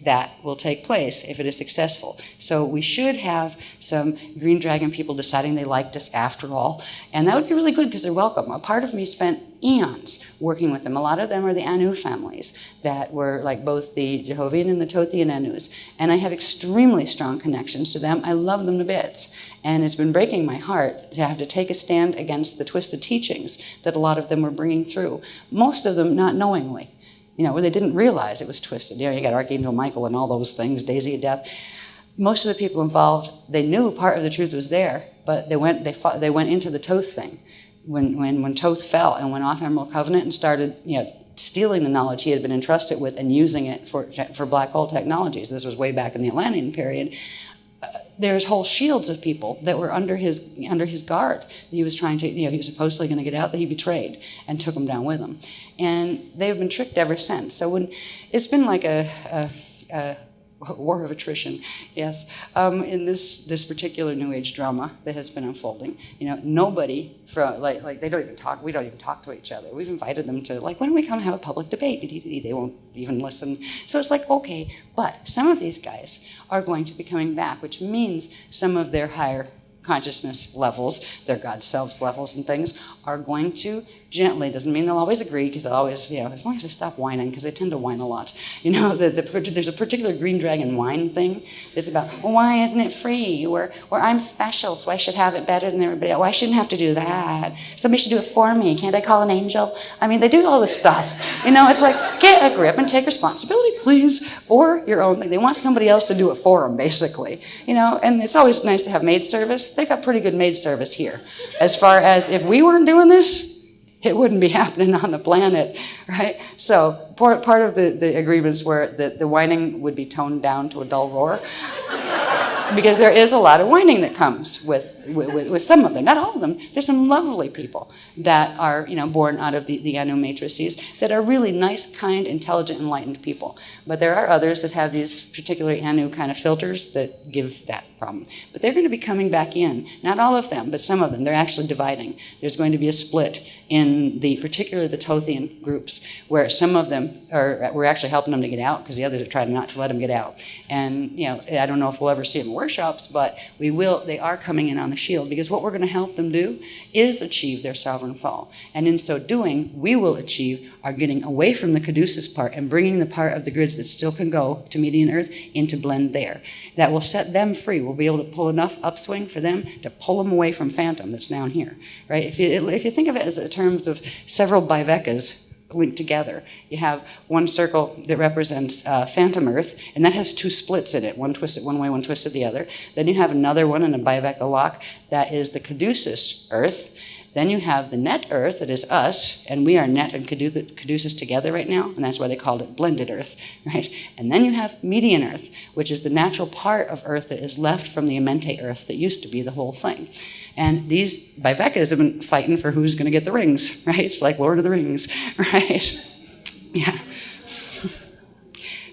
That will take place if it is successful. So we should have some Green Dragon people deciding they liked us after all, and that would be really good because they're welcome. A part of me spent eons working with them. A lot of them are the Anu families that were like both the Jehovian and the Tothian Anus, and I have extremely strong connections to them. I love them to bits, and it's been breaking my heart to have to take a stand against the twisted teachings that a lot of them were bringing through, most of them not knowingly. Where they didn't realize it was twisted. You got Archangel Michael and all those things, Daisy of Death. Most of the people involved, they knew part of the truth was there, but they went into the Toth thing. When Toth fell and went off Emerald Covenant and started, stealing the knowledge he had been entrusted with and using it for black hole technologies. This was way back in the Atlantean period. There's whole shields of people that were under his guard. He was trying to, he was supposedly going to get out, that he betrayed and took them down with him. And they've been tricked ever since. So it's been like a war of attrition, yes, in this particular New Age drama that has been unfolding. Nobody from like they don't even talk. We don't even talk to each other. We've invited them to why don't we come have a public debate? They won't even listen. So it's like, okay, but some of these guys are going to be coming back, which means some of their higher consciousness levels, their God selves levels and things, are going to gently, doesn't mean they'll always agree, because they'll always, as long as they stop whining, because they tend to whine a lot. There's a particular Green Dragon whine thing that's about, well, why isn't it free? Or I'm special, so I should have it better than everybody else. Well, I shouldn't have to do that. Somebody should do it for me. Can't I call an angel? They do all this stuff. It's like, get a grip and take responsibility, please, for your own thing. They want somebody else to do it for them, basically. And it's always nice to have maid service. They've got pretty good maid service here. As far as if we weren't doing this, it wouldn't be happening on the planet, right? So part of the agreements were that the whining would be toned down to a dull roar, because there is a lot of whining that comes with some of them, not all of them. There's some lovely people that are born out of the Anu matrices that are really nice, kind, intelligent, enlightened people. But there are others that have these particular Anu kind of filters that give that problem. But they're going to be coming back in. Not all of them, but some of them. They're actually dividing. There's going to be a split in particularly the Tothian groups, where some of them we're actually helping them to get out, because the others are trying not to let them get out. And I don't know if we'll ever see them in workshops, but we will. They are coming in on the shield, because what we're going to help them do is achieve their sovereign fall. And in so doing, we will achieve our getting away from the caduceus part and bringing the part of the grids that still can go to median earth into blend there. That will set them free. We'll be able to pull enough upswing for them to pull them away from phantom that's down here, right? If you think of it as in terms of several bivekas linked together, you have one circle that represents phantom earth, and that has two splits in it, one twisted one way, one twisted the other. Then you have another one in a biveka lock that is the caduceus earth Then you have the net earth, that is us, and we are net and caduceus together right now, and that's why they called it blended earth, right? And then you have median earth, which is the natural part of earth that is left from the amente earth that used to be the whole thing. And these Vivekkas have been fighting for who's going to get the rings, right? It's like Lord of the Rings, right? Yeah.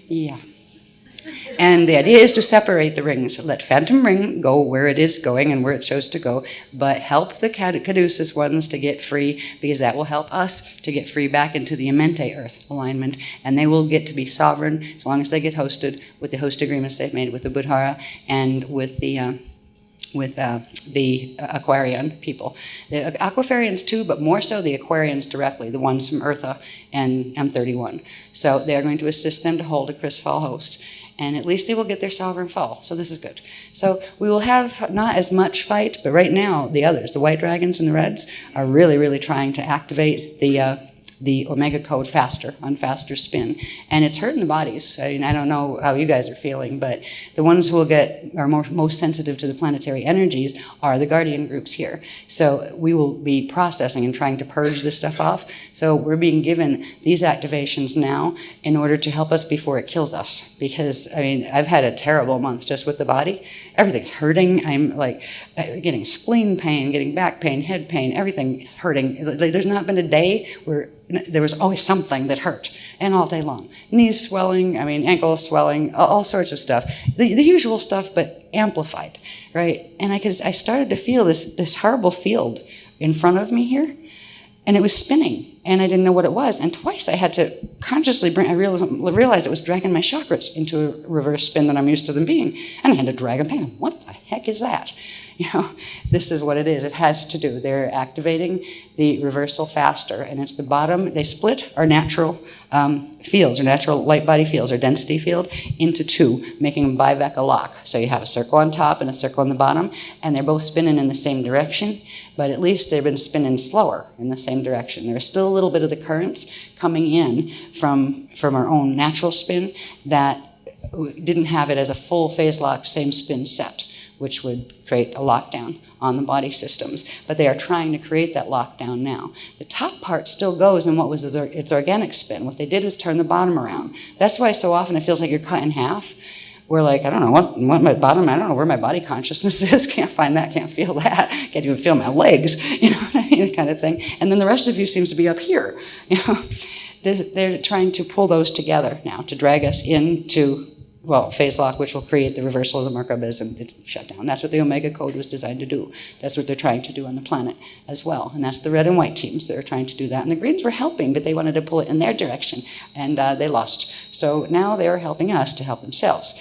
Yeah. And the idea is to separate the rings. Let phantom ring go where it is going and where it chose to go, but help the caduceus ones to get free, because that will help us to get free back into the amente earth alignment, and they will get to be sovereign as long as they get hosted with the host agreements they've made with the Buddhara and with the Aquarian people. The Aquafarians too, but more so the Aquarians directly, the ones from Eartha and M31. So they are going to assist them to hold a Chris Fall host. And at least they will get their sovereign fall. So this is good. So we will have not as much fight, but right now the others, the white dragons and the reds, are really, really trying to activate the Omega code faster, on faster spin. And it's hurting the bodies. I mean, I don't know how you guys are feeling, but the ones who are most sensitive to the planetary energies are the guardian groups here. So we will be processing and trying to purge this stuff off. So we're being given these activations now in order to help us before it kills us. Because, I mean, I've had a terrible month just with the body. Everything's hurting. I'm like getting spleen pain, getting back pain, head pain, everything hurting. There's not been a day where there was always something that hurt, and all day long. Knees swelling, I mean, ankles swelling, all sorts of stuff. The usual stuff, but amplified, right? And I started to feel this horrible field in front of me here, and it was spinning, and I didn't know what it was. And twice I had to consciously I realized it was dragging my chakras into a reverse spin that I'm used to them being, and I had to drag them back. What the heck is that? You know, this is what it is. It has to do. They're activating the reversal faster, and it's the bottom. They split our natural fields, our natural light body fields, our density field, into two, making a biveka lock. So you have a circle on top and a circle on the bottom, and they're both spinning in the same direction, but at least they've been spinning slower in the same direction. There's still a little bit of the currents coming in from our own natural spin that didn't have it as a full phase lock, same spin set, which would create a lockdown on the body systems. But they are trying to create that lockdown now. The top part still goes in what was its organic spin. What they did was turn the bottom around. That's why so often it feels like you're cut in half. We're like, I don't know what my bottom, I don't know where my body consciousness is. Can't find that, can't feel that. Can't even feel my legs, you know what I mean, that kind of thing. And then the rest of you seems to be up here. You know, they're trying to pull those together now to drag us into, well, phase lock, which will create the reversal of the Merkabas, and it's shut down. That's what the Omega code was designed to do. That's what they're trying to do on the planet as well. And that's the red and white teams that are trying to do that. And the greens were helping, but they wanted to pull it in their direction, and they lost. So now they're helping us to help themselves.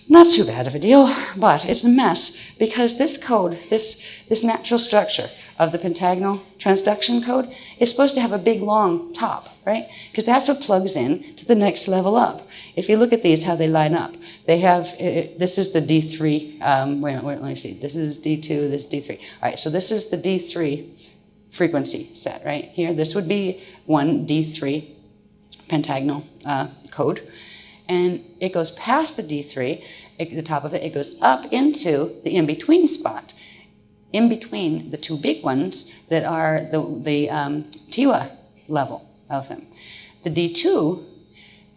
Not too bad of a deal, but it's a mess, because this code, this natural structure of the pentagonal transduction code is supposed to have a big, long top, right? Because that's what plugs in to the next level up. If you look at these, how they line up, they have, this is the D3, wait, let me see. This is D2, this is D3. All right, so this is the D3 frequency set, right? Here, this would be one D3 pentagonal code. And it goes past the D3, the top of it, it goes up into the in-between spot, in between the two big ones that are the Tiwa level of them. The D2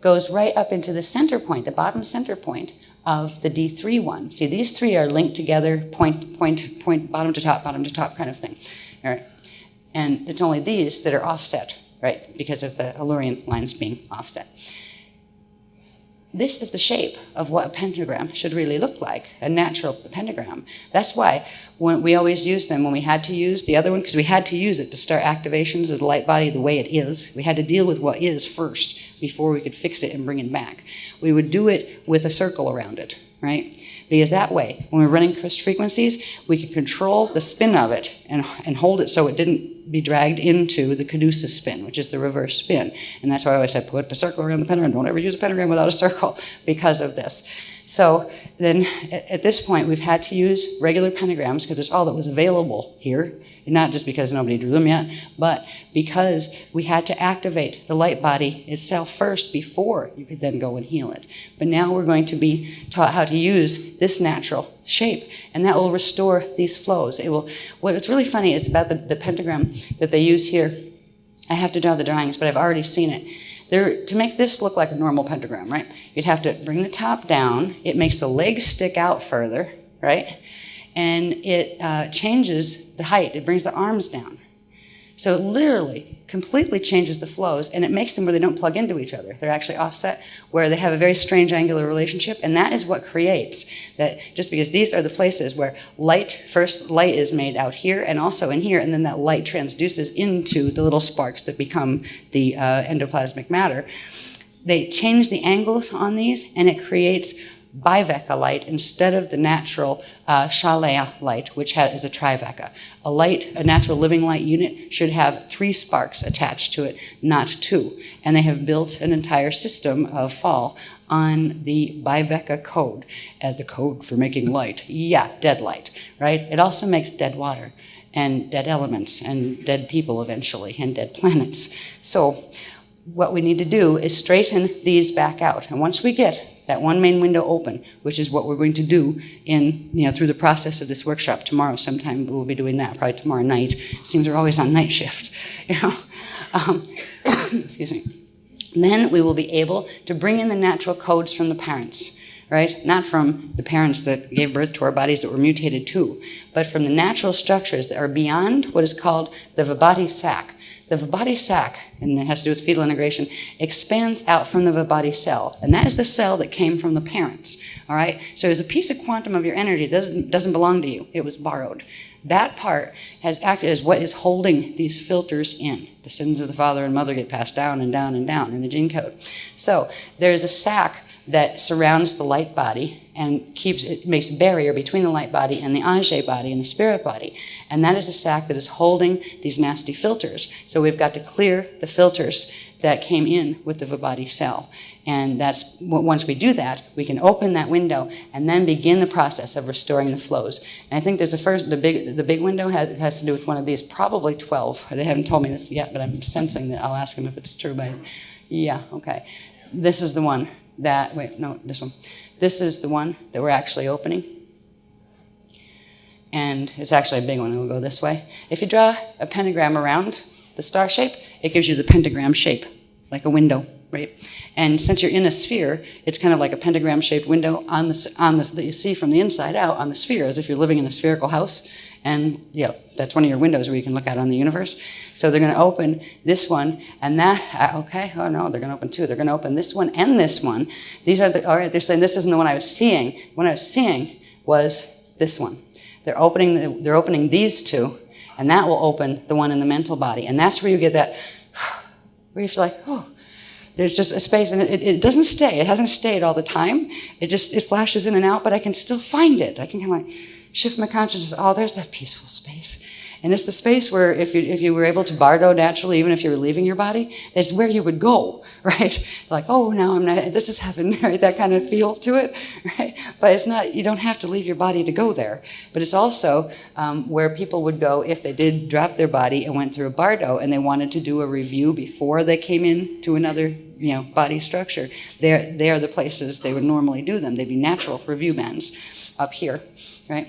goes right up into the center point, the bottom center point of the D3 one. See, these three are linked together, point, bottom to top kind of thing. All right. And it's only these that are offset, right, because of the Allurian lines being offset. This is the shape of what a pentagram should really look like, a natural pentagram. That's why when we always use them when we had to use the other one, because we had to use it to start activations of the light body the way it is. We had to deal with what is first before we could fix it and bring it back. We would do it with a circle around it, right? Because that way, when we're running crystal frequencies, we could control the spin of it and hold it so it didn't be dragged into the caduceus spin, which is the reverse spin. And that's why I always said, put a circle around the pentagram. Don't ever use a pentagram without a circle because of this. So then at this point, we've had to use regular pentagrams because it's all that was available here. Not just because nobody drew them yet, but because we had to activate the light body itself first before you could then go and heal it. But now we're going to be taught how to use this natural shape, and that will restore these flows. It will. What's really funny is about the pentagram that they use here. I have to draw the drawings, but I've already seen it. To make this look like a normal pentagram, right? You'd have to bring the top down. It makes the legs stick out further, right? And it changes the height. It brings the arms down. So it literally completely changes the flows, and it makes them where they don't plug into each other. They're actually offset, where they have a very strange angular relationship, and that is what creates that, just because these are the places where first light is made out here and also in here, and then that light transduces into the little sparks that become the endoplasmic matter. They change the angles on these, and it creates biveca light instead of the natural Shalaya light, which is a triveca. A natural living light unit should have 3 sparks attached to it, not 2. And they have built an entire system of fall on the biveca code, the code for making light. Yeah, dead light, right? It also makes dead water and dead elements and dead people eventually and dead planets. So what we need to do is straighten these back out. And once we get that one main window open, which is what we're going to do through the process of this workshop tomorrow. Sometime we'll be doing that, probably tomorrow night. It seems we're always on night shift, excuse me. Then we will be able to bring in the natural codes from the parents, right? Not from the parents that gave birth to our bodies that were mutated too, but from the natural structures that are beyond what is called the Vibhati sac. The Vibhati sac, and it has to do with fetal integration, expands out from the Vibhati cell. And that is the cell that came from the parents, all right? So there's a piece of quantum of your energy that doesn't belong to you. It was borrowed. That part has acted as what is holding these filters in. The sins of the father and mother get passed down and down and down in the gene code. So there's a sac that surrounds the light body and makes a barrier between the light body and the Ajay body and the spirit body. And that is the sac that is holding these nasty filters. So we've got to clear the filters that came in with the Vibhati cell. And once we do that, we can open that window and then begin the process of restoring the flows. And I think there's the big window has to do with one of these, probably 12. They haven't told me this yet, but I'm sensing that I'll ask them if it's true. Yeah, okay. This is the one. This one. This is the one that we're actually opening. And it's actually a big one. It'll go this way. If you draw a pentagram around the star shape, it gives you the pentagram shape, like a window, right? And since you're in a sphere, it's kind of like a pentagram-shaped window that you see from the inside out on the sphere, as if you're living in a spherical house. And that's one of your windows where you can look out on the universe. So they're going to open this one and that. Okay, oh no, they're going to open 2. They're going to open this one and this one. These are all right, they're saying this isn't the one I was seeing. The one I was seeing was this one. They're opening these 2, and that will open the one in the mental body. And that's where you get that, where you feel like, oh, there's just a space, and it doesn't stay. It hasn't stayed all the time. It flashes in and out, but I can still find it. I can kind of like shift my consciousness. Oh, there's that peaceful space. And it's the space where if you were able to bardo naturally, even if you were leaving your body, it's where you would go, right? Like, oh, now I'm not, this is heaven, right? That kind of feel to it, right? But it's not, you don't have to leave your body to go there. But it's also where people would go if they did drop their body and went through a bardo and they wanted to do a review before they came in to another body structure. They are the places they would normally do them. They'd be natural review bands up here, right?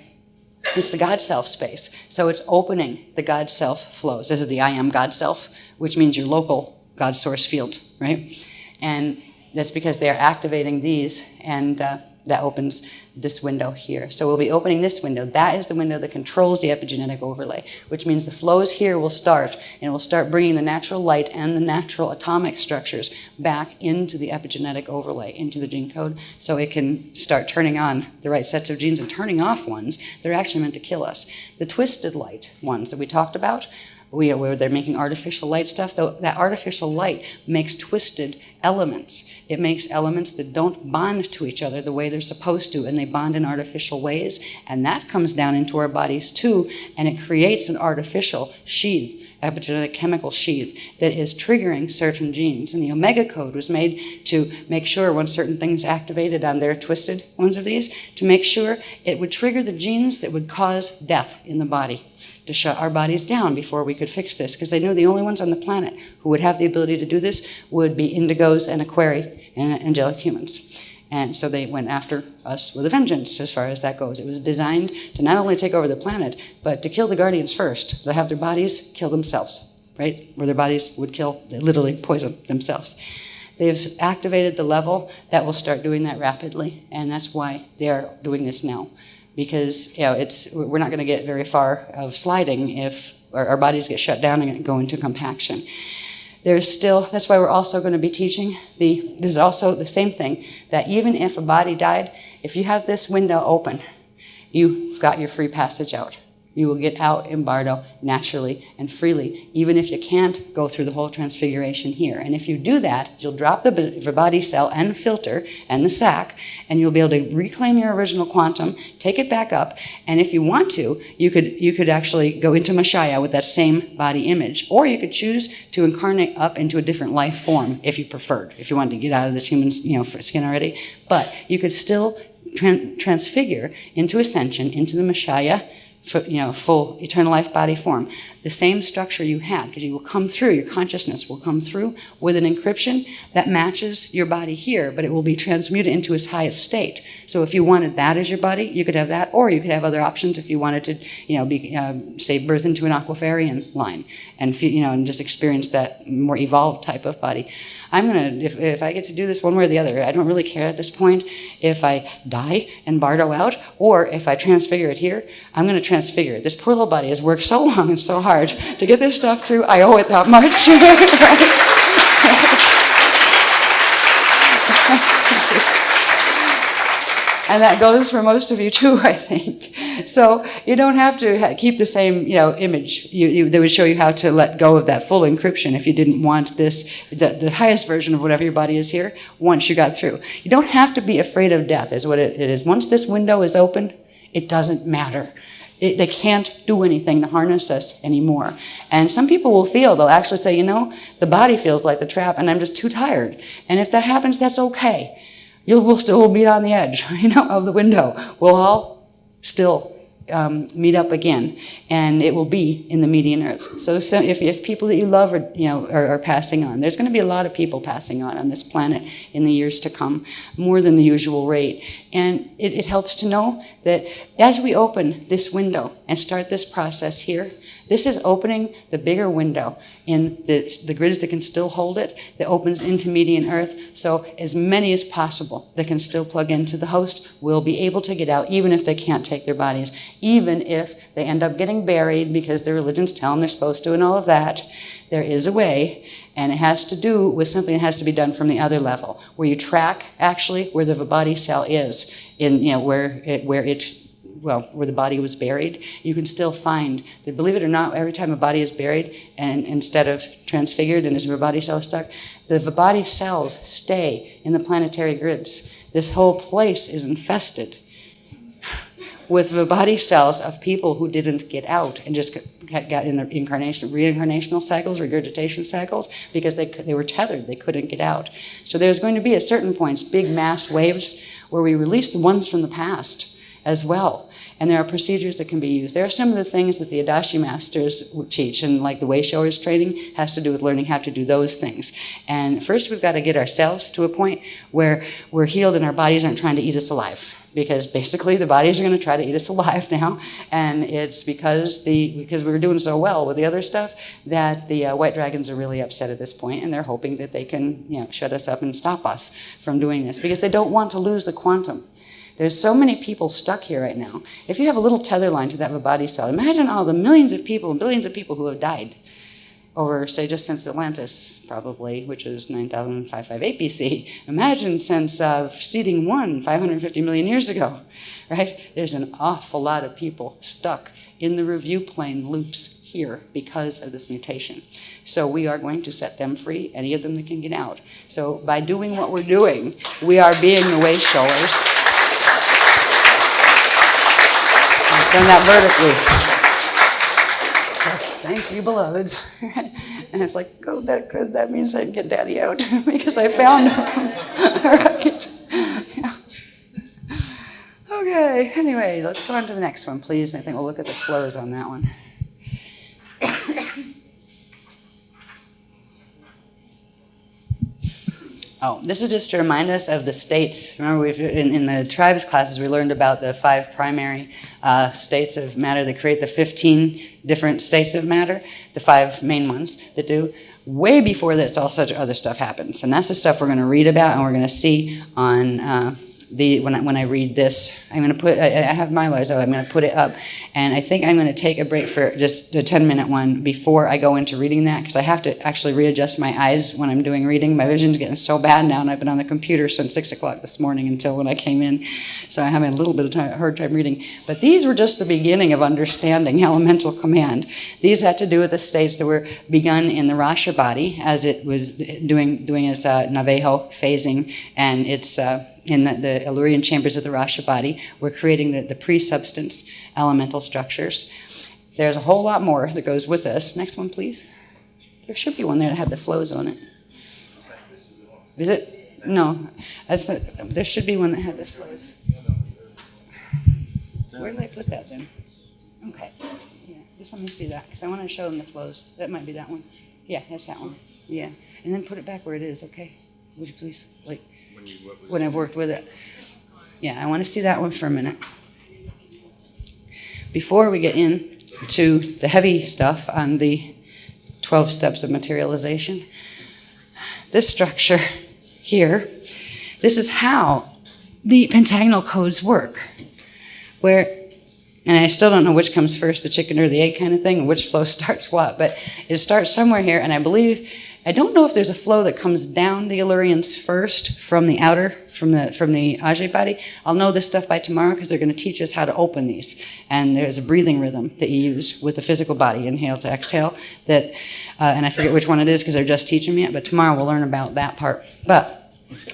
It's the God Self space. So it's opening the God Self flows. This is the I am God Self, which means your local God source field, right? And that's because they are activating these, and that opens this window here. So we'll be opening this window. That is the window that controls the epigenetic overlay, which means the flows here will start, and we'll start bringing the natural light and the natural atomic structures back into the epigenetic overlay, into the gene code, so it can start turning on the right sets of genes and turning off ones that are actually meant to kill us. The twisted light ones that we talked about, where they're making artificial light stuff, though that artificial light makes twisted elements. It makes elements that don't bond to each other the way they're supposed to, and they bond in artificial ways, and that comes down into our bodies too, and it creates an artificial sheath epigenetic chemical sheath that is triggering certain genes. And the omega code was made to make sure when certain things activated on their twisted ones of these, to make sure it would trigger the genes that would cause death in the body, to shut our bodies down before we could fix this, because they knew the only ones on the planet who would have the ability to do this would be indigos and aquarii and angelic humans. And so they went after us with a vengeance as far as that goes. It was designed to not only take over the planet, but to kill the guardians first. They have their bodies kill themselves, right? Where their bodies would kill, they literally poison themselves. They've activated the level that will start doing that rapidly, and that's why they're doing this now. Because we're not going to get very far of sliding if our bodies get shut down and go into compaction. That's why we're also going to be teaching, this is also the same thing, that even if a body died, if you have this window open, you've got your free passage out. You will get out in Bardo naturally and freely, even if you can't go through the whole transfiguration here. And if you do that, you'll drop the body cell and filter and the sac, and you'll be able to reclaim your original quantum, take it back up, and if you want to, you could actually go into Mashaya with that same body image. Or you could choose to incarnate up into a different life form if you preferred, if you wanted to get out of this human skin already. But you could still transfigure into ascension, into the Mashaya, full eternal life body form. The same structure you had, because you will come through, your consciousness will come through with an encryption that matches your body here, but it will be transmuted into its highest state. So if you wanted that as your body, you could have that, or you could have other options if you wanted to, say, birth into an Aquafarian line and just experience that more evolved type of body. I'm gonna, if I get to do this one way or the other, I don't really care at this point if I die and Bardo out, or if I transfigure it here. I'm gonna transfigure it. This poor little body has worked so long and so hard to get this stuff through. I owe it that much. And that goes for most of you too, I think. So you don't have to keep the same, image. They would show you how to let go of that full encryption if you didn't want this, the highest version of whatever your body is here, once you got through. You don't have to be afraid of death, is what it is. Once this window is open, it doesn't matter. They can't do anything to harness us anymore. And some people will they'll actually say, the body feels like the trap and I'm just too tired. And if that happens, that's okay. We'll still be on the edge, of the window. We'll all still meet up again, and it will be in the median earth. So if people that you love are passing on, there's going to be a lot of people passing on this planet in the years to come, more than the usual rate. And it helps to know that as we open this window and start this process here, this is opening the bigger window in the grids that can still hold it, that opens into median earth. So as many as possible that can still plug into the host will be able to get out, even if they can't take their bodies, even if they end up getting buried because their religions tell them they're supposed to and all of that. There is a way, and it has to do with something that has to be done from the other level, where you track actually where the body cell is, where the body was buried. You can still find that, believe it or not, every time a body is buried and instead of transfigured and as a body cell stuck, the body cells stay in the planetary grids. This whole place is infested with the body cells of people who didn't get out and just got in the reincarnational cycles, regurgitation cycles, because they were tethered, they couldn't get out. So there's going to be at certain points big mass waves where we release the ones from the past as well. And there are procedures that can be used. There are some of the things that the Adashi masters teach, and like the way showers training has to do with learning how to do those things. And first we've got to get ourselves to a point where we're healed and our bodies aren't trying to eat us alive. Because basically the bodies are going to try to eat us alive now, and it's because we were doing so well with the other stuff that the white dragons are really upset at this point, and they're hoping that they can shut us up and stop us from doing this, because they don't want to lose the quantum. There's so many people stuck here right now. If you have a little tether line to that body cell, imagine all the millions of people and billions of people who have died over, say, just since Atlantis, probably, which is 9,558 BC. Imagine since seeding 550 million years ago, right? There's an awful lot of people stuck in the review plane loops here because of this mutation. So we are going to set them free, any of them that can get out. So by doing what we're doing, we are being the way showers. Send that vertically. Thank you, beloveds. And it's like, oh, that means I can get Daddy out because I found him. Right. Yeah. Okay, anyway, let's go on to the next one, please. I think we'll look at the flows on that one. Oh, this is just to remind us of the states. Remember, in the tribes classes, we learned about the 5 primary states of matter that create the 15 different states of matter, the 5 main ones that do. Way before this, all such other stuff happens. And that's the stuff we're going to read about and we're going to see on when I read this. I'm going to put, I have Mylars out, I'm going to put it up, and I think I'm going to take a break for just a 10-minute one before I go into reading that, because I have to actually readjust my eyes when I'm doing reading. My vision's getting so bad now, and I've been on the computer since 6 o'clock this morning until when I came in, so I'm having a little bit of hard time reading. But these were just the beginning of understanding elemental command. These had to do with the states that were begun in the Rasha body as it was doing its Naveho phasing, and its in the Illyrian chambers of the Rasha body, we're creating the pre-substance elemental structures. There's a whole lot more that goes with this. Next one, please. There should be one there that had the flows on it. Is it? No. There should be one that had the flows. Where did I put that then? Okay. Yeah, just let me see that, because I want to show them the flows. That might be that one. Yeah, that's that one. Yeah. And then put it back where it is, okay? Would you please? Like, when I've worked with it. Yeah, I want to see that one for a minute. Before we get into the heavy stuff on the 12 steps of materialization, this structure here, this is how the pentagonal codes work. Where, and I still don't know which comes first, the chicken or the egg kind of thing, which flow starts what, but it starts somewhere here, and I don't know if there's a flow that comes down the Illyrians first from the outer, from the Ajay body. I'll know this stuff by tomorrow because they're going to teach us how to open these. And there's a breathing rhythm that you use with the physical body, inhale to exhale, that, and I forget which one it is because they're just teaching me it, but tomorrow we'll learn about that part. But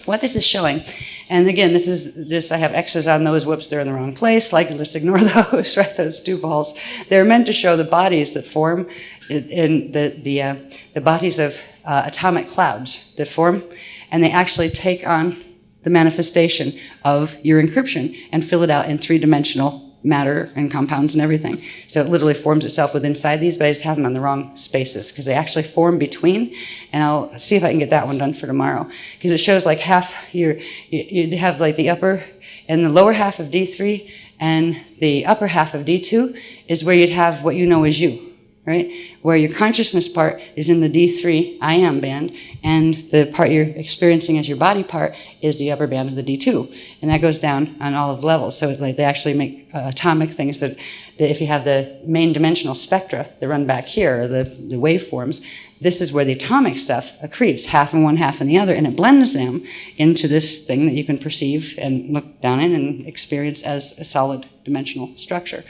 what this is showing, and again, I have X's on those, whoops, they're in the wrong place, like, just ignore those, right, those 2 balls. They're meant to show the bodies that form in the bodies of atomic clouds that form, and they actually take on the manifestation of your encryption and fill it out in 3-dimensional matter and compounds and everything. So it literally forms itself within inside these, but I just have them on the wrong spaces because they actually form between, and I'll see if I can get that one done for tomorrow, because it shows like half, you'd have like the upper and the lower half of D3, and the upper half of D2 is where you'd have what you know as you. Right? Where your consciousness part is in the D3 I am band, and the part you're experiencing as your body part is the upper band of the D2. And that goes down on all of the levels. So like they actually make atomic things that if you have the main dimensional spectra that run back here, or the waveforms, this is where the atomic stuff accretes, half in one, half in the other, and it blends them into this thing that you can perceive and look down in and experience as a solid dimensional structure.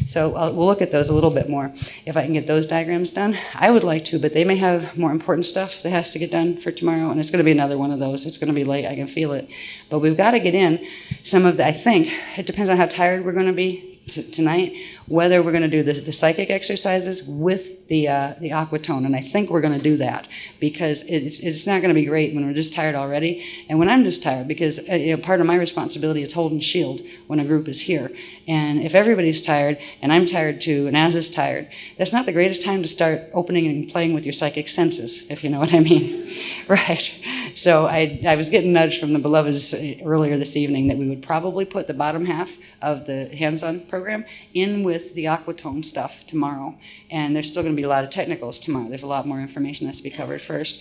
So we'll look at those a little bit more. If I can get those diagrams done, I would like to, but they may have more important stuff that has to get done for tomorrow, and it's going to be another one of those. It's going to be late, I can feel it. But we've got to get in some of the, I think, it depends on how tired we're going to be tonight, whether we're going to do the psychic exercises with the aquatone, and I think we're going to do that because it's not going to be great when we're just tired already, and when I'm just tired, because part of my responsibility is holding shield when a group is here, and if everybody's tired and I'm tired too, and Az is tired, that's not the greatest time to start opening and playing with your psychic senses, if you know what I mean. Right. So I was getting nudged from the beloveds earlier this evening that we would probably put the bottom half of the hands-on program in with the aquatone stuff tomorrow. And there's still going to be a lot of technicals tomorrow. There's a lot more information that's to be covered first.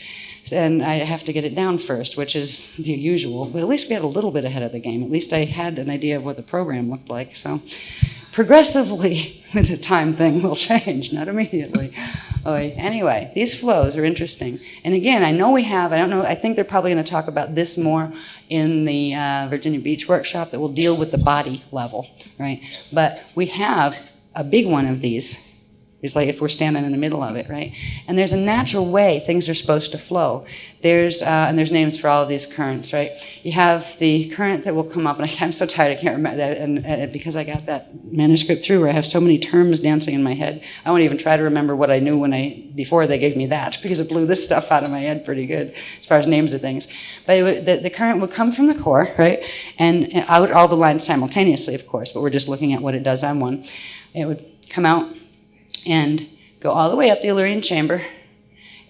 And I have to get it down first, which is the usual. But at least we had a little bit ahead of the game. At least I had an idea of what the program looked like. So progressively, with the time thing will change, not immediately. Anyway, these flows are interesting. And again, I know we have, I don't know, I think they're probably going to talk about this more in the Virginia Beach workshop that will deal with the body level, right? But we have a big one of these It's like if we're standing in the middle of it, right? And there's a natural way things are supposed to flow. And there's names for all of these currents, right? You have the current that will come up, and I'm so tired I can't remember that, and because I got that manuscript through where I have so many terms dancing in my head, I won't even try to remember what I knew before they gave me that, because it blew this stuff out of my head pretty good as far as names of things. But the current would come from the core, right? And out all the lines simultaneously, of course, but we're just looking at what it does on one. It would come out and go all the way up the Illyrian chamber.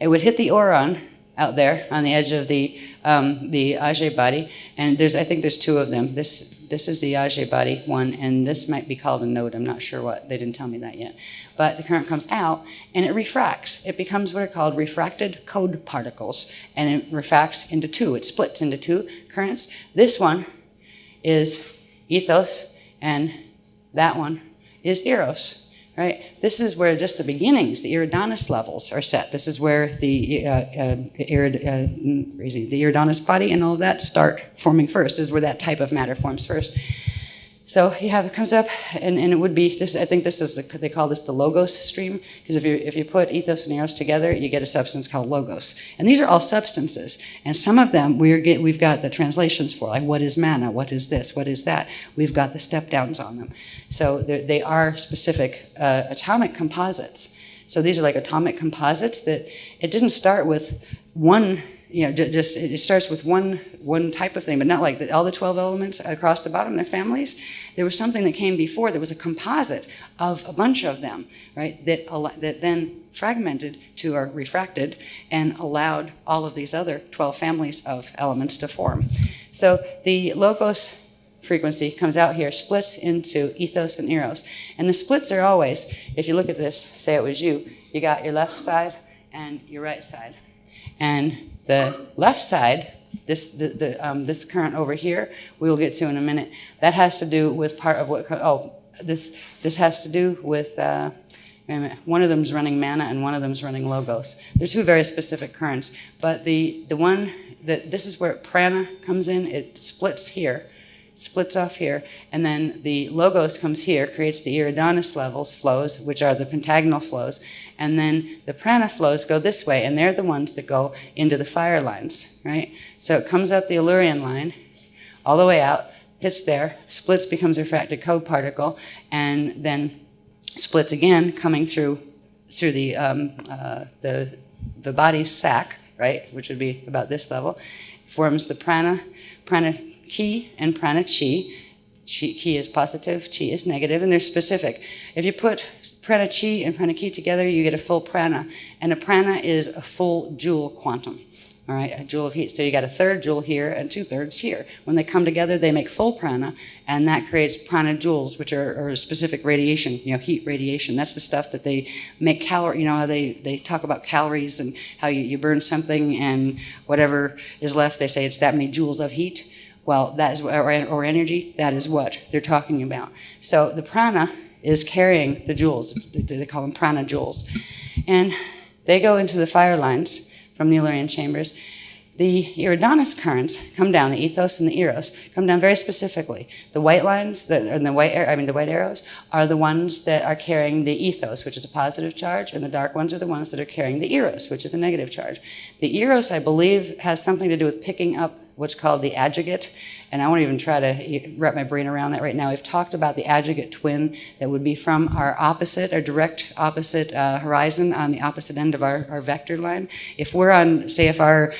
It would hit the Auron out there on the edge of the Age body, and I think there's two of them. This is the Age body one, and this might be called a node. I'm not sure what. They didn't tell me that yet. But the current comes out, and it refracts. It becomes what are called refracted code particles, and it refracts into two. It splits into two currents. This one is ethos, and that one is eros. Right? This is where just the beginnings, the iridanus levels are set. This is where the iridanus body and all of that start forming first. This is where that type of matter forms first. So you have it comes up, and it would be this. I think this is they call this the logos stream, because if you put ethos and eros together, you get a substance called logos. And these are all substances, and some of them we've got the translations for, like what is mana, what is this, what is that. We've got the step downs on them. So they are specific atomic composites. So these are like atomic composites that it didn't start with one. Just it starts with one type of thing, but not like all the 12 elements across the bottom, they're families. There was something that came before. There was a composite of a bunch of them, right, that then fragmented to or refracted and allowed all of these other 12 families of elements to form. So the logos frequency comes out here, splits into ethos and eros. And the splits are always, if you look at this, say it was you got your left side and your right side. And the left side, this current over here, we will get to in a minute. That has to do with part of what. This has to do with. One of them is running mana and one of them is running logos. They're two very specific currents. But the one this is where prana comes in. It splits here. Splits off here, and then the logos comes here, creates the iridanus flows, which are the pentagonal flows, and then the prana flows go this way, and they're the ones that go into the fire lines, right? So it comes up the Illyrian line, all the way out, hits there, splits, becomes a refracted code particle, and then splits again, coming through the body's sac, right, which would be about this level, forms the prana ki and prana chi. Ki is positive, chi is negative, and they're specific. If you put prana chi and prana ki together, you get a full prana, and a prana is a full joule quantum. All right, a joule of heat. So you got a third joule here and 2/3 here. When they come together, they make full prana, and that creates prana joules, which are specific radiation, heat radiation. That's the stuff that they make calorie. How they talk about calories and how you burn something and whatever is left, they say it's that many joules of heat. Well, that is, or energy, that is what they're talking about. So the prana is carrying the joules. They call them prana joules. And they go into the fire lines from the Illyrian chambers. The iridanus currents come down, the ethos and the eros, come down very specifically. The white lines, the white arrows, are the ones that are carrying the ethos, which is a positive charge, and the dark ones are the ones that are carrying the eros, which is a negative charge. The eros, I believe, has something to do with picking up what's called the adjugate, and I won't even try to wrap my brain around that right now. We've talked about the adjugate twin that would be from our direct opposite horizon on the opposite end of our vector line. If we're on, say, if our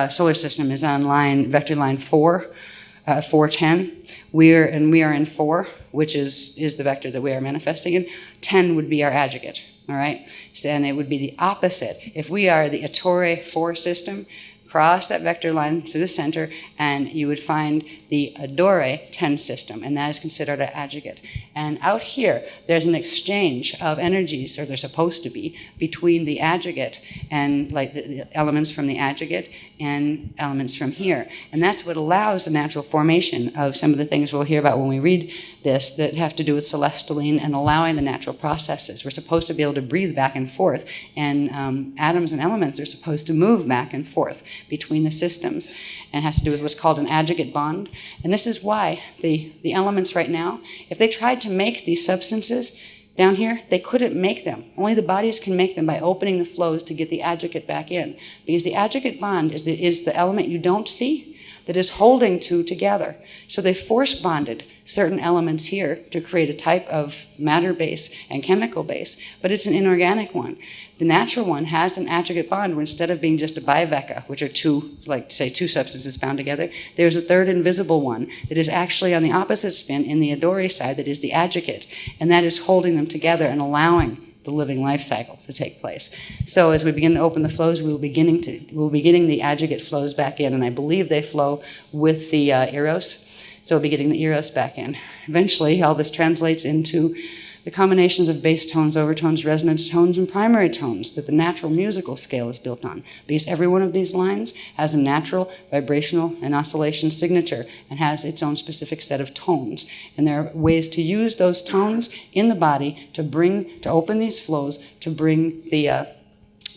solar system is on vector line 410, we are in 4, which is the vector that we are manifesting in. 10 would be our adjugate, all right? And it would be the opposite. If we are the Ettore 4 system, cross that vector line to the center, and you would find the Adore 10 system, and that is considered an adjugate. And out here, there's an exchange of energies, or they're supposed to be, between the adjugate and like the elements from the adjugate and elements from here. And that's what allows the natural formation of some of the things we'll hear about when we read this that have to do with celestaline and allowing the natural processes. We're supposed to be able to breathe back and forth, and atoms and elements are supposed to move back and forth between the systems, and it has to do with what's called an adjugate bond. And this is why the elements right now, if they tried to make these substances, down here, they couldn't make them. Only the bodies can make them by opening the flows to get the adjugate back in. Because the adjugate bond is the element you don't see that is holding two together. So they force bonded certain elements here to create a type of matter base and chemical base, but it's an inorganic one. The natural one has an adjugate bond where instead of being just a biveca, which are two, like say two substances bound together, there's a third invisible one that is actually on the opposite spin in the Adori side that is the adjugate, and that is holding them together and allowing the living life cycle to take place. So as we begin to open the flows, we'll be getting the adjugate flows back in, and I believe they flow with the eros. So we'll be getting the eros back in. Eventually, all this translates into the combinations of bass tones, overtones, resonance tones, and primary tones that the natural musical scale is built on. Because every one of these lines has a natural vibrational and oscillation signature and has its own specific set of tones. And there are ways to use those tones in the body to open these flows, to bring the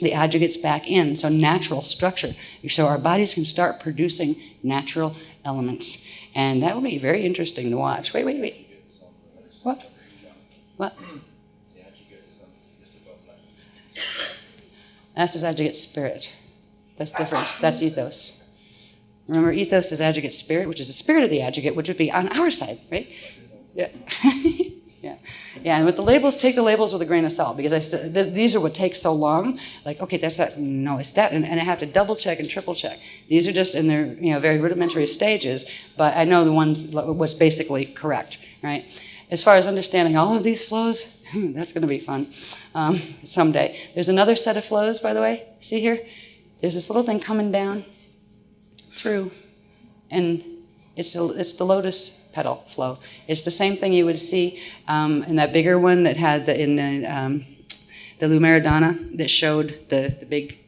adjugates back in. So natural structure. So our bodies can start producing natural elements. And that will be very interesting to watch. Wait. What? What? That's his adjugate spirit. That's different. That's ethos. Remember, ethos is adjugate spirit, which is the spirit of the adjugate, which would be on our side, right? Yeah. Yeah, and with the labels, take the labels with a grain of salt, because these are what takes so long. Like, okay, that's that. No, it's that. And I have to double check and triple check. These are just in their very rudimentary stages, but I know the ones what's basically correct, right? As far as understanding all of these flows, that's going to be fun someday. There's another set of flows, by the way. See here? There's this little thing coming down through, and it's the lotus petal flow. It's the same thing you would see in that bigger one that had the Lumeridana that showed the big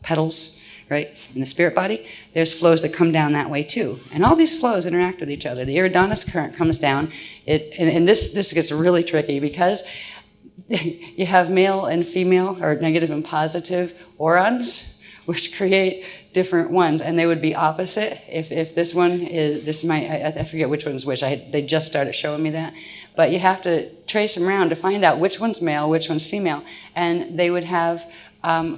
petals, right, in the spirit body. There's flows that come down that way too. And all these flows interact with each other. The iridanus current comes down, and this gets really tricky because you have male and female, or negative and positive orons, which create different ones, and they would be opposite. If this one is, I forget which one's which. They just started showing me that. But you have to trace them around to find out which one's male, which one's female. And they would have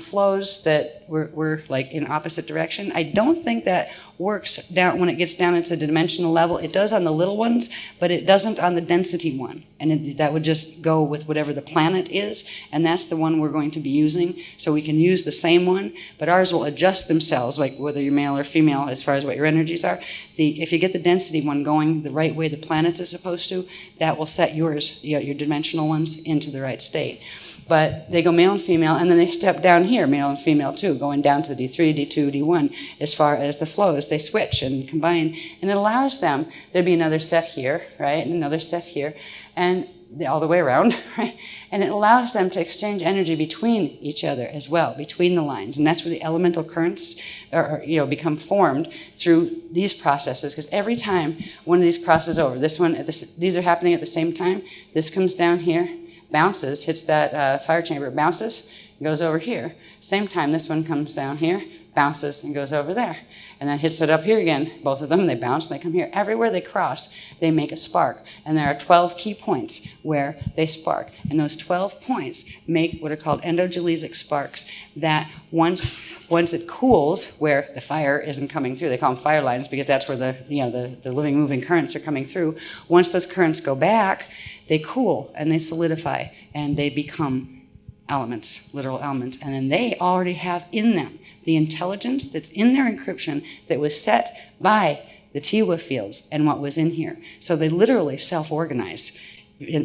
flows that were like in opposite direction. I don't think that works down when it gets down into the dimensional level. It does on the little ones, but it doesn't on the density one. And that would just go with whatever the planet is, and that's the one we're going to be using. So we can use the same one, but ours will adjust themselves, like whether you're male or female, as far as what your energies are. If you get the density one going the right way the planets are supposed to, that will set yours, your dimensional ones, into the right state. But they go male and female, and then they step down here, male and female too, going down to D3, D2, D1, as far as the flows. They switch and combine, and it allows them, there'd be another set here, right, and another set here, and all the way around, right? And it allows them to exchange energy between each other as well, between the lines. And that's where the elemental currents become formed through these processes, because every time one of these crosses over, these are happening at the same time, this comes down here, bounces, hits that fire chamber, bounces, goes over here. Same time, this one comes down here, bounces, and goes over there. And then hits it up here again. Both of them, they bounce, and they come here. Everywhere they cross, they make a spark. And there are 12 key points where they spark. And those 12 points make what are called endogelesic sparks that once it cools, where the fire isn't coming through, they call them fire lines because that's where the living, moving currents are coming through. Once those currents go back, they cool and they solidify and they become elements, literal elements. And then they already have in them the intelligence that's in their encryption that was set by the Tiwa fields and what was in here. So they literally self-organize.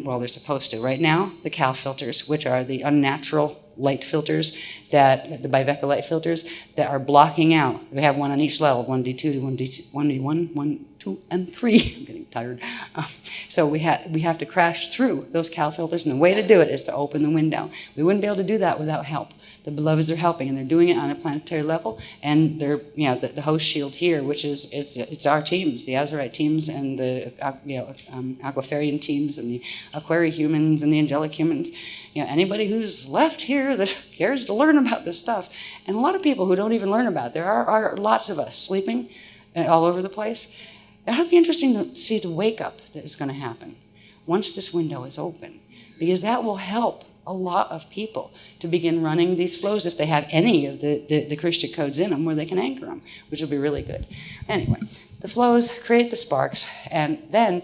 Well, they're supposed to. Right now, the cal filters, which are the unnatural light filters, the biveca light filters that are blocking out. We have one on each level, 1D2, 1D1, 1, 2, and 3. I'm getting tired. So we have to crash through those cal filters, and the way to do it is to open the window. We wouldn't be able to do that without help. The beloveds are helping, and they're doing it on a planetary level. And they're, the host shield here, which is it's our teams, the Azurite teams, and the Aquafarian teams, and the Aquari humans, and the angelic humans. Anybody who's left here that cares to learn about this stuff, and a lot of people who don't even learn about it. There are lots of us sleeping all over the place. It'll be interesting to see the wake up that is going to happen once this window is open, because that will help a lot of people to begin running these flows if they have any of the Krishna codes in them where they can anchor them, which will be really good. Anyway, the flows create the sparks, and then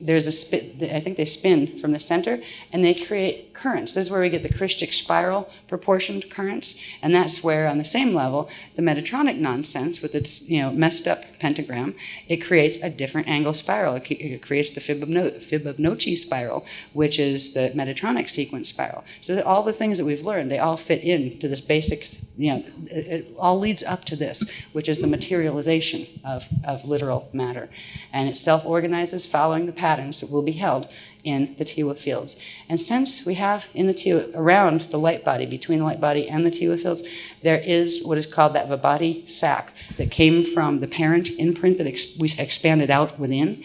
there's a spin, I think they spin from the center, and they create currents. This is where we get the Christic spiral proportioned currents, and that's where, on the same level, the Metatronic nonsense with its messed up pentagram, it creates a different angle spiral. It creates the Fibonacci spiral, which is the Metatronic sequence spiral. So all the things that we've learned, they all fit into this basic, it all leads up to this, which is the materialization of literal matter. And it self-organizes following the patterns that will be held in the Tiwa fields. And since we have in the Tiwa, around the light body, between the light body and the Tiwa fields, there is what is called that Vibhati sac that came from the parent imprint that we expanded out within,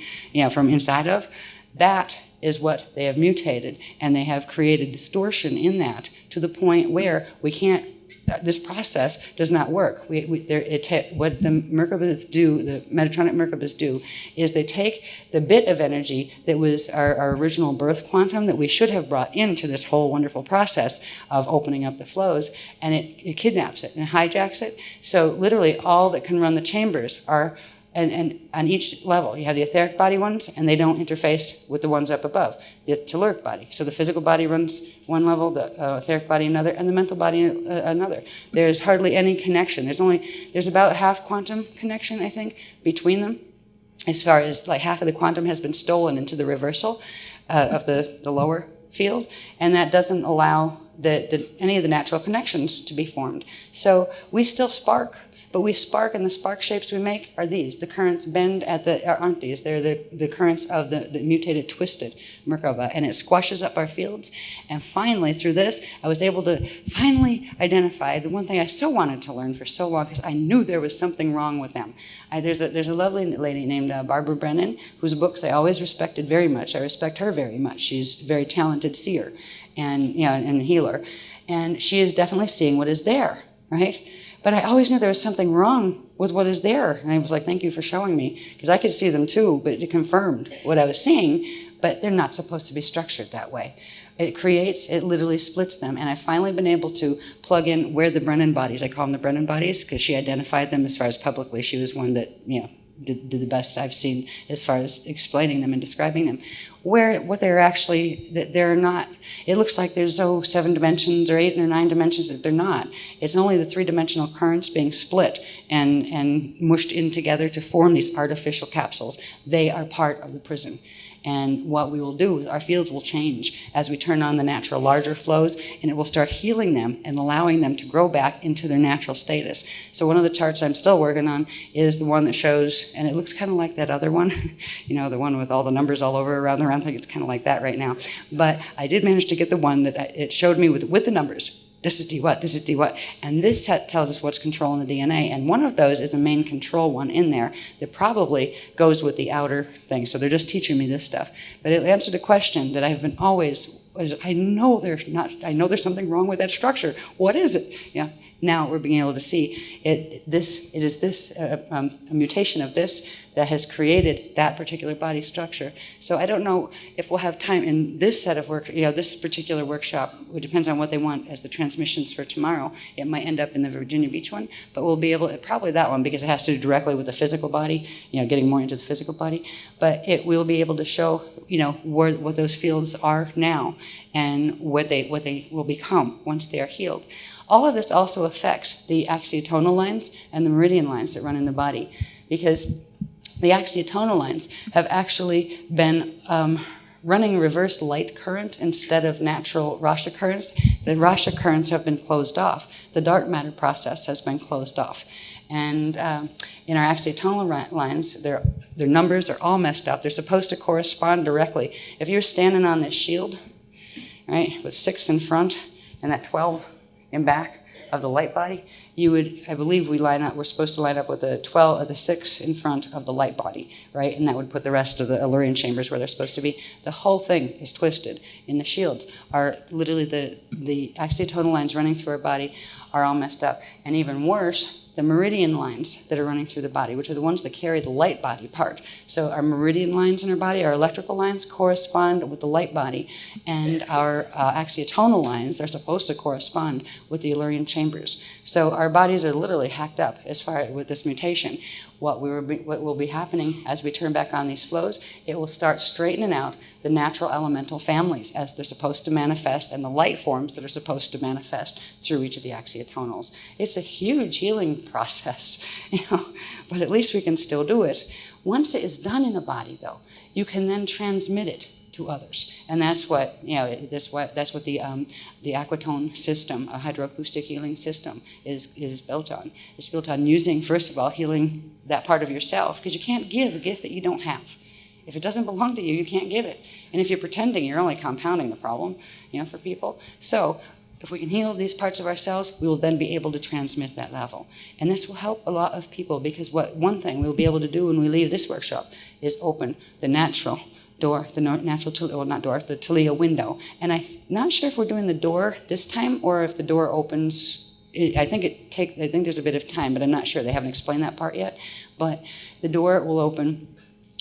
from inside of. That is what they have mutated, and they have created distortion in that to the point where we can't, this process does not work. What the Merkabas do, the Metatronic Merkabas do, is they take the bit of energy that was our original birth quantum that we should have brought into this whole wonderful process of opening up the flows, and it kidnaps it and hijacks it. So literally all that can run the chambers are, and on each level, you have the etheric body ones, and they don't interface with the ones up above, the telluric body. So the physical body runs one level, the etheric body another, and the mental body another. There's hardly any connection. There's about half quantum connection, I think, between them, as far as like half of the quantum has been stolen into the reversal of the lower field, and that doesn't allow any of the natural connections to be formed. So we still spark. But we spark, and the spark shapes we make are these. The currents bend aren't these. They're the currents of the mutated, twisted Merkaba, and it squashes up our fields. And finally, through this, I was able to finally identify the one thing I so wanted to learn for so long, because I knew there was something wrong with them. There's a lovely lady named Barbara Brennan, whose books I always respected very much. I respect her very much. She's a very talented seer and healer. And she is definitely seeing what is there, right? But I always knew there was something wrong with what is there. And I was like, thank you for showing me. Because I could see them too, but it confirmed what I was seeing. But they're not supposed to be structured that way. It literally splits them. And I've finally been able to plug in where the Brennan bodies, I call them the Brennan bodies, because she identified them as far as publicly. She was one that, did the best I've seen as far as explaining them and describing them. What they're actually, that they're not, it looks like there's 7 dimensions or 8 or 9 dimensions, that they're not. It's only the 3-dimensional currents being split and mushed in together to form these artificial capsules. They are part of the prison. And what we will do is our fields will change as we turn on the natural larger flows, and it will start healing them and allowing them to grow back into their natural status. So one of the charts I'm still working on is the one that shows, and it looks kind of like that other one, the one with all the numbers all over around the round. I think it's kind of like that right now. But I did manage to get the one that it showed me with the numbers. This is D what, this is D what. And this tells us what's controlling the DNA. And one of those is a main control one in there that probably goes with the outer thing. So they're just teaching me this stuff. But it answered a question that I've been always, I know there's something wrong with that structure. What is it? Yeah. Now we're being able to see it is this a mutation of this that has created that particular body structure. So I don't know if we'll have time in this set of work, this particular workshop. It depends on what they want as the transmissions for tomorrow. It might end up in the Virginia Beach one, but we'll be able to, probably that one, because it has to do directly with the physical body, getting more into the physical body. But we'll be able to show, what those fields are now and what they will become once they are healed. All of this also affects the axiotonal lines and the meridian lines that run in the body, because the axiotonal lines have actually been running reverse light current instead of natural Rasha currents. The Rasha currents have been closed off. The dark matter process has been closed off. And in our axiotonal lines, their numbers are all messed up. They're supposed to correspond directly. If you're standing on this shield, right, with 6 in front and that 12 in back of the light body, I believe we're supposed to line up with the 12 or the 6 in front of the light body, right? And that would put the rest of the Illyrian chambers where they're supposed to be. The whole thing is twisted. In the shields are literally the axiotonal lines running through our body are all messed up. And even worse the meridian lines that are running through the body, which are the ones that carry the light body part. So our meridian lines in our body, our electrical lines, correspond with the light body, and our axiotonal lines are supposed to correspond with the Illyrian chambers. So our bodies are literally hacked up as far with this mutation. What will be happening as we turn back on these flows, it will start straightening out the natural elemental families as they're supposed to manifest, and the light forms that are supposed to manifest through each of the axiotonals. It's a huge healing process, but at least we can still do it. Once it is done in a body, though, you can then transmit it to others, and that's what that's what the aquatone system, a hydroacoustic healing system, is built on. It's built on using, first of all, healing that part of yourself, because you can't give a gift that you don't have. If it doesn't belong to you, you can't give it, and if you're pretending, you're only compounding the problem, for people. So if we can heal these parts of ourselves, we will then be able to transmit that level. And this will help a lot of people, because one thing we'll be able to do when we leave this workshop is open the natural door, the natural, well, not door, the Talia window. And I'm not sure if we're doing the door this time or if the door opens. I think there's a bit of time, but I'm not sure. They haven't explained that part yet. But the door will open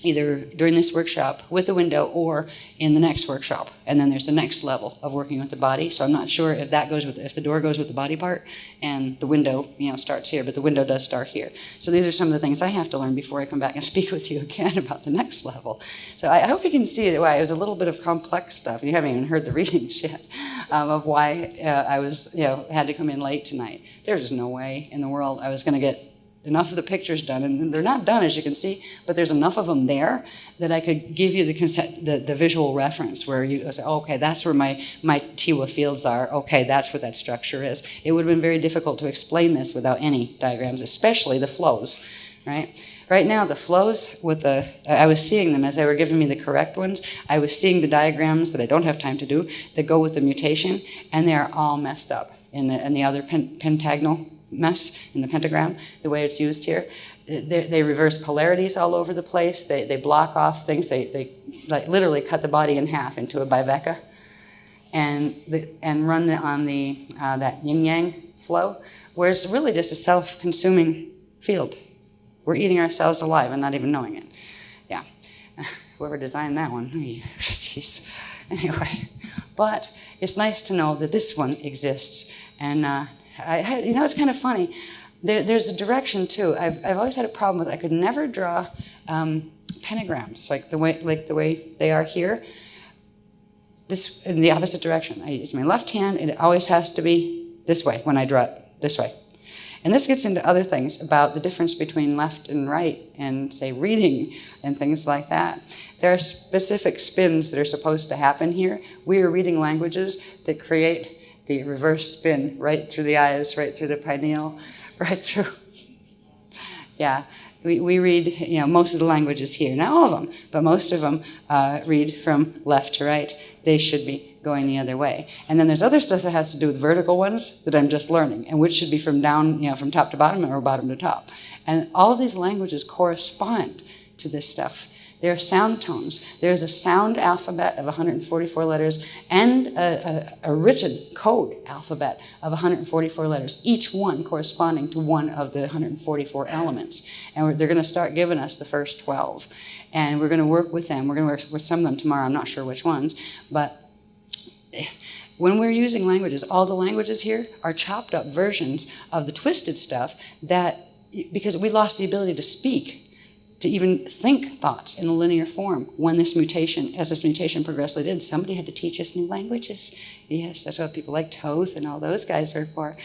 either during this workshop with the window or in the next workshop. And then there's the next level of working with the body. So I'm not sure if if the door goes with the body part and the window, starts here, but the window does start here. So these are some of the things I have to learn before I come back and speak with you again about the next level. So I hope you can see that it was a little bit of complex stuff. You haven't even heard the readings yet of why I was, had to come in late tonight. There's no way in the world I was going to get enough of the pictures done, and they're not done, as you can see, but there's enough of them there that I could give you the visual reference where you say, okay, that's where my Tiwa fields are. Okay, that's what that structure is. It would have been very difficult to explain this without any diagrams, especially the flows, right? Right now, the flows I was seeing them as they were giving me the correct ones. I was seeing the diagrams that I don't have time to do that go with the mutation, and they are all messed up in the other pentagonal mess in the pentagram, the way it's used here. They reverse polarities all over the place. They block off things. They like literally cut the body in half into a biveka, and run on that yin-yang flow, where it's really just a self-consuming field. We're eating ourselves alive and not even knowing it. Yeah. Whoever designed that one, jeez. Anyway, but it's nice to know that this one exists, and it's kind of funny. There's a direction too. I've always had a problem with. I could never draw pentagrams like the way they are here. This in the opposite direction. I use my left hand, and it always has to be this way when I draw it this way. And this gets into other things about the difference between left and right, and say reading and things like that. There are specific spins that are supposed to happen here. We are reading languages that create the reverse spin right through the eyes, right through the pineal, right through. Yeah, we read, most of the languages here. Not all of them, but most of them read from left to right. They should be going the other way. And then there's other stuff that has to do with vertical ones that I'm just learning, and which should be from down, from top to bottom or bottom to top. And all of these languages correspond to this stuff. There are sound tones. There's a sound alphabet of 144 letters and a written code alphabet of 144 letters, each one corresponding to one of the 144 elements. And they're going to start giving us the first 12. And we're going to work with them. We're going to work with some of them tomorrow. I'm not sure which ones. But when we're using languages, all the languages here are chopped up versions of the twisted stuff because we lost the ability to speak, to even think thoughts in a linear form when as this mutation progressively did. Somebody had to teach us new languages. Yes, that's what people like Toth and all those guys are for, right?